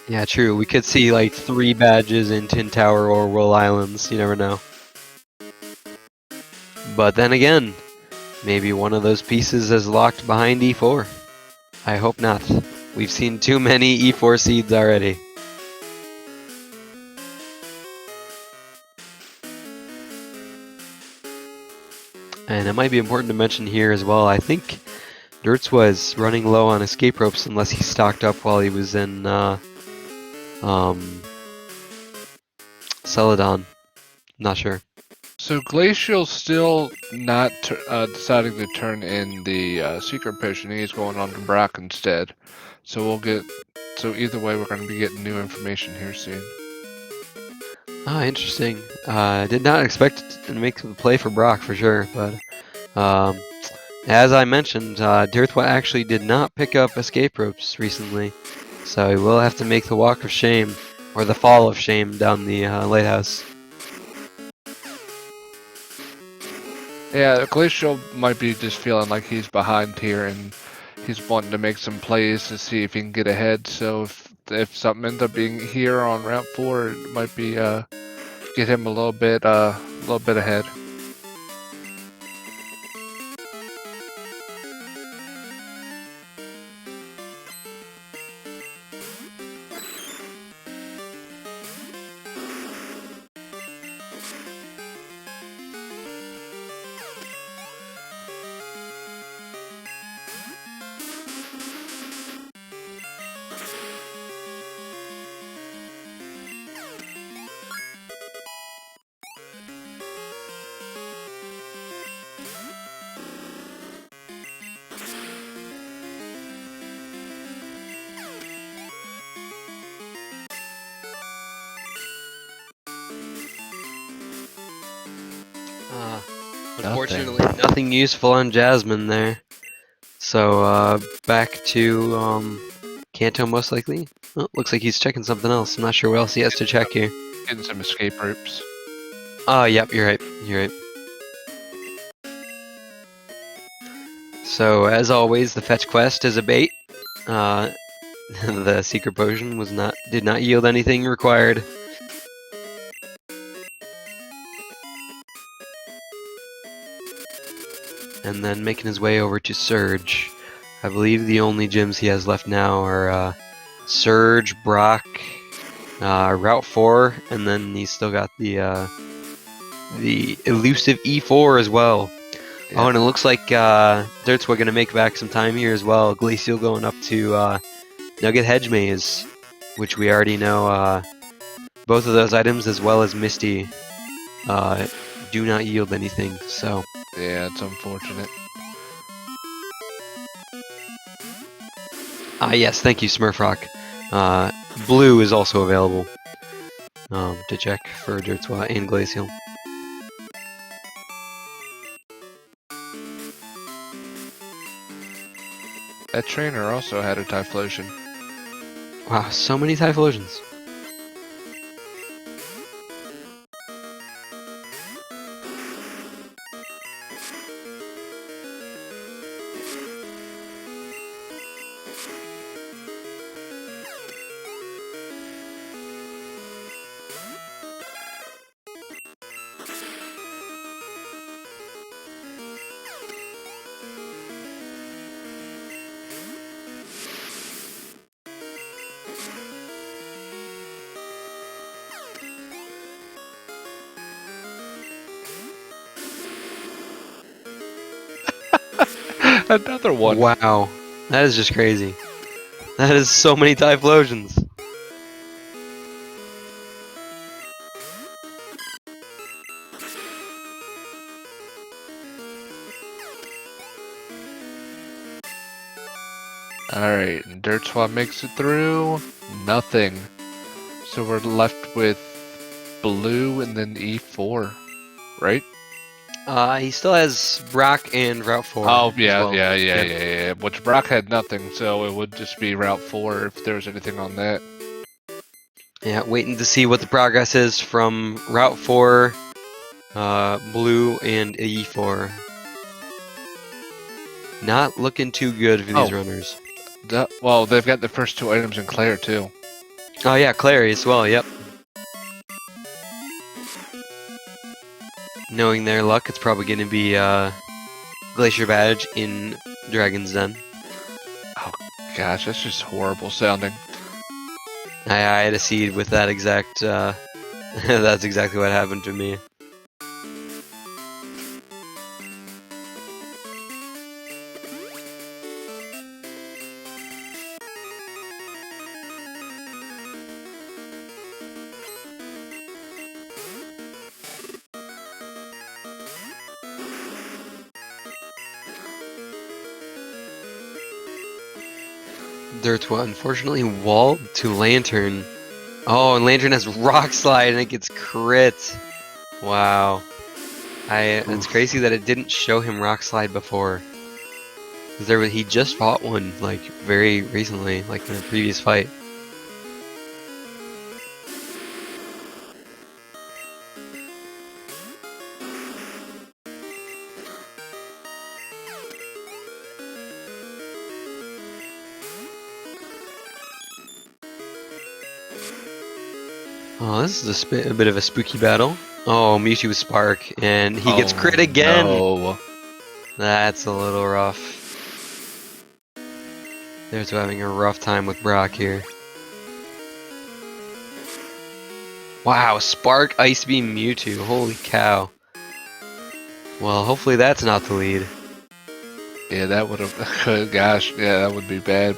Yeah, true. We could see like 3 badges in Tin Tower or Roll Islands. You never know. But then again, maybe one of those pieces is locked behind E4. I hope not. We've seen too many E4 seeds already. And it might be important to mention here as well, I think Derts was running low on escape ropes unless he stocked up while he was in Celadon. Not sure. So Glaciel's still not deciding to turn in the secret potion. He's going on to Brock instead. So so either way, we're going to be getting new information here soon. Ah, interesting. I did not expect to make the play for Brock for sure, but as I mentioned, Dirthwa actually did not pick up escape ropes recently, so he will have to make the walk of shame, or the fall of shame down the lighthouse. Yeah, Glaciel might be just feeling like he's behind here, and he's wanting to make some plays to see if he can get ahead. So if something ends up being here on Route 4, it might be get him a little bit ahead. Unfortunately, nothing useful on Jasmine there. So back to Kanto most likely. Oh, looks like he's checking something else. I'm not sure what else he has to check here. Getting some escape ropes. Oh, yep, you're right. You're right. So as always, the fetch quest is a bait. The secret potion did not yield anything required. And then making his way over to Surge. I believe the only gyms he has left now are Surge, Brock, Route 4, and then he's still got the elusive E4 as well. Yeah. Oh, and it looks like Dirtswa going to make back some time here as well. Glaciel going up to Nugget Hedge Maze, which we already know both of those items as well as Misty do not yield anything, so... Yeah, it's unfortunate. Yes, thank you, Smurfrock. Blue is also available to check for Dirtswa and Glaciel. That trainer also had a Typhlosion. Wow, so many Typhlosions. Another one. Wow, that is just crazy. That is so many Typhlosions. Alright, and dertswa makes it through. Nothing. So we're left with blue and then E4, right? He still has Brock and Route 4 Oh, as yeah, well. yeah. Which Brock had nothing, so it would just be Route 4 if there was anything on that. Yeah, waiting to see what the progress is from Route 4, Blue, and E4. Not looking too good for these runners. Well, they've got the first 2 items in Claire, too. Oh yeah, Clary as well, yep. Knowing their luck, it's probably going to be Glacier Badge in Dragon's Den. Oh, gosh, that's just horrible sounding. I had a seed with that exact, that's exactly what happened to me. Dertswa unfortunately walled to Lantern. Oh, and Lantern has Rock Slide and it gets crit. Wow. It's crazy that it didn't show him Rock Slide before. Because he just fought one, like, very recently, like in a previous fight. Oh, this is a bit of a spooky battle. Oh, Mewtwo with Spark, and he gets crit again! No. That's a little rough. They're having a rough time with Brock here. Wow, Spark, Ice Beam, Mewtwo, holy cow. Well, hopefully that's not the lead. Yeah, that would have... Gosh, yeah, that would be bad.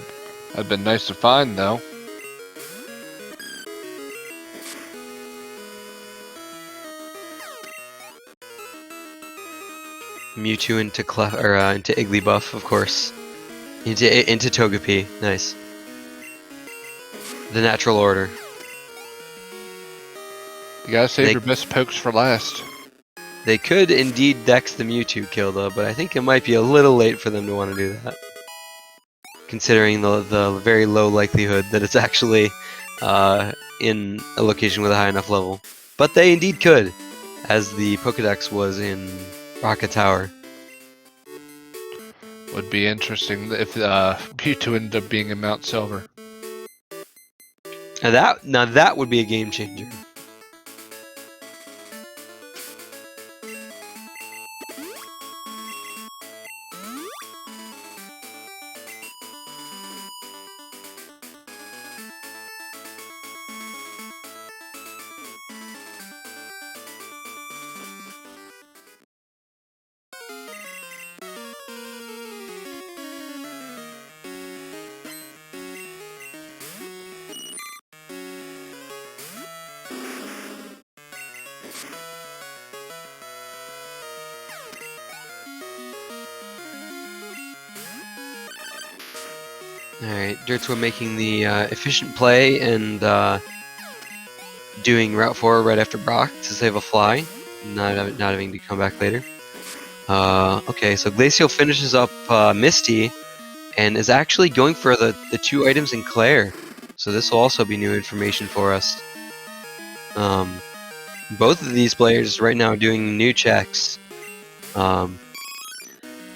That'd been nice to find, though. Mewtwo into into Igglybuff, of course. Into Togepi, nice. The natural order. You gotta save your best pokes for last. They could indeed dex the Mewtwo kill though, but I think it might be a little late for them to want to do that. Considering the very low likelihood that it's actually in a location with a high enough level. But they indeed could, as the Pokedex was in Rocket Tower. Would be interesting if Mewtwo ended up being in Mount Silver. Now that would be a game changer. Alright, Dertswa making the efficient play and doing Route 4 right after Brock to save a fly, not having to come back later. Okay, so Glaciel finishes up Misty and is actually going for the 2 items in Claire. So this will also be new information for us. Both of these players right now doing new checks.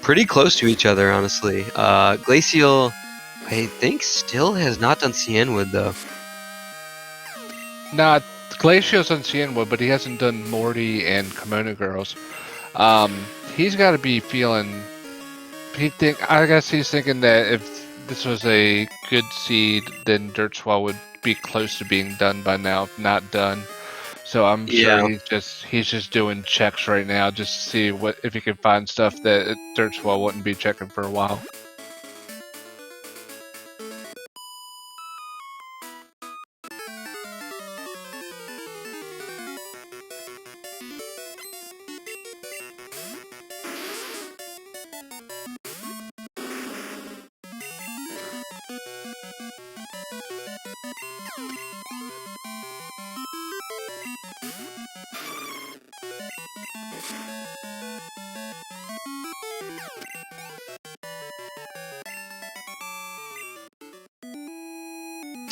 Pretty close to each other, honestly. Glaciel, I think, still has not done Cianwood, though. Nah, Glaciel's on Cianwood, but he hasn't done Morty and Kimono Girls. He's got to be feeling... I guess he's thinking that if this was a good seed, then dertswa would be close to being done by now, if not done. So I'm sure he's just doing checks right now, just to see if he can find stuff that dertswa wouldn't be checking for a while.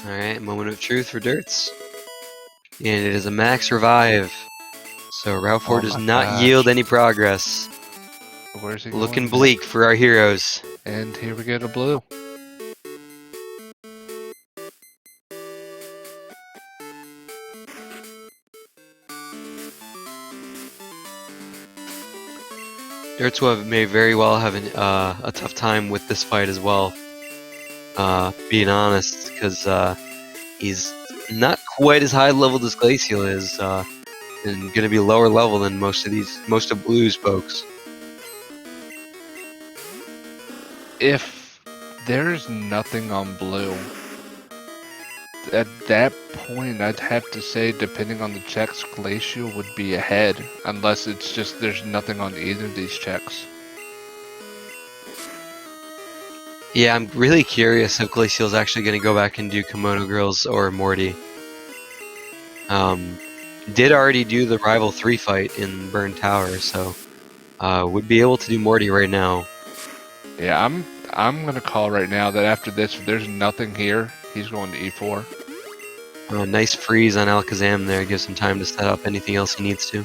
Alright, moment of truth for Dirts. And it is a max revive. So Route 4 does my not gosh. yield any progress. Where's he Looking going bleak next? for our heroes. And here we get a blue. Dertswa may very well have a tough time with this fight as well. Being honest, because he's not quite as high leveled as Glaciel is, and going to be lower level than most of Blue's folks. If there's nothing on blue, at that point I'd have to say, depending on the checks, Glaciel would be ahead, unless it's just there's nothing on either of these checks. Yeah, I'm really curious if Glaciel's actually going to go back and do Kimono Girls or Morty. Did already do the Rival 3 fight in Burn Tower, so would be able to do Morty right now. Yeah, I'm gonna call right now that after this, if there's nothing here, he's going to E4. Nice freeze on Alakazam there, gives him time to set up anything else he needs to.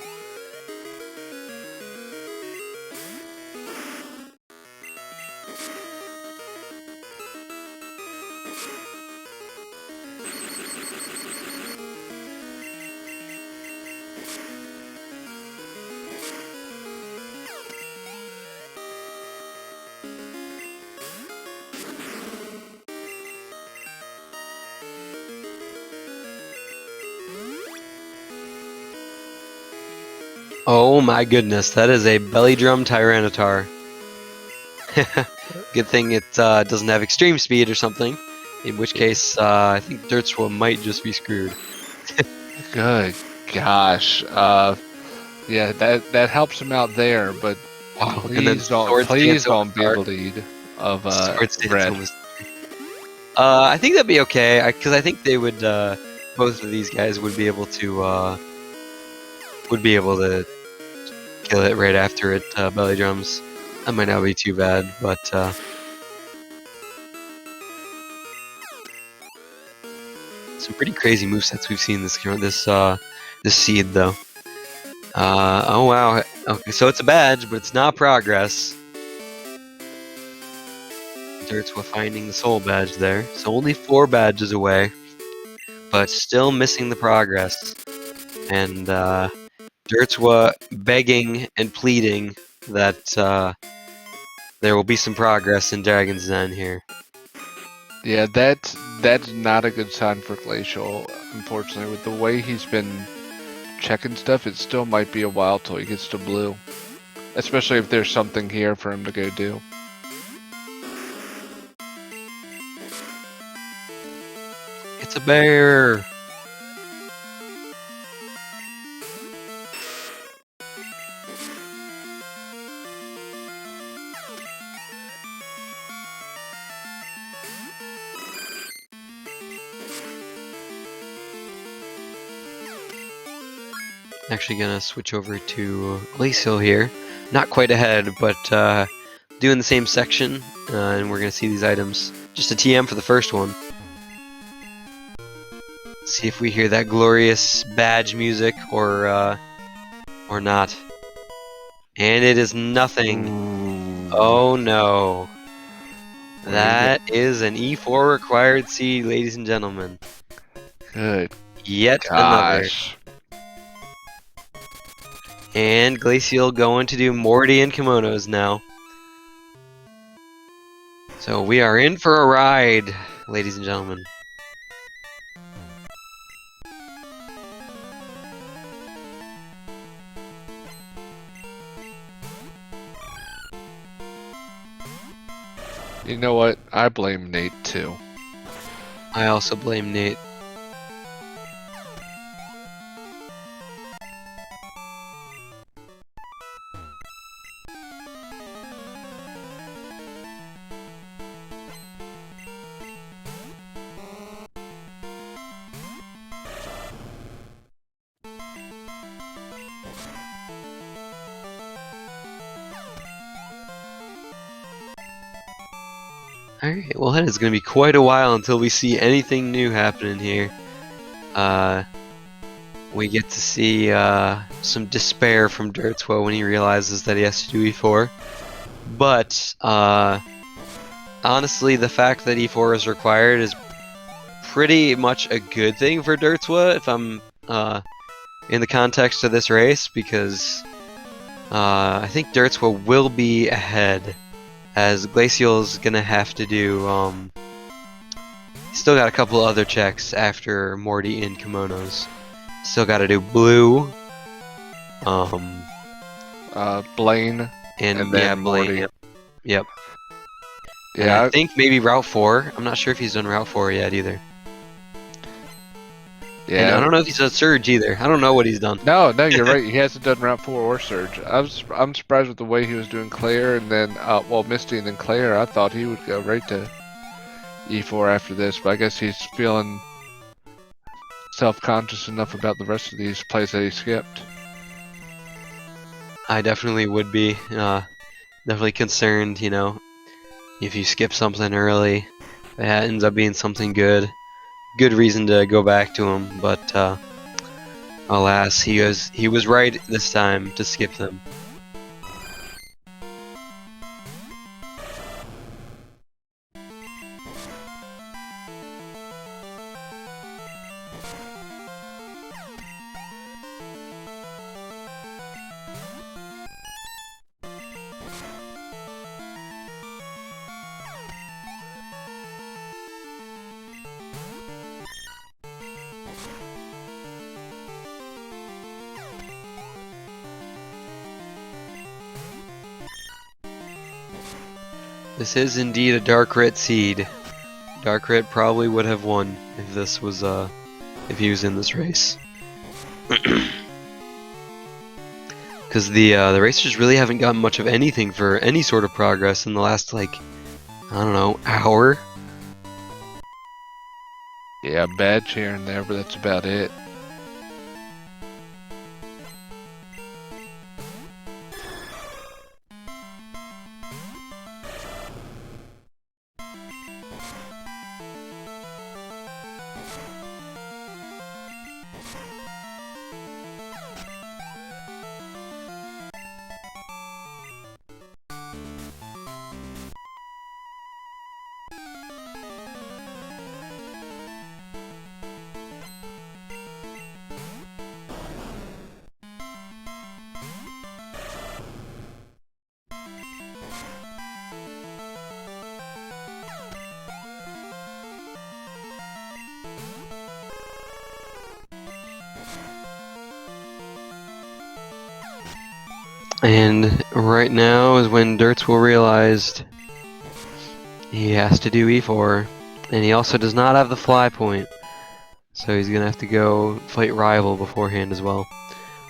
Oh my goodness, that is a belly drum Tyranitar. Good thing it doesn't have extreme speed or something, in which case I think Dirtswa might just be screwed. Good gosh. Yeah, that helps him out there, but Wow, and then please Sword Stance don't be Overcard. the lead of Sword Stance red. almost. I think that'd be okay, because I think they would. Both of these guys would be able to kill it right after it belly drums. That might not be too bad, but some pretty crazy movesets we've seen this seed though. Oh wow. Okay, so it's a badge, but it's not progress. Dirtswa finding the soul badge there. So only 4 badges away, but still missing the progress. And Dirtswa begging and pleading that there will be some progress in Dragon's Den here. Yeah, that's not a good sign for Glaciel, unfortunately. With the way he's been checking stuff, it still might be a while till he gets to blue. Especially if there's something here for him to go do. It's a bear! Actually gonna switch over to Glaciel here. Not quite ahead, but doing the same section, and we're gonna see these items. Just a TM for the first one. See if we hear that glorious badge music or not. And it is nothing. Ooh. Oh no. Where That is an E4 required seed, ladies and gentlemen. Good Yet another. gosh. And Glaciel going to do Morty and kimonos now. So we are in for a ride, ladies and gentlemen. You know what? I blame Nate too. I also blame Nate. Alright, well it is going to be quite a while until we see anything new happening here. We get to see some despair from dertswa when he realizes that he has to do E4. But, honestly, the fact that E4 is required is pretty much a good thing for dertswa if I'm in the context of this race, because I think dertswa will be ahead, as Glaciel is gonna have to do still got a couple other checks after Morty in kimonos. Still got to do blue, Blaine, and then yeah, Morty. Blaine. Yep. And Yeah, I think maybe Route 4. I'm not sure if he's done Route 4 yet either. And I yeah. don't know if he's done Surge either. I don't know what he's done. No, you're right. He hasn't done Route 4 or Surge. I'm surprised with the way he was doing Claire and then, well, Misty and then Claire. I thought he would go right to E4 after this, but I guess he's feeling self-conscious enough about the rest of these plays that he skipped. I definitely would be. Definitely concerned, you know, if you skip something early, that ends up being something good. Good reason to go back to him, but alas, he was right this time to skip them. This is indeed a dark red seed. Dark red probably would have won if this was if he was in this race. Because the racers really haven't gotten much of anything for any sort of progress in the last, like, I don't know, hour. Yeah, badge here and there, but that's about it. And right now is when dertswa realized he has to do E4, and he also does not have the fly point, so he's gonna have to go fight Rival beforehand as well.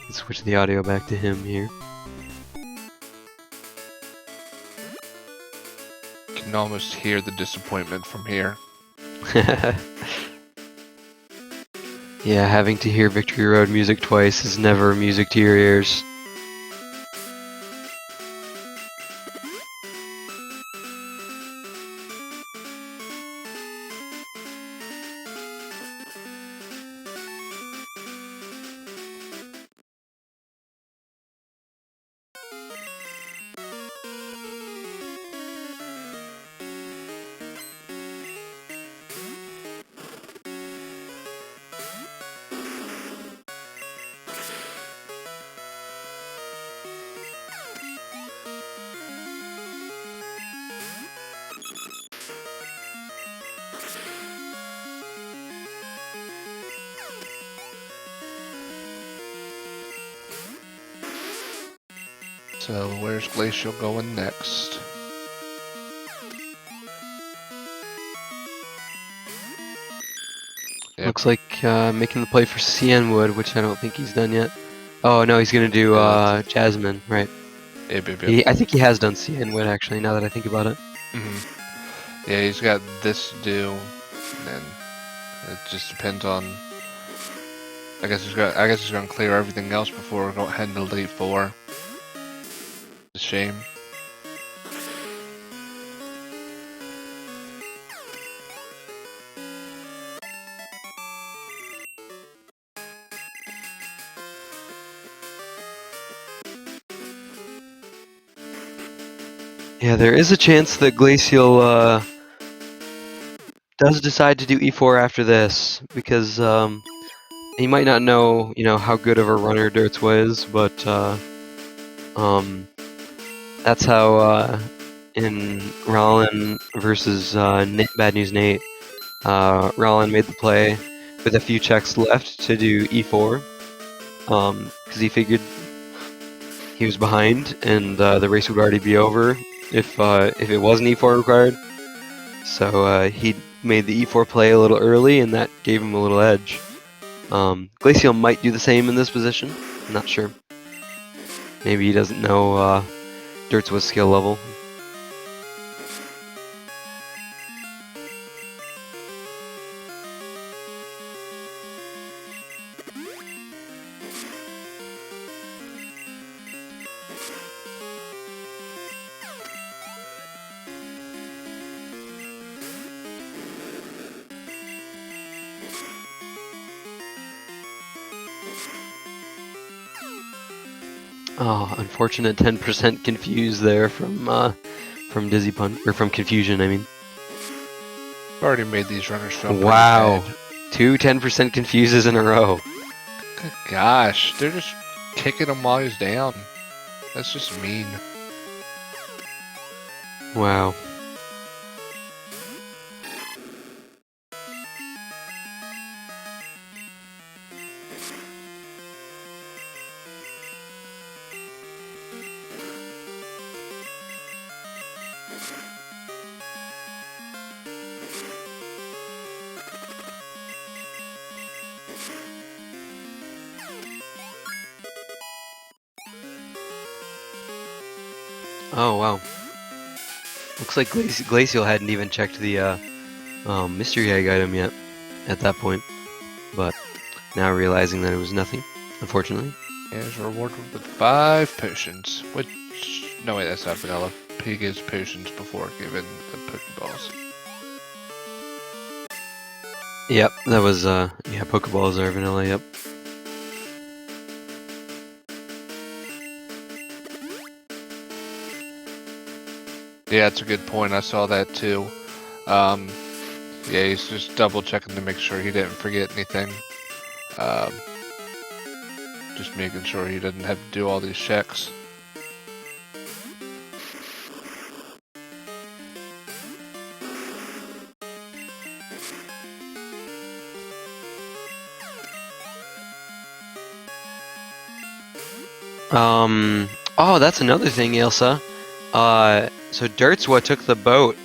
Let's switch the audio back to him here. You can almost hear the disappointment from here. Yeah, having to hear Victory Road music twice is never music to your ears. So where's Glaciel going next? Yep. Looks like making the play for CN Wood, which I don't think he's done yet. Oh no, he's gonna do Jasmine, right? Yep. I think he has done CN Wood actually. Now that I think about it. Yeah, he's got this to do, and then it just depends on. I guess he's gonna clear everything else before heading to Elite 4. It's a shame. Yeah, there is a chance that Glaciel does decide to do E4 after this, because he might not know, how good of a runner dertswa is, but that's how in Rollin versus Bad News Nate, Rollin made the play with a few checks left to do E4, because he figured he was behind and the race would already be over if it wasn't E4 required. So he made the E4 play a little early, and that gave him a little edge. Glaciel might do the same in this position. I'm not sure. Maybe he doesn't know dertswa's skill level. Oh, unfortunate 10% confused there from Dizzy Punch, or from Confusion, I mean. Already made these runners feel pretty Wow. bad. 2 10% confuses in a row. Good gosh, they're just kicking him while he's down. That's just mean. Wow. Oh, wow. Looks like Glaciel hadn't even checked the mystery egg item yet at that point, but now realizing that it was nothing, unfortunately. And is rewarded with 5 potions, which, no wait, that's not vanilla. He gives potions before giving the Pokeballs. Yep, that was, yeah, Pokeballs are vanilla, yep. Yeah, that's a good point. I saw that too. Yeah, he's just double checking to make sure he didn't forget anything. Just making sure he doesn't have to do all these checks. Oh, that's another thing, Ilsa. So dertswa took the boat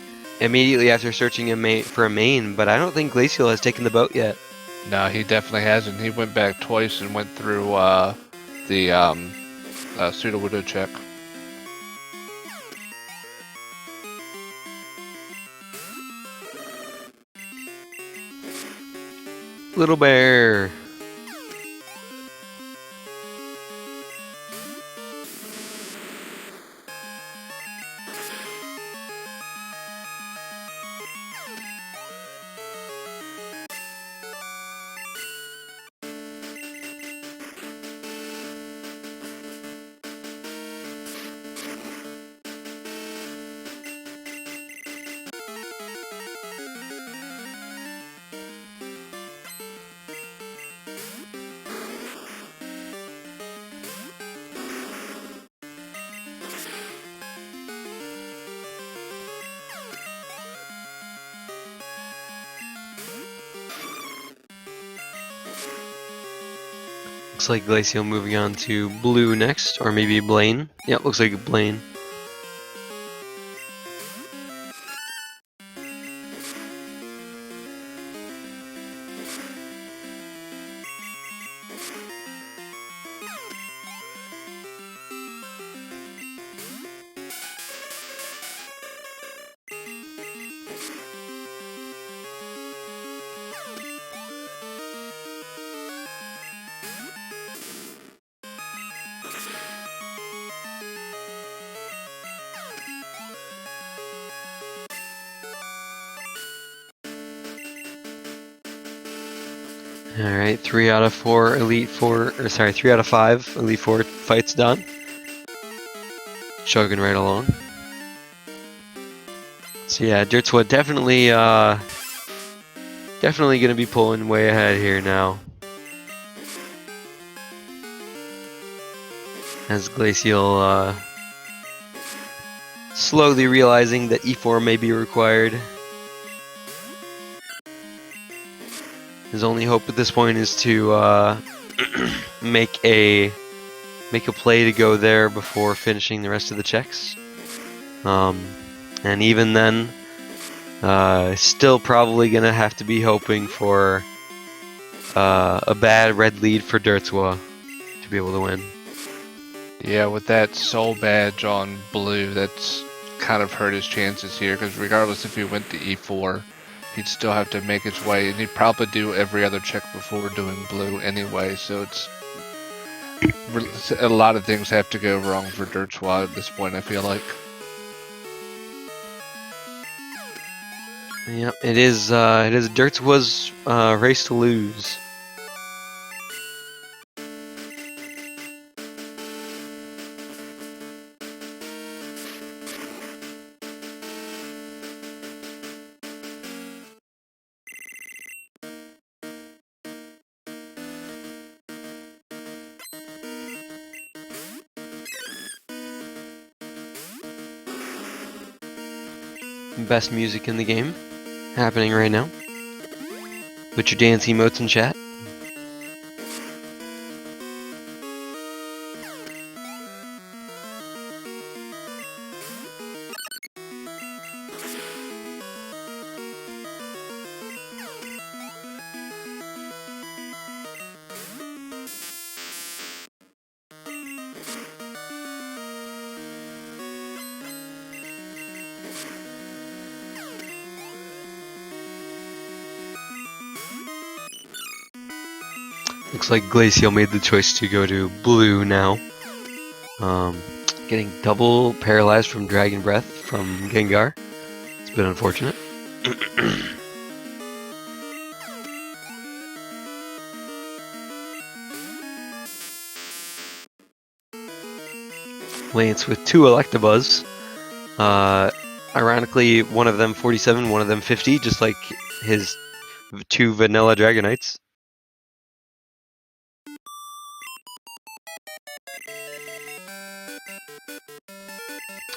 immediately after searching for a main, but I don't think Glaciel has taken the boat yet. No, he definitely hasn't. He went back twice and went through the pseudo widow check. Little bear. Looks like Glaciel moving on to blue next, or maybe Blaine. Yep, looks like Blaine. Alright, 3 out of 4 Elite Four, or sorry, 3 out of 5 Elite Four fights done. Chugging right along. So yeah, dertswa definitely definitely gonna be pulling way ahead here now. As Glaciel slowly realizing that E4 may be required. His only hope at this point is to make a play to go there before finishing the rest of the checks. And even then, still probably gonna have to be hoping for a bad red lead for dertswa to be able to win. Yeah, with that soul badge on blue, that's kind of hurt his chances here, because regardless if he went to E4, he'd still have to make his way, and he'd probably do every other check before doing blue anyway, so it's a lot of things have to go wrong for dertswa at this point, I feel like. Yep, it is dertswa's race to lose. Best music in the game happening right now. Put your dance emotes in chat. Looks like Glaciel made the choice to go to blue now. Getting double paralyzed from Dragon Breath from Gengar. It's been unfortunate. Lance with 2 Electabuzz. Ironically, one of them 47, one of them 50, just like his 2 Vanilla Dragonites.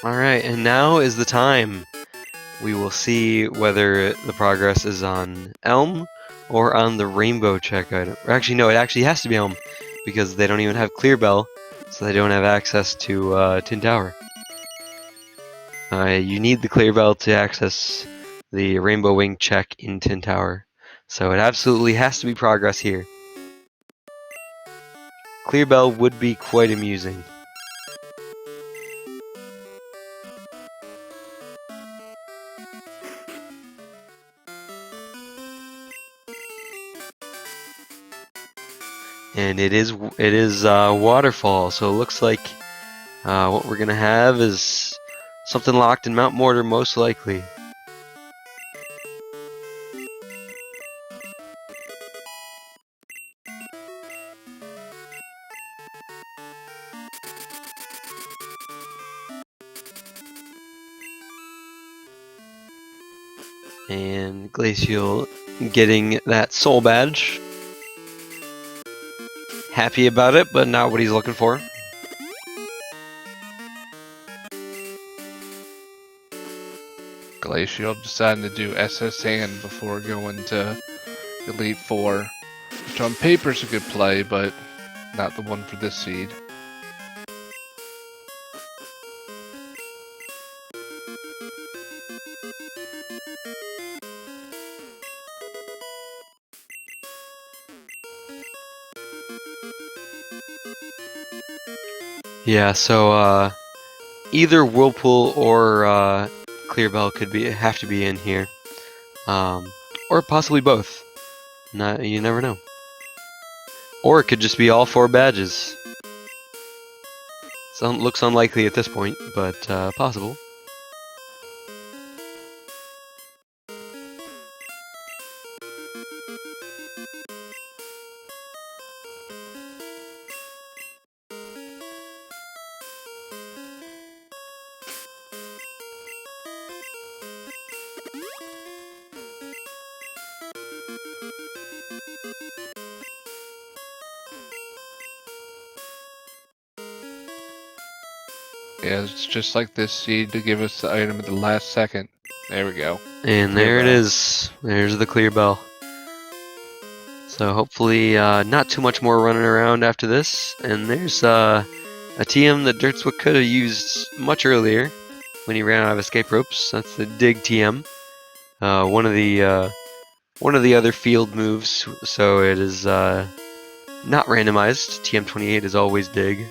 Alright, and now is the time. We will see whether the progress is on Elm or on the Rainbow check item. Or actually, no, it actually has to be Elm, because they don't even have Clear Bell, so they don't have access to Tin Tower. You need the Clear Bell to access the Rainbow Wing check in Tin Tower. So it absolutely has to be progress here. Clear Bell would be quite amusing. And it is Waterfall, so it looks like what we're gonna have is something locked in Mount Mortar, most likely. And Glaciel getting that soul badge. Happy about it, but not what he's looking for. Glaciel deciding to do SS Hand before going to Elite Four, which on paper is a good play, but not the one for this seed. Yeah, so either Whirlpool or Clear Bell could have to be in here, or possibly both. You never know. Or it could just be all 4 badges. Looks unlikely at this point, but possible. Yeah, it's just like this seed to give us the item at the last second. There we go. And Clear there it bell. is. There's the clear bell. So hopefully not too much more running around after this. And there's a TM that dertswa could have used much earlier when he ran out of escape ropes. That's the dig TM. One of the other field moves. So it is not randomized. TM28 is always dig.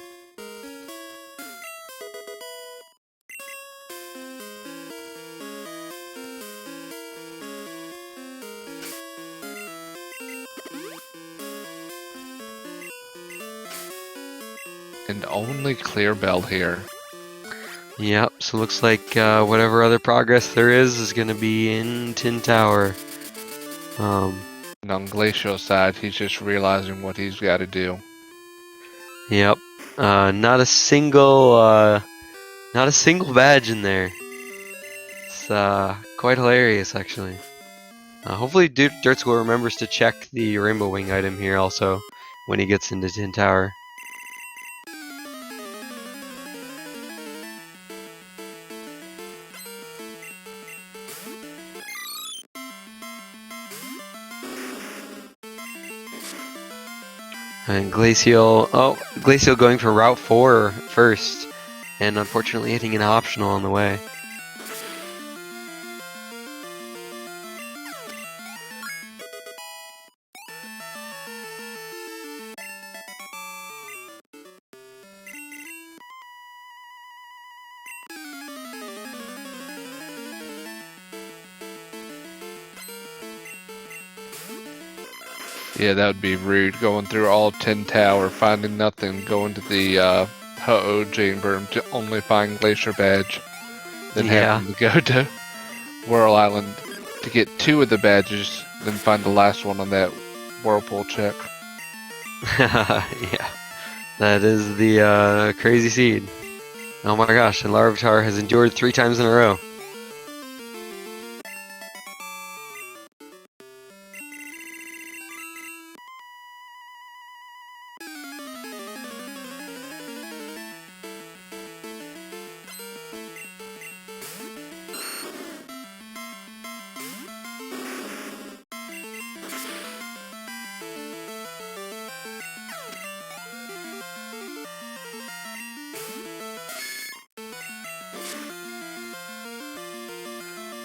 And only clear bell here. Yep, so looks like whatever other progress there is going to be in Tin Tower. And on Glaciel's side, he's just realizing what he's got to do. Yep, not a single badge in there. It's quite hilarious, actually. Hopefully, dertswa remembers to check the Rainbow Wing item here also when he gets into Tin Tower. And Glaciel going for Route 4 first, and unfortunately hitting an optional on the way. Yeah, that would be rude. Going through all 10 Tower, finding nothing, going to the Ho-Oh chamber to only find Glacier badge. Then having to go to Whirl Island to get 2 of the badges, then find the last one on that Whirlpool check. Yeah, that is the crazy seed. Oh my gosh, and Larvitar has endured 3 times in a row.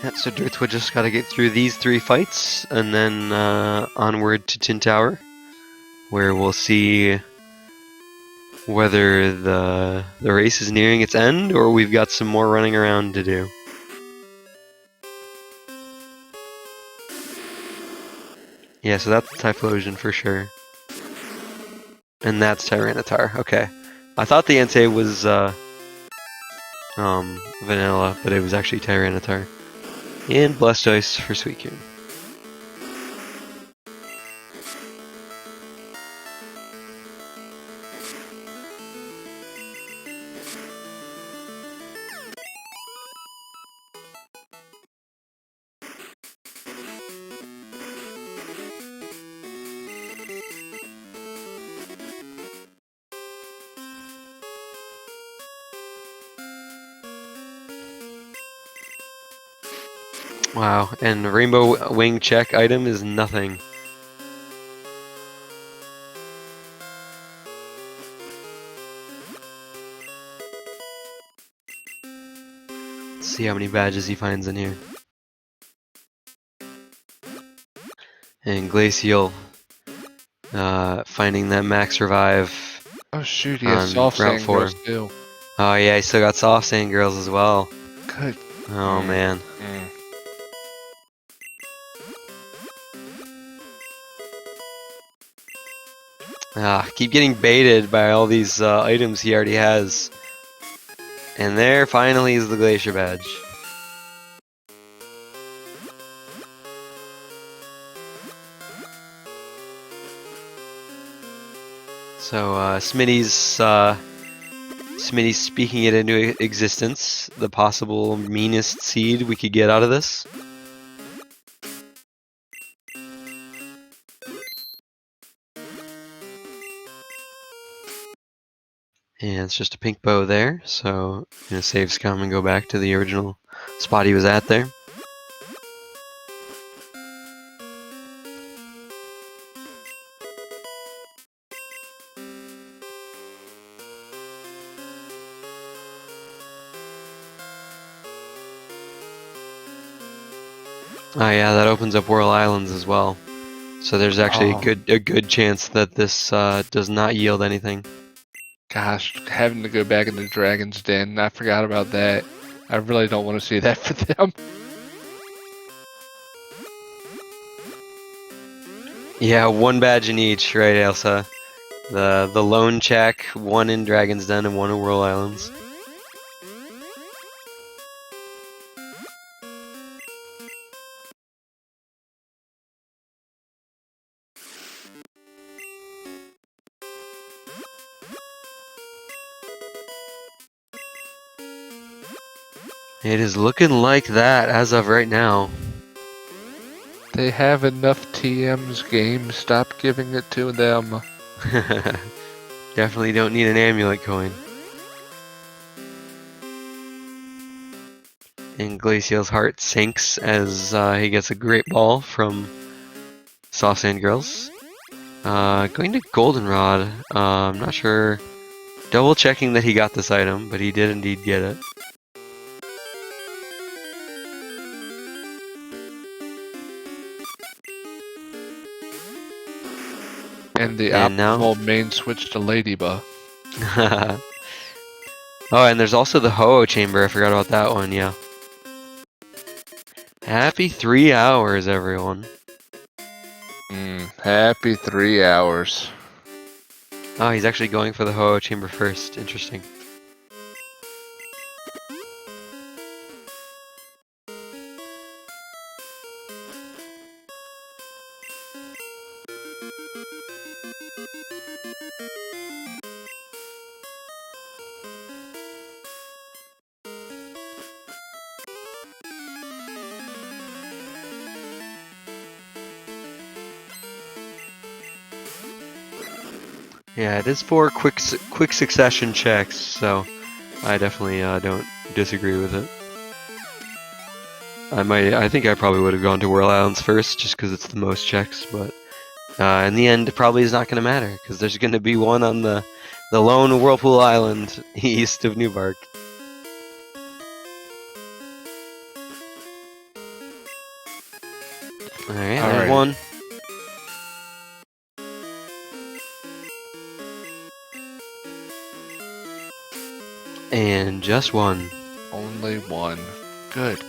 Yeah, so dertswa just gotta get through these 3 fights, and then onward to Tin Tower, where we'll see whether the race is nearing its end, or we've got some more running around to do. Yeah, so that's Typhlosion for sure. And that's Tyranitar, okay. I thought the Entei was Vanilla, but it was actually Tyranitar. And Blastoise for Suicune. Wow, and the Rainbow Wing check item is nothing. Let's see how many badges he finds in here. And Glaciel finding that max revive. Oh shoot, he has on soft Route sand 4. girls too. Oh yeah, he still got Soft Sand Girls as well. Good. Oh man. Keep getting baited by all these items he already has. And there finally is the Glacier badge. So Smitty's speaking it into existence, the possible meanest seed we could get out of this. And it's just a pink bow there, so I'm gonna save scum and go back to the original spot he was at there. Oh yeah, that opens up Whirl Islands as well. So there's actually a good chance that this does not yield anything. Gosh, having to go back into Dragon's Den, I forgot about that. I really don't want to see that for them. Yeah, one badge in each, right, Elsa? The lone check, one in Dragon's Den and one in Whirl Islands. It is looking like that as of right now. They have enough TMs game, stop giving it to them. Definitely don't need an amulet coin. And Glaciel's heart sinks as he gets a great ball from Soft Sand Girls. Going to Goldenrod. I'm not sure. Double checking that he got this item, but he did indeed get it. And the And now- optimal main switch to Ladybug. Oh, and there's also the Ho-Oh chamber. I forgot about that one, yeah. Happy 3 hours, everyone. Happy 3 hours. Oh, he's actually going for the Ho-Oh chamber first. Interesting. Yeah, it is 4 quick succession checks, so I definitely don't disagree with it. I think I probably would have gone to Whirl Islands first, just because it's the most checks, but in the end, it probably is not going to matter, because there's going to be one on the lone Whirlpool Island east of Newbark. Alright, there's one. And just one. Only one. Good.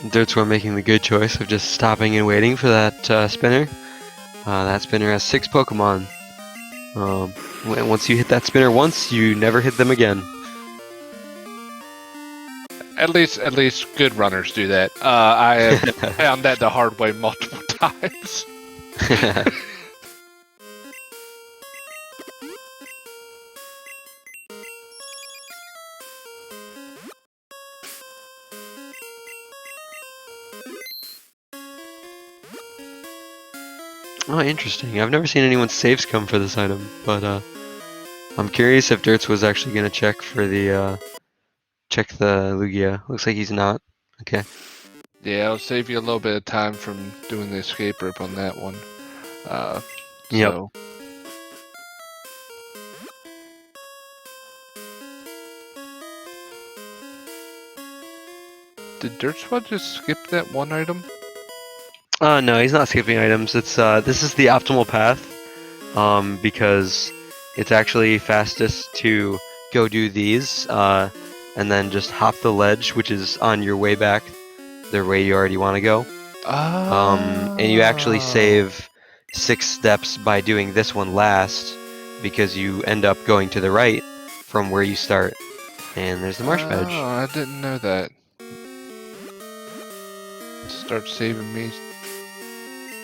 Dertswa making the good choice of just stopping and waiting for that spinner. That spinner has 6 Pokemon. Once you hit that spinner once, you never hit them again. At least good runners do that. I have found that the hard way multiple times. Oh, interesting. I've never seen anyone's saves come for this item, but I'm curious if Dirts was actually gonna check for the check the Lugia. Looks like he's not. Okay. Yeah, I'll save you a little bit of time from doing the escape rope on that one. Yep. So. Did Dertswa just skip that one item? No, he's not skipping items. It's this is the optimal path, because it's actually fastest to go do these, and then just hop the ledge, which is on your way back, the way you already want to go. And you actually save 6 steps by doing this one last, because you end up going to the right from where you start. And there's the marsh badge. Oh, I didn't know that. Start saving me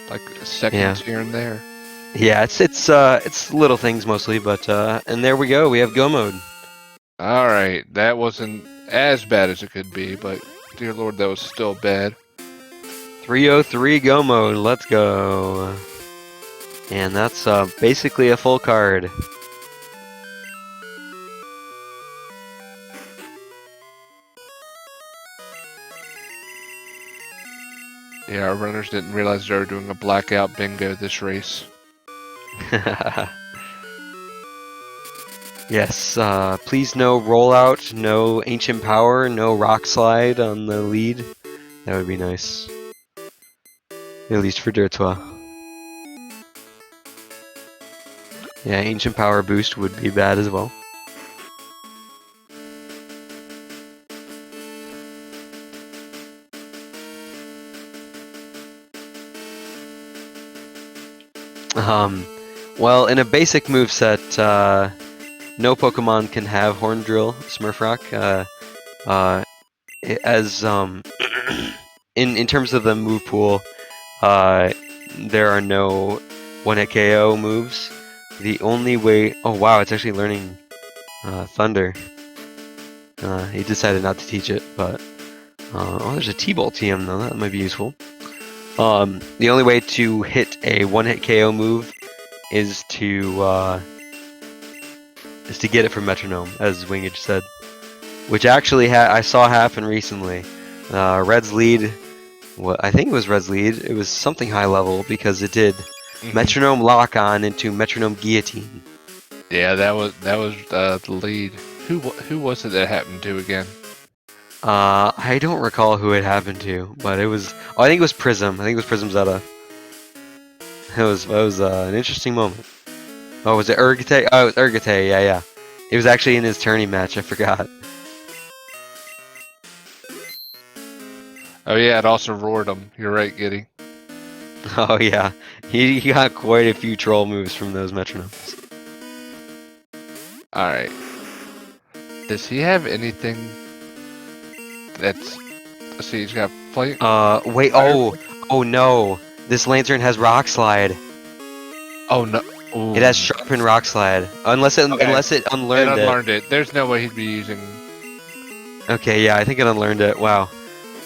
like seconds here and there. Yeah, it's little things mostly, but and there we go. We have go mode. All right, that wasn't as bad as it could be, but dear Lord, that was still bad. 303 go mode. Let's go. And that's basically a full card. Yeah, our runners didn't realize they were doing a blackout bingo this race. Yes, please no rollout, no ancient power, no rock slide on the lead. That would be nice. At least for Dertswa. Yeah, ancient power boost would be bad as well. Well, in a basic moveset, no Pokemon can have Horn Drill, Smurf Rock. In terms of the move pool, there are no one-hit KO moves. The only way... Oh wow, it's actually learning Thunder. He decided not to teach it, but... oh, there's a T-Bolt TM though, that might be useful. The only way to hit a one-hit KO move is to get it from Metronome, as Wingage said. Which actually I saw happen recently. Red's lead... Well, I think it was Red's lead. It was something high level because it did Metronome Lock On into Metronome Guillotine. Yeah, that was the lead. Who was it that happened to again? I don't recall who it happened to, but it was. Oh, I think it was Prism. I think it was Prism Zeta. It was an interesting moment. Oh, was it Urgate? Oh, it was Urgate. Yeah. It was actually in his tourney match. I forgot. Oh yeah, it also roared him. You're right, Giddy. Oh yeah, he got quite a few troll moves from those metronomes. All right. Does he have anything that's... Let's see, he's got plate. Wait. Oh no. This Lantern has Rock Slide. Oh no. Ooh. It has Sharpen Rock Slide. Unless it unlearned it. It unlearned it. There's no way he'd be using... Okay, yeah, I think it unlearned it. Wow.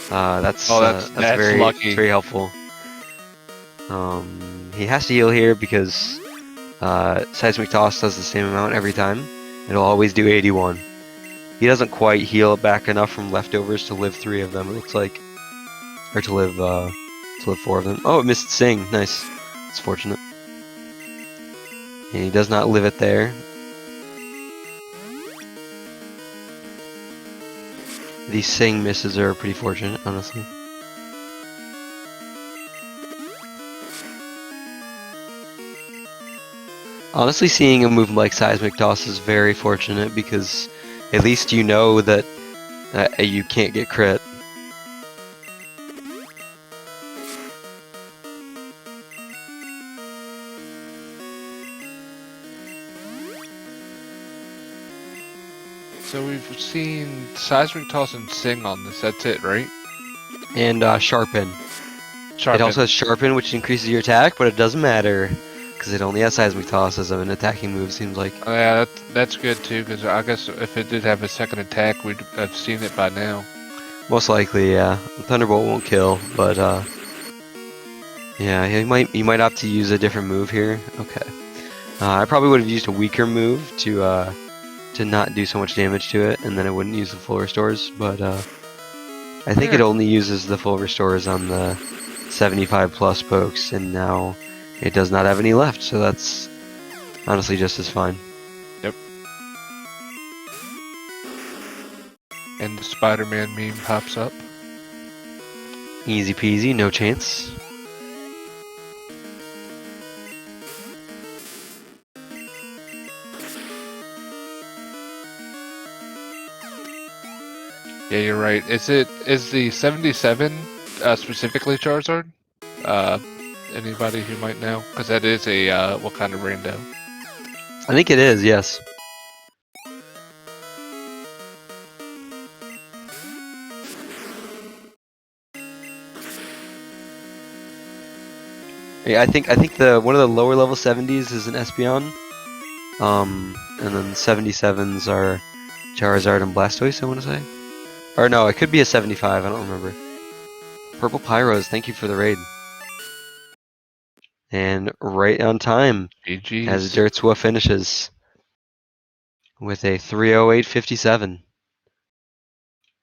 That's very lucky. That's very helpful. He has to heal here because Seismic Toss does the same amount every time. It'll always do 81. He doesn't quite heal back enough from leftovers to live 3 of them, it looks like. Or to live 4 of them. Oh, it missed Sing. Nice. It's fortunate. And he does not live it there. These Sing misses are pretty fortunate, honestly. Honestly, seeing a move like Seismic Toss is very fortunate because at least you know that you can't get crit. So we've seen Seismic Toss and Sing on this. That's it, right? And Sharpen. It also has Sharpen, which increases your attack, but it doesn't matter because it only has Seismic Toss as an attacking move, seems like. Oh, yeah, that's good too, because I guess if it did have a second attack, we'd have seen it by now. Most likely, yeah. Thunderbolt won't kill, but yeah, he might opt to use a different move here. Okay. I probably would have used a weaker move to not do so much damage to it, and then it wouldn't use the full restores, but I think it only uses the full restores on the 75 plus pokes, and now it does not have any left, so that's honestly just as fine. Yep. And the Spider-Man meme pops up. Easy peasy, no chance. Yeah, you're right. Is the 77 specifically Charizard? Anybody who might know? Because that is a what kind of rando? I think it is, yes. Yeah, I think the one of the lower level 70s is an Espeon. And then 77s are Charizard and Blastoise, I want to say. Or no, it could be a 75, I don't remember. Purple Pyros, thank you for the raid. And right on time as GG's. dertswa finishes with a 308.57.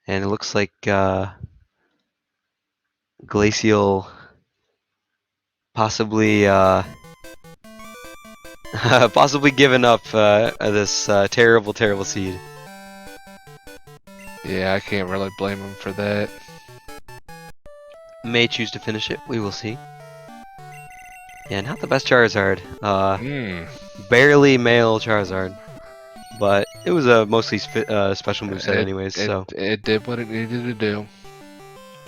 And it looks like Glaciel possibly possibly given up this terrible, terrible seed. Yeah, I can't really blame him for that. May choose to finish it. We will see. Yeah, not the best Charizard. Barely male Charizard, but it was a mostly special moveset anyways. So it did what it needed to do.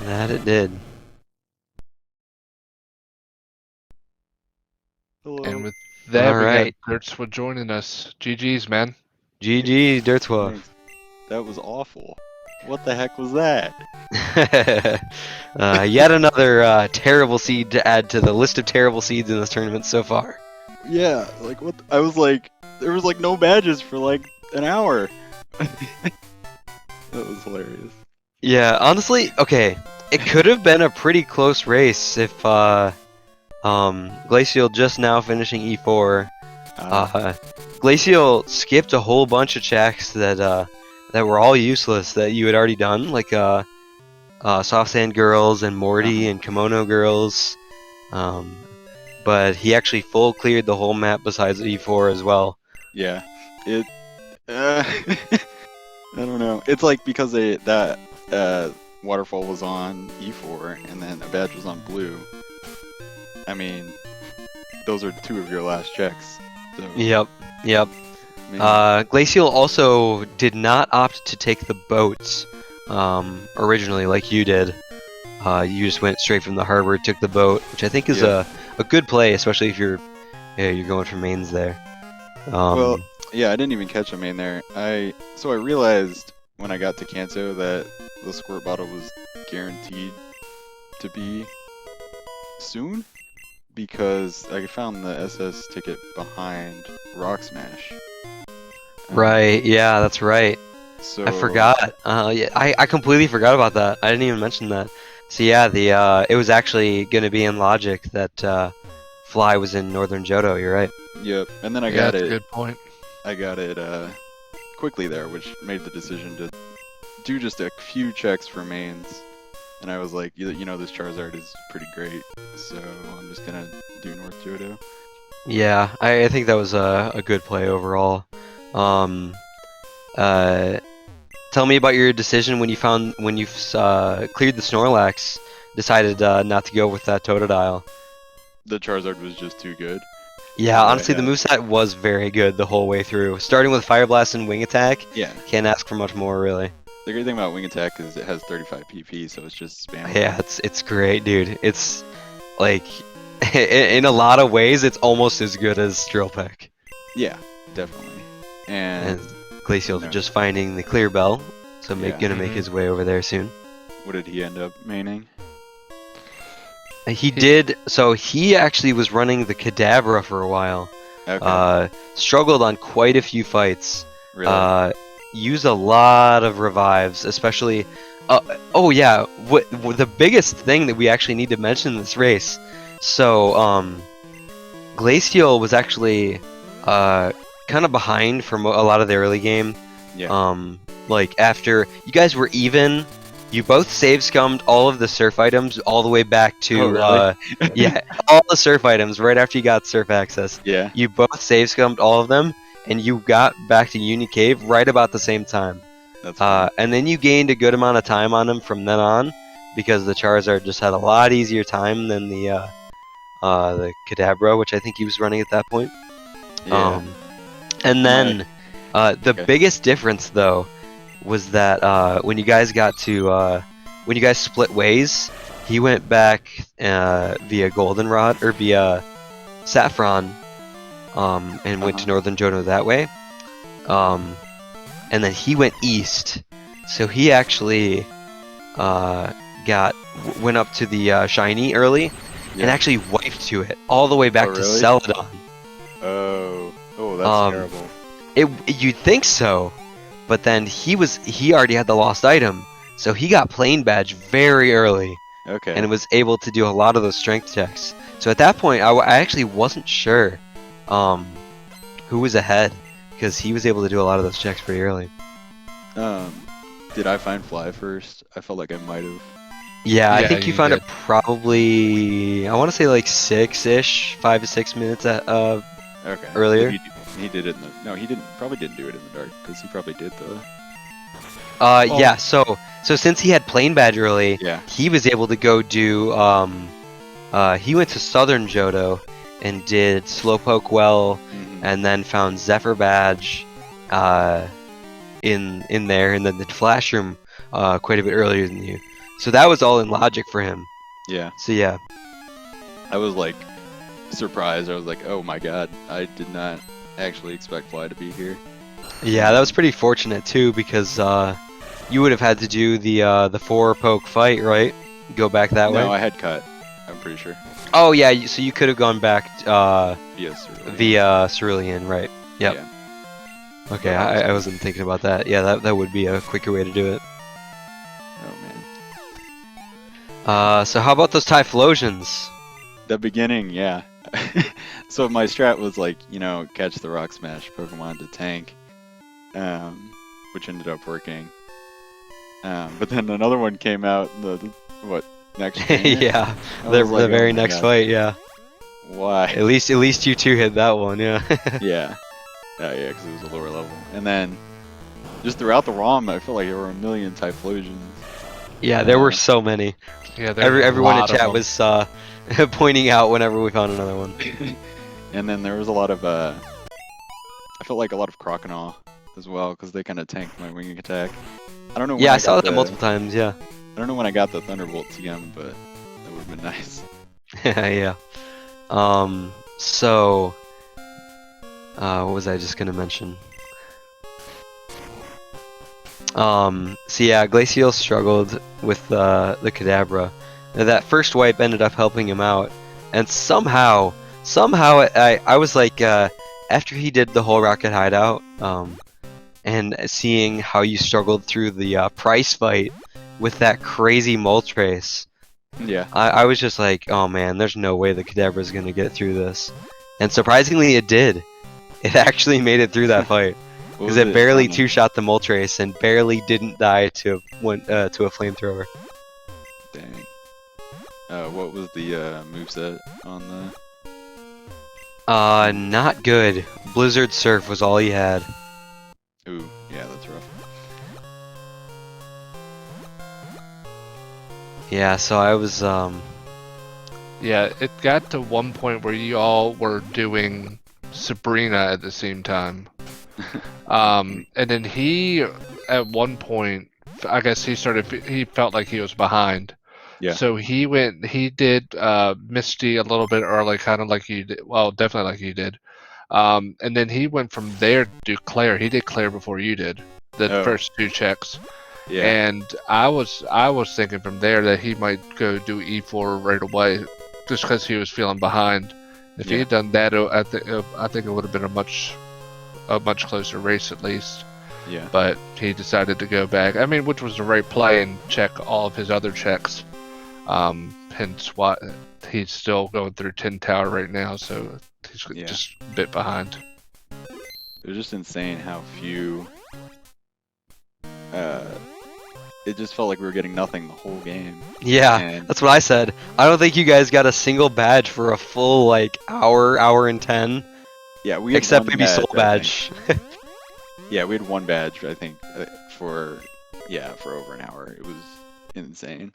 that it did. Hello. And with that, All we right. got dertswa joining us. GG's, man. GG dertswa. Thanks. That was awful. What the heck was that? Yet another terrible seed to add to the list of terrible seeds in this tournament so far. Yeah, like what? I was like, there was like no badges for like an hour. That was hilarious. Yeah, honestly, okay, it could have been a pretty close race if Glaciel just now finishing E4. Glaciel skipped a whole bunch of checks that were all useless that you had already done, like Soft Sand Girls and Morty and Kimono Girls. But he actually full cleared the whole map besides E4 as well. Yeah, it. I don't know. It's like because that waterfall was on E4 and then a badge was on blue. I mean, those are two of your last checks. So, Yep. maybe- Glaciel also did not opt to take the boats originally like you did. You just went straight from the harbor, took the boat, which I think is a good play, especially if you're going for mains there. Well, yeah, I didn't even catch a main there. So I realized when I got to Kanto that the squirt bottle was guaranteed to be soon because I found the SS ticket behind Rock Smash. Right, yeah, that's right. So I forgot. Yeah, I completely forgot about that. I didn't even mention that. So yeah, it was actually going to be in Logic that Fly was in Northern Johto. You're right. Yep, and then I Yeah, got that's it. a good point. I got it quickly there, which made the decision to do just a few checks for mains. And I was like, you know, this Charizard is pretty great, so I'm just gonna do North Johto. Yeah, I think that was a good play overall. Tell me about your decision when you cleared the Snorlax, decided not to go with that Totodile. The Charizard was just too good. Yeah, honestly, the moveset was very good the whole way through. Starting with Fire Blast and Wing Attack, Yeah. can't ask for much more, really. The great thing about Wing Attack is it has 35 PP, so it's just spam. Yeah, it's great, dude. It's like in a lot of ways, it's almost as good as Drill Peck. Yeah, definitely. And And Glaciel no. just finding the clear bell, so Yeah. gonna make his way over there soon. what did he end up maining? He did. So he actually was running the Kadabra for a while. Okay. Struggled on quite a few fights. Really? Used a lot of revives, especially. Oh yeah, the biggest thing that we actually need to mention in this race. So Glaciel was actually kind of behind from a lot of the early game. Yeah. Like after you guys were even, you both save scummed all of the surf items all the way back to Oh, really? yeah, all the surf items right after you got surf access. Yeah. You both save scummed all of them, and you got back to Uni Cave right about the same time. That's fine. And then you gained a good amount of time on him from then on, because the Charizard just had a lot easier time than the Kadabra, which I think he was running at that point. Yeah. And then the Okay. biggest difference though was that when you guys split ways, he went back via Goldenrod or via Saffron, and went to Northern Johto that way. And then he went east, so he actually went up to the shiny early, and Yeah. actually wiped to it, all the way back to really? Celadon. Oh, that's terrible. You'd think so, but then he already had the lost item, so he got plane badge very early Okay. and was able to do a lot of those strength checks. So at that point, I actually wasn't sure who was ahead, because he was able to do a lot of those checks pretty early. Did I find Fly first? I felt like I might have. Yeah, I Yeah, think you you found did. it probably, I want to say like 6-ish, 5 to 6 minutes Okay. earlier. He did it in the. No, he didn't. Probably didn't do it in the dark because he probably did the. Yeah. So since he had plane badge early, Yeah. he was able to go do. He went to Southern Johto and did Slowpoke Well, Mhm. and then found Zephyr badge, in there, and then the Flash Room, quite a bit earlier than you. So that was all in logic for him. Yeah. So yeah. I was like surprised. I was like, oh my god, I did not actually expect Fly to be here. Yeah, that was pretty fortunate too, because you would have had to do the 4-poke fight, right? Go back that way. No, I had cut. I'm pretty sure. Oh yeah, so you could have gone back Yes. via Cerulean, right? Yep. Yeah. Okay, I wasn't thinking about that. Yeah, that would be a quicker way to do it. Oh man. So how about those Typhlosions? The beginning, yeah. So my strat was like, catch the Rock Smash Pokemon to tank, which ended up working. But then another one came out next game? Yeah, I the was like, very oh my next God. fight, yeah. Why? At least you two hit that one, yeah. Yeah. Oh yeah, because it was a lower level. And then, just throughout the ROM, I felt like there were a million Typhlosions. Yeah, there were so many. Yeah, there's a Everyone in lot of chat them. was pointing out whenever we found another one. And then there was a lot of, I felt like a lot of Croconaw as well, because they kind of tanked my winging attack. I don't know when Yeah, I I saw got that multiple times, yeah. I don't know when I got the Thunderbolt TM, but that would have been nice. Yeah. So, what was I just gonna mention? So yeah, Glaciel struggled with the Kadabra. Now, that first wipe ended up helping him out, and somehow I was like, after he did the whole Rocket Hideout, and seeing how you struggled through the price fight with that crazy Moltres, Yeah. I was just like, oh man, there's no way the Kadabra is gonna get through this, and surprisingly, it did. It actually made it through that fight. What Because was it barely from? two-shot the Moltres and barely didn't die to a flamethrower. Dang. What was the moveset on the? Not good. Blizzard Surf was all he had. Ooh, yeah, that's rough. Yeah, so I was, Yeah, it got to one point where you all were doing Sabrina at the same time. And then he, at one point, I guess he felt like he was behind. Yeah. So he did Misty a little bit early, kind of like you did. Well, definitely like you did. And then he went from there to do Claire. He did Claire before you did, the Oh. first 2 checks. Yeah. And I was thinking from there that he might go do E4 right away, just because he was feeling behind. If he Yeah. had done that, I think it would have been a much closer race at least. Yeah. But he decided to go back. I mean, which was the right play, and check all of his other checks. Hence why he's still going through 10 Tower right now, so he's Yeah. just a bit behind. It was just insane how few. It just felt like we were getting nothing the whole game. yeah, And that's what I said. I don't think you guys got a single badge for a full, like, hour and 10. yeah, we had Except one maybe Soul I Badge. think. Yeah, we had one badge, I think, for over an hour. It was insane.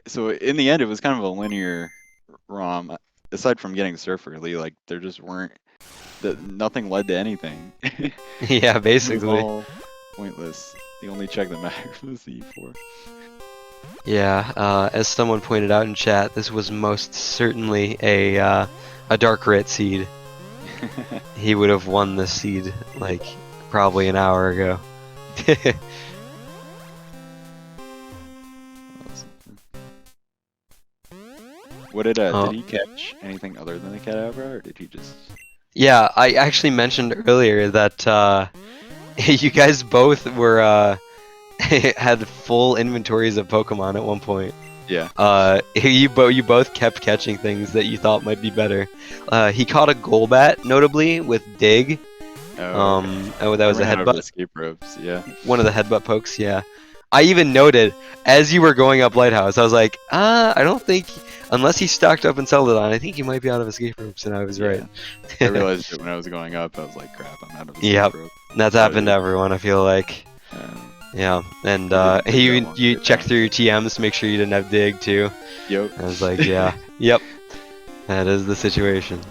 So in the end, it was kind of a linear ROM. Aside from getting Surf early, like there just weren't. Nothing led to anything. Yeah, It was basically. all pointless. The only check that mattered was the E4. Yeah, as someone pointed out in chat, this was most certainly a Dark Rit seed. He would have won this seed, like, probably an hour ago. What did Oh. did he catch anything other than the Kadabra, or did he just? Yeah, I actually mentioned earlier that you guys both were had full inventories of Pokemon at one point. Yeah. You both kept catching things that you thought might be better. He caught a Golbat, notably with Dig. Oh, okay. Oh, that was a I ran out of headbutt. escape ropes. Yeah. One of the headbutt pokes. Yeah. I even noted as you were going up Lighthouse, I was like, I don't think unless he stocked up in Celadon, I think he might be out of escape ropes, and I was right. I realized it when I was going up. I was like, crap, I'm out of escape Yep. rope. That's happened to everyone, I feel like. Yeah, and you checked through your TMs to make sure you didn't have Dig too. Yep. I was like, yeah, yep, that is the situation.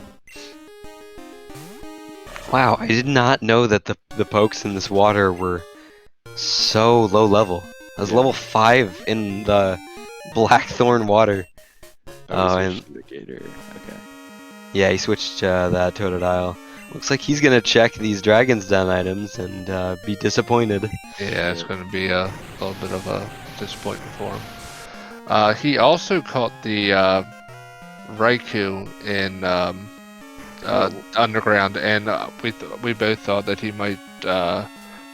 Wow, I did not know that the pokes in this water were so low level. I was level 5 in the Blackthorn water. And the Gator. Okay. Yeah, he switched that Totodile. Looks like he's gonna check these Dragon's Den items and be disappointed. Yeah, it's going to be a little bit of a disappointment for him. He also caught the Raikou in Underground, and we both thought that he might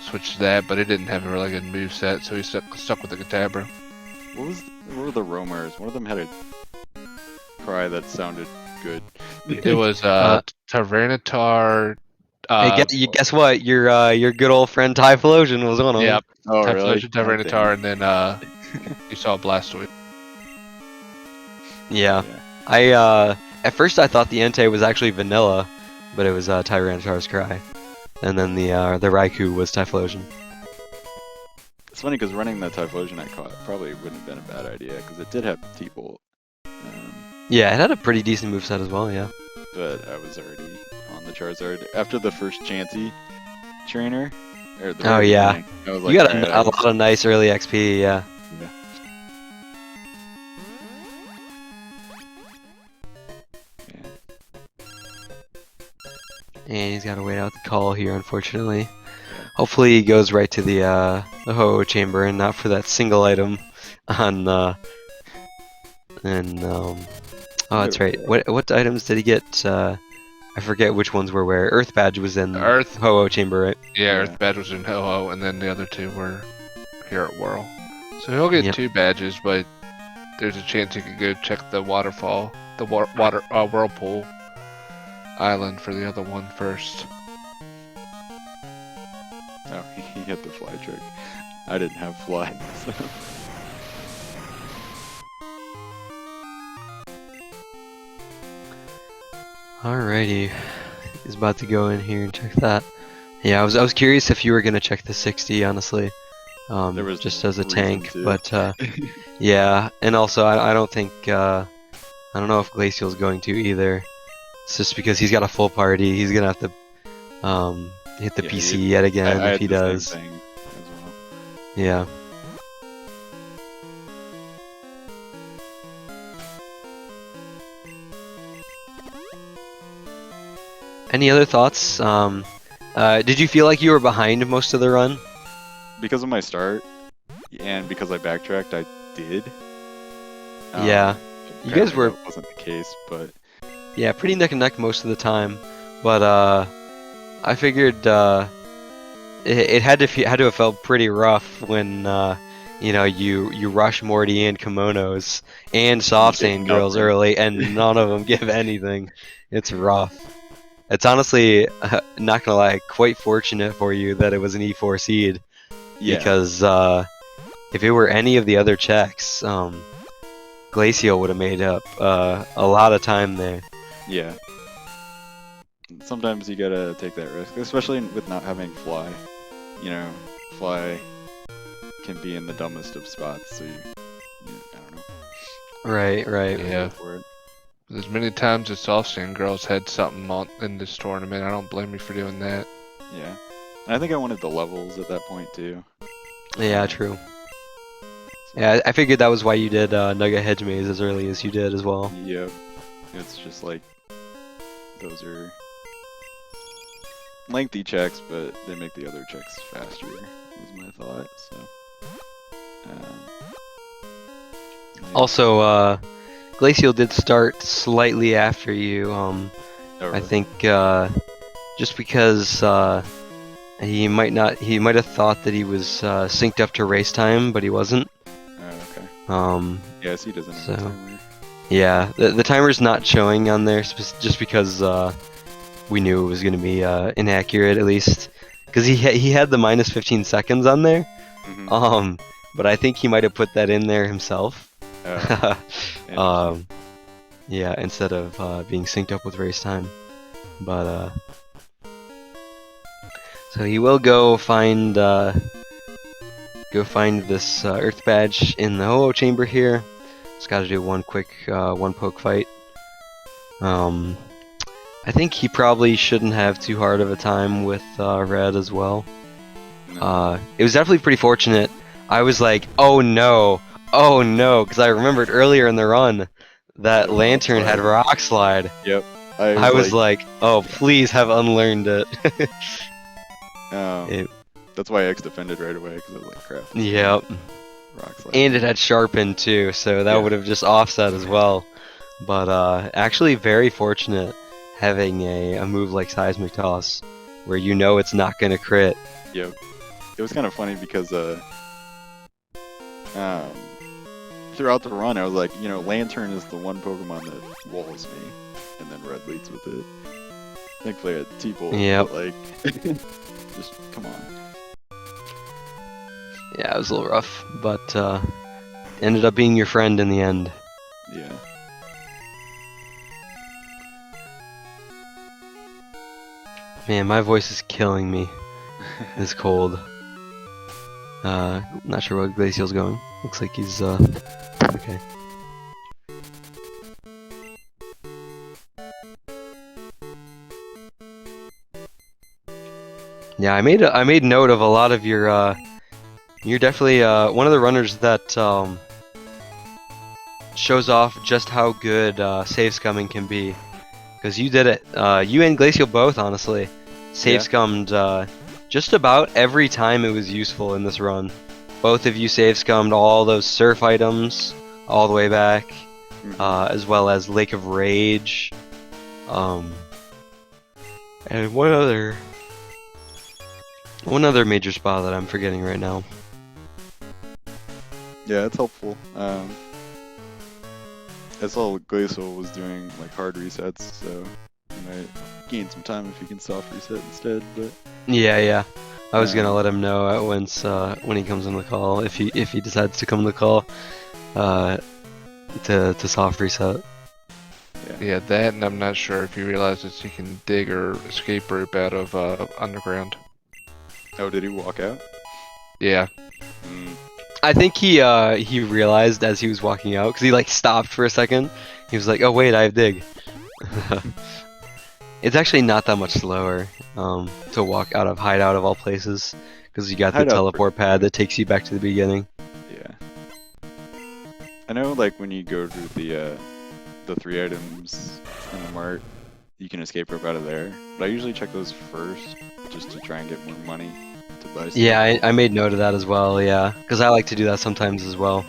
switch to that, but it didn't have a really good moveset, so he stuck with the Kadabra. What were the roamers? One of them had a cry that sounded good. It was Tyranitar. Hey, guess what? Your good old friend Typhlosion was one of them. Yep. Oh, really? Tyranitar, and then you saw Blastoise. Yeah. I at first I thought the Entei was actually vanilla, but it was Tyranitar's cry, and then the Raikou was Typhlosion. It's funny because running the Typhlosion I caught probably wouldn't have been a bad idea because it did have T-Bolt. Yeah, it had a pretty decent moveset as well. Yeah. But I was already on the Charizard after the first Chansey trainer. Oh yeah. I was You got a lot of nice early XP. Yeah. And he's got to wait out the call here, unfortunately. Hopefully he goes right to the Ho-Oh chamber and not for that single item on oh, that's right. What items did he get? I forget which ones were where. Earth Badge was in Ho-Oh chamber, right? Yeah, Earth Badge was in Ho-Oh, and then the other two were here at Whirl. So he'll get 2 badges, but there's a chance he could go check the waterfall, the Whirlpool Island for the other one first. Oh, he hit the fly trick. I didn't have fly, so. Alrighty, he's about to go in here and check that. Yeah, I was curious if you were gonna check the 60, honestly. There was just as a tank, but yeah, and also I don't think I don't know if Glaciel's going to either. It's just because he's got a full party. He's gonna have to hit the PC yet again if he does. Same thing as well. Yeah. Any other thoughts? Did you feel like you were behind most of the run? Because of my start, and because I backtracked, I did. Yeah. You guys were... That wasn't the case, but... Yeah, pretty neck and neck most of the time. But, I figured, it had to have felt pretty rough when, you know, you rush Morty and Kimonos and Soft Sand Girls early, and none of them give anything. It's rough. It's honestly, not gonna lie, quite fortunate for you that it was an E4 seed. Yeah. Because if it were any of the other checks, Glaciel would have made up a lot of time there. Yeah. Sometimes you gotta take that risk, especially with not having fly. You know, fly can be in the dumbest of spots, so I don't know. Right. Yeah. For it. As many times as Soft Sand Girls had something in this tournament, I don't blame you for doing that. Yeah. And I think I wanted the levels at that point too. Yeah, true. Yeah, I figured that was why you did Nugget Hedge Maze as early as you did as well. Yep. It's just like, those are lengthy checks, but they make the other checks faster, was my thought, so. Also, Glaciel did start slightly after you. Oh, I really? think just because he might have thought that he was synced up to race time, but he wasn't. Oh, okay. Yeah, so he doesn't have so- a timer. Yeah, the timer's not showing on there just because we knew it was going to be inaccurate at least, because he had the minus 15 seconds on there. Mhm. But I think he might have put that in there himself. Interesting. Yeah, instead of being synced up with race time. But so he will go find this Earth badge in the Ho-Oh chamber here. Just got to do one quick one poke fight. I think he probably shouldn't have too hard of a time with Red as well. No. It was definitely pretty fortunate. I was like, oh no, because I remembered earlier in the run that The rock Lantern had slide. rock slide. Yep. I was like, oh, please have unlearned it. It- That's why X defended right away, because I was like, crap. Yep. Rock slide. And it had sharpened too, so that Yeah. would have just offset as well. But actually very fortunate having a move like Seismic Toss, where you know it's not going to crit. Yep. It was kind of funny because throughout the run, I was like, Lantern is the one Pokemon that walls me, and then Red leads with it. Thankfully, I had T-Bolt, Yep. but like, just come on. Yeah, it was a little rough, but ended up being your friend in the end. Yeah. Man, my voice is killing me. It's cold. Not sure where Glaciel's going. Looks like he's okay. Yeah, I made note of a lot of your you're definitely one of the runners that shows off just how good save scumming can be. Because you did it. You and Glaciel both, honestly, save scummed just about every time it was useful in this run. Both of you save scummed all those surf items all the way back, as well as Lake of Rage, and one other major spot that I'm forgetting right now. Yeah, it's helpful. I saw Glacial was doing like hard resets, so you might gain some time if you can soft reset instead. But Yeah. I was gonna let him know when he comes on the call, if he decides to come on the call, to soft reset. Yeah, that, and I'm not sure if he realizes he can dig or escape rope out of underground. Oh, did he walk out? Yeah. I think he realized as he was walking out, because he like stopped for a second. He was like, oh wait, I have dig. It's actually not that much slower to walk out of Hideout of all places, because you got the Hideout's teleport pad that takes you back to the beginning. Yeah. I know, like when you go to the 3 items in the mart, you can escape rope out of there. But I usually check those first, just to try and get more money to buy stuff. Yeah, I made note of that as well. Yeah, because I like to do that sometimes as well.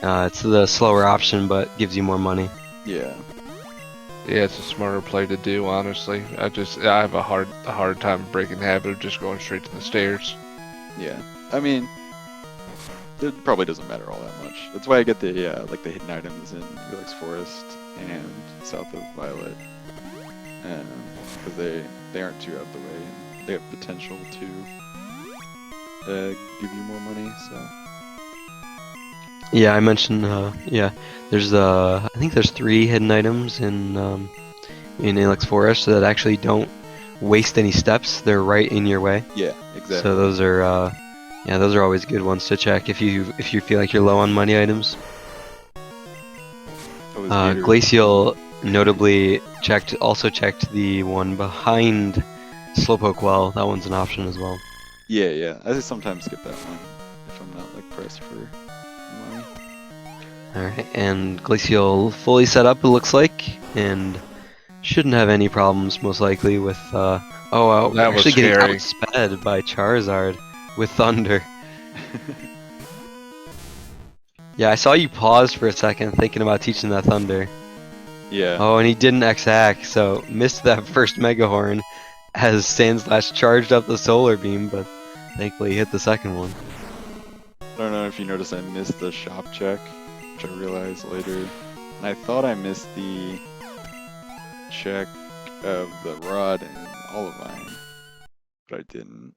It's the slower option, but gives you more money. Yeah. Yeah, it's a smarter play to do, honestly. I have a hard time breaking the habit of just going straight to the stairs. Yeah. I mean, it probably doesn't matter all that much. That's why I get the like the hidden items in Ilex Forest and south of Violet, because they aren't too out of the way and they have potential to give you more money. So Yeah, I mentioned. There's I think there's 3 hidden items in Ilex Forest that actually don't waste any steps. They're right in your way. yeah, exactly. So those are those are always good ones to check if you feel like you're low on money items. Glaciel notably also checked the one behind Slowpoke Well. That one's an option as well. Yeah. I just sometimes skip that one if I'm not like pressed for money. Alright, and Glaciel fully set up, it looks like, and shouldn't have any problems, most likely, with, That actually was getting scary. outsped by Charizard with Thunder. Yeah, I saw you pause for a second thinking about teaching that Thunder. Yeah. Oh, and he didn't X-hack, so missed that first Mega Horn as Sandslash charged up the Solar Beam, but thankfully he hit the second one. I don't know if you noticed I missed the shop check, which I realized later. And I thought I missed the check of the rod and all of mine, but I didn't.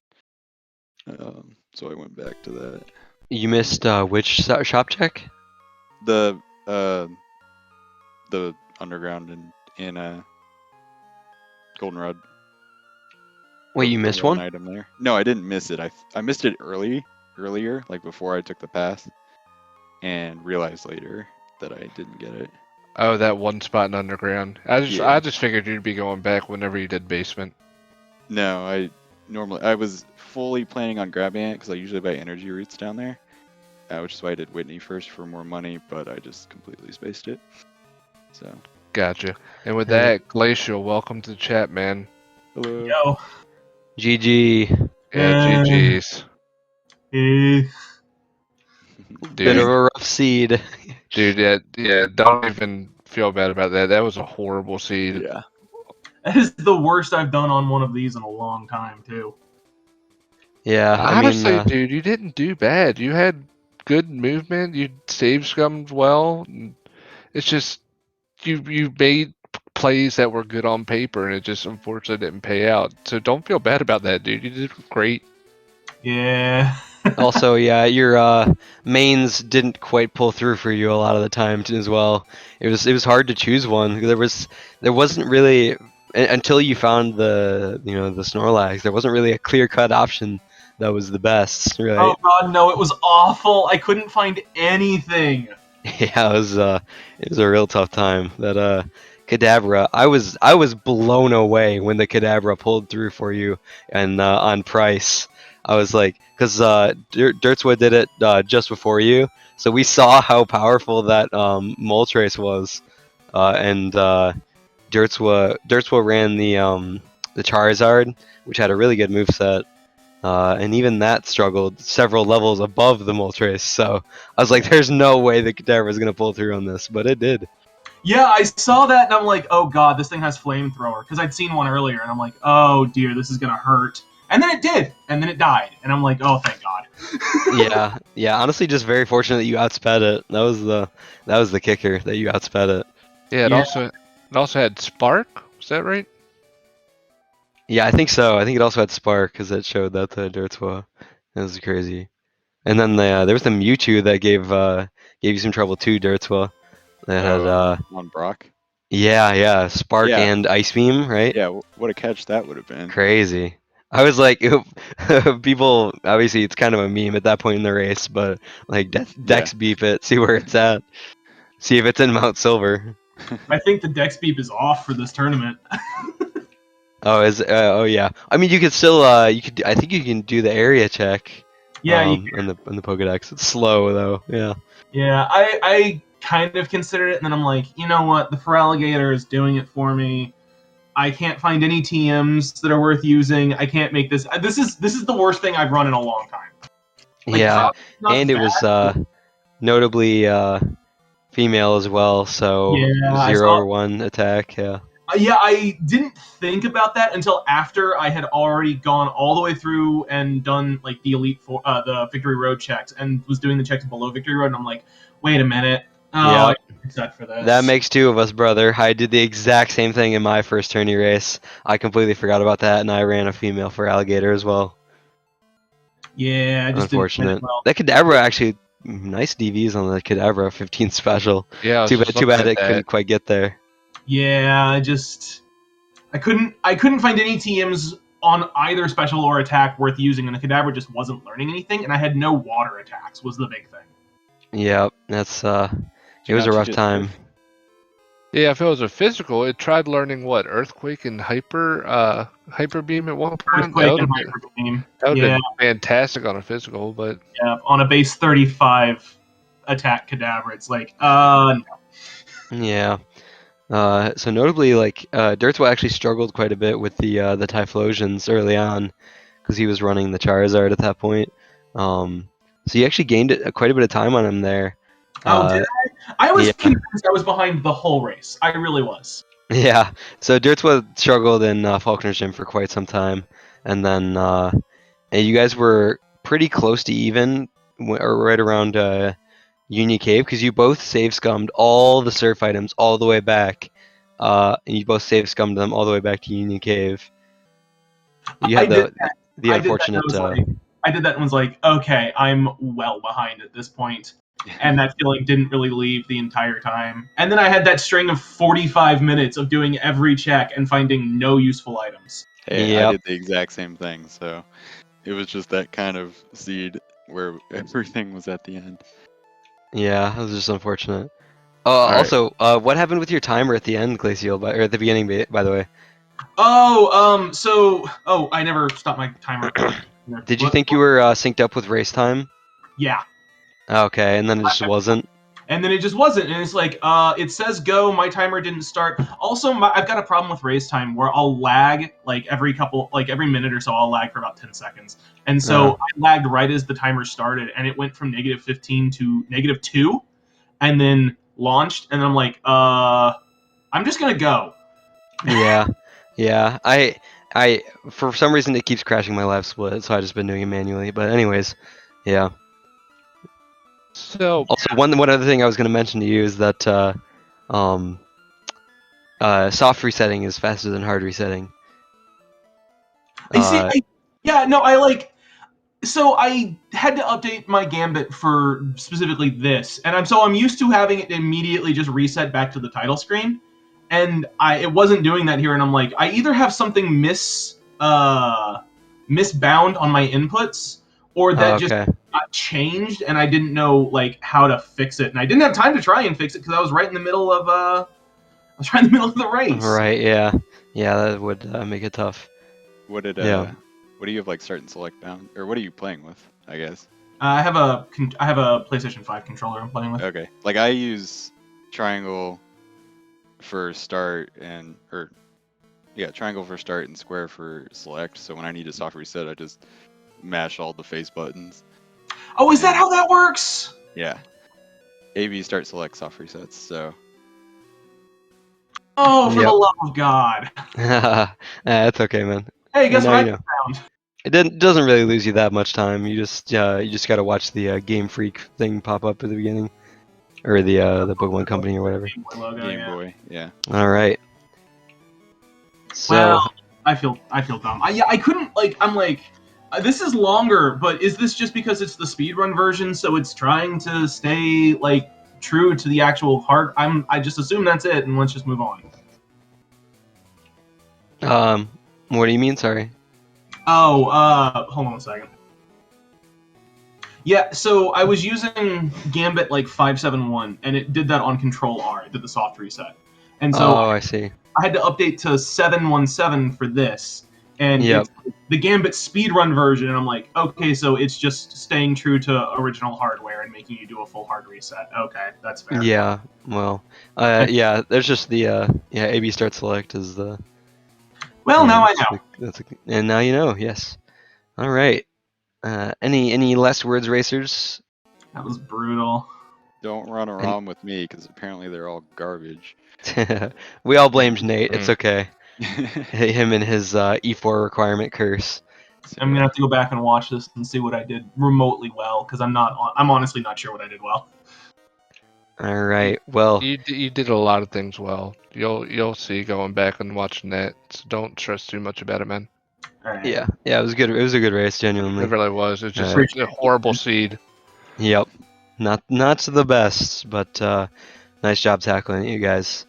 So I went back to that. You missed which shop check? The underground in Goldenrod. Wait, you The missed one? item there. No, I didn't miss it. I missed it earlier, like before I took the path, and realized later that I didn't get it. Oh, that one spot in underground. I Yeah. just figured you'd be going back whenever you did basement. No, I was fully planning on grabbing it because I usually buy energy roots down there, which is why I did Whitney first for more money, but I just completely spaced it. So, Gotcha. And with Yeah. that, Glaciel, welcome to the chat, man. hello. Yo. GG. Yeah, GG's. Eh. Bit of Dude, a rough seed. dude, yeah, don't even feel bad about that. That was a horrible seed. Yeah. That is the worst I've done on one of these in a long time, too. Yeah, I mean, Honestly, dude, you didn't do bad. You had good movement. You save scummed well. It's just you made plays that were good on paper, and it just unfortunately didn't pay out. So don't feel bad about that, dude. You did great. Yeah. also, yeah, your mains didn't quite pull through for you a lot of the time as well. It was hard to choose one. There wasn't really until you found the the Snorlax. There wasn't really a clear cut option that was the best, right? Oh god, no, it was awful. I couldn't find anything. Yeah, it was a real tough time. That Kadabra, I was blown away when the Kadabra pulled through for you and on price. I was like, because Dertswa did it just before you, so we saw how powerful that Moltres was, and Dertswa ran the Charizard, which had a really good moveset. And even that struggled several levels above the Moltres, so I was like, there's no way the Kadabra is going to pull through on this, but it did. Yeah, I saw that and I'm like, oh god, this thing has flamethrower. Because I'd seen one earlier and I'm like, oh dear, this is going to hurt. And then it did, and then it died. And I'm like, oh, thank god. Yeah, honestly, just very fortunate that you outsped it. That was the kicker, that you outsped it. Yeah, Yeah. it also had Spark. Was that right? Yeah, I think so. I think it also had Spark, because it showed that to Dertswa. That was crazy. And then there was the Mewtwo that gave you some trouble too, Dertswa. That had on Brock. yeah, Spark Yeah. and Ice Beam, right? Yeah, what a catch that would have been. Crazy. I was like, people, obviously it's kind of a meme at that point in the race, but like Dex beep it, see where it's at, see if it's in Mount Silver. I think the Dex Beep is off for this tournament. Oh yeah. I mean, you could still I think you can do the area check. Yeah, in the Pokedex. It's slow though. Yeah. Yeah, I kind of considered it, and then I'm like, you know what? The Feraligatr is doing it for me. I can't find any TMs that are worth using. I can't make this. This is the worst thing I've run in a long time. Like, Yeah, not and it bad. was notably female as well, so Yeah, I 0 saw- or 1 attack. Yeah. Yeah, I didn't think about that until after I had already gone all the way through and done like the the Victory Road checks, and was doing the checks below Victory Road, and I'm like, wait a minute. Oh, Yeah. I'm set for this. That makes two of us, brother. I did the exact same thing in my first tourney race. I completely forgot about that, and I ran a female for Alligator as well. Yeah, I just Unfortunate. didn't. Well, That Kadabra actually, nice DVs on the Kadabra, 15 special. Yeah. I was Too just bad looking at it that. couldn't quite get there. yeah, I couldn't find any TMs on either special or attack worth using, and the Kadabra just wasn't learning anything, and I had no water attacks was the big thing. Yeah, that's it was a Not rough just time. Yeah, if it was a physical, it tried learning what Earthquake and Hyper Beam at one point. Earthquake That and would Hyper Beam. have Yeah, been fantastic on a physical, but yeah, on a base 35 attack Kadabra, it's like, no. Yeah. So notably, like Dertswa actually struggled quite a bit with the Typhlosions early on, because he was running the Charizard at that point. So he actually gained quite a bit of time on him there. Oh, did I? I was yeah. convinced I was behind the whole race. I really was. Yeah, so Dirtswa struggled in Faulkner's gym for quite some time, and then and you guys were pretty close to even, or right around Union Cave, because you both save scummed all the surf items all the way back, and you both save scummed them all the way back to Union Cave. You I had did the I did that and I unfortunate. was like, I did that and was like, okay, I'm well behind at this point. And that feeling didn't really leave the entire time. And then I had that string of 45 minutes of doing every check and finding no useful items. Hey, I Yep. did the exact same thing, so it was just that kind of seed where everything was at the end. Yeah, it was just unfortunate. right. Also, what happened with your timer at the end, Glaciel, or at the beginning, by the way? Oh, I never stopped my timer. Did you think you were synced up with race time? Yeah. Okay, and then it just wasn't? And then it just wasn't, and it's like, it says go, my timer didn't start. Also, I've got a problem with race time where I'll lag, like every minute or so, I'll lag for about 10 seconds. And so I lagged right as the timer started, and it went from -15 to -2, and then launched, and I'm like, I'm just gonna go. Yeah, yeah. For some reason it keeps crashing my live split, so I just been doing it manually. But anyways, yeah. So Also, one other thing I was going to mention to you is that soft resetting is faster than hard resetting. So I had to update my Gambit for specifically this, and I'm used to having it immediately just reset back to the title screen, and it wasn't doing that here, and I'm like, I either have something misbound on my inputs, or that just Okay. got changed, and I didn't know like how to fix it, and I didn't have time to try and fix it because I was right in the middle of the race. Right. Yeah. Yeah, that would make it tough. What did Yeah. what do you have like start and select bound, or what are you playing with? I guess. I have a PlayStation 5 controller I'm playing with. Okay, like I use triangle for start triangle for start and square for select. So when I need a soft reset, I just mash all the face buttons. Oh, is that how that works? Yeah. AB start select soft resets. So Oh, for Yep. the love of God! That's okay, man. Hey, guess And what now I you know. found? It doesn't really lose you that much time. You just got to watch the Game Freak thing pop up at the beginning, or the Pokemon Company or whatever. Game Boy logo, Game yeah. Boy, yeah. All right. So. Well, I feel dumb. I couldn't I'm like, this is longer, but is this just because it's the speedrun version, so it's trying to stay like true to the actual heart? I just assume that's it, and let's just move on. What do you mean? Sorry. Oh, hold on a second. Yeah, so I was using Gambit like 571, and it did that on Control R. It did the soft reset, and so I see. I had to update to 717 for this, and Yep. it's the Gambit speedrun version, and I'm like, okay, so it's just staying true to original hardware and making you do a full hard reset. Okay, that's fair. Yeah. Well. Yeah. There's just the AB start select is the. Well, now I know. And now you know. Yes. All right. Any last words, racers? That was brutal. Don't run around with me because apparently they're all garbage. We all blamed Nate. It's okay. Him and his E4 requirement curse. I'm gonna have to go back and watch this and see what I did remotely well, because I'm honestly not sure what I did well. All right. Well. you did a lot of things well. You'll see going back and watching that. So don't stress too much about it, man. All right. Yeah. Yeah. It was good. It was a good race, genuinely. It really was. It's just Alright. a horrible seed. Yep. Not the best, but nice job tackling it, you guys.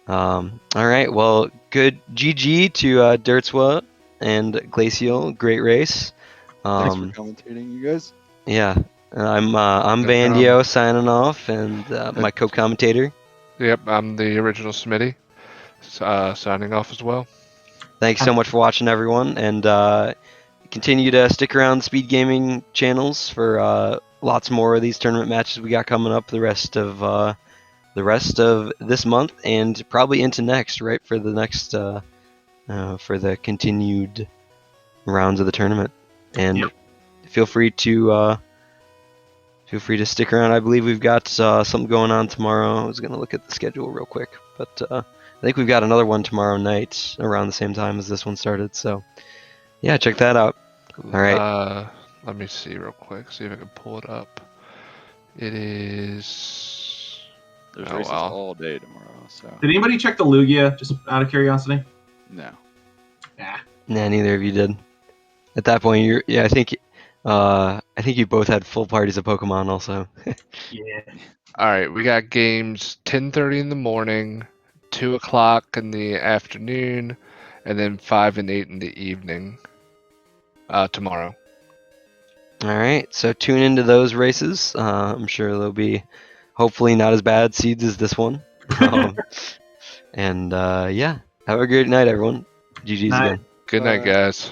All right. Well, good GG to Dertswa and Glaciel. Great race. Thanks for commentating, you guys. Yeah. I'm No Bandio signing off, and my co-commentator. Yep, I'm the original Smitty. Signing off as well. Thanks so much for watching, everyone, and continue to stick around the Speed Gaming channels for lots more of these tournament matches we got coming up the rest of this month and probably into next, right, for the next for the continued rounds of the tournament. And feel free to feel free to stick around. I believe we've got something going on tomorrow. I was gonna look at the schedule real quick, but I think we've got another one tomorrow night around the same time as this one started. So yeah, check that out. All right. Let me see real quick. See if I can pull it up. It is. There's Oh, races wow. all day tomorrow, so Did anybody check the Lugia, just out of curiosity? no. Yeah. Nah, neither of you did. At that point, I think you both had full parties of Pokemon also. Yeah. All right, we got games 10:30 in the morning, 2 o'clock in the afternoon, and then 5 and 8 in the evening. Tomorrow. All right, so tune into those races. I'm sure they'll be hopefully not as bad seeds as this one. And yeah, have a great night, everyone. GG's Night. again. Good night, guys.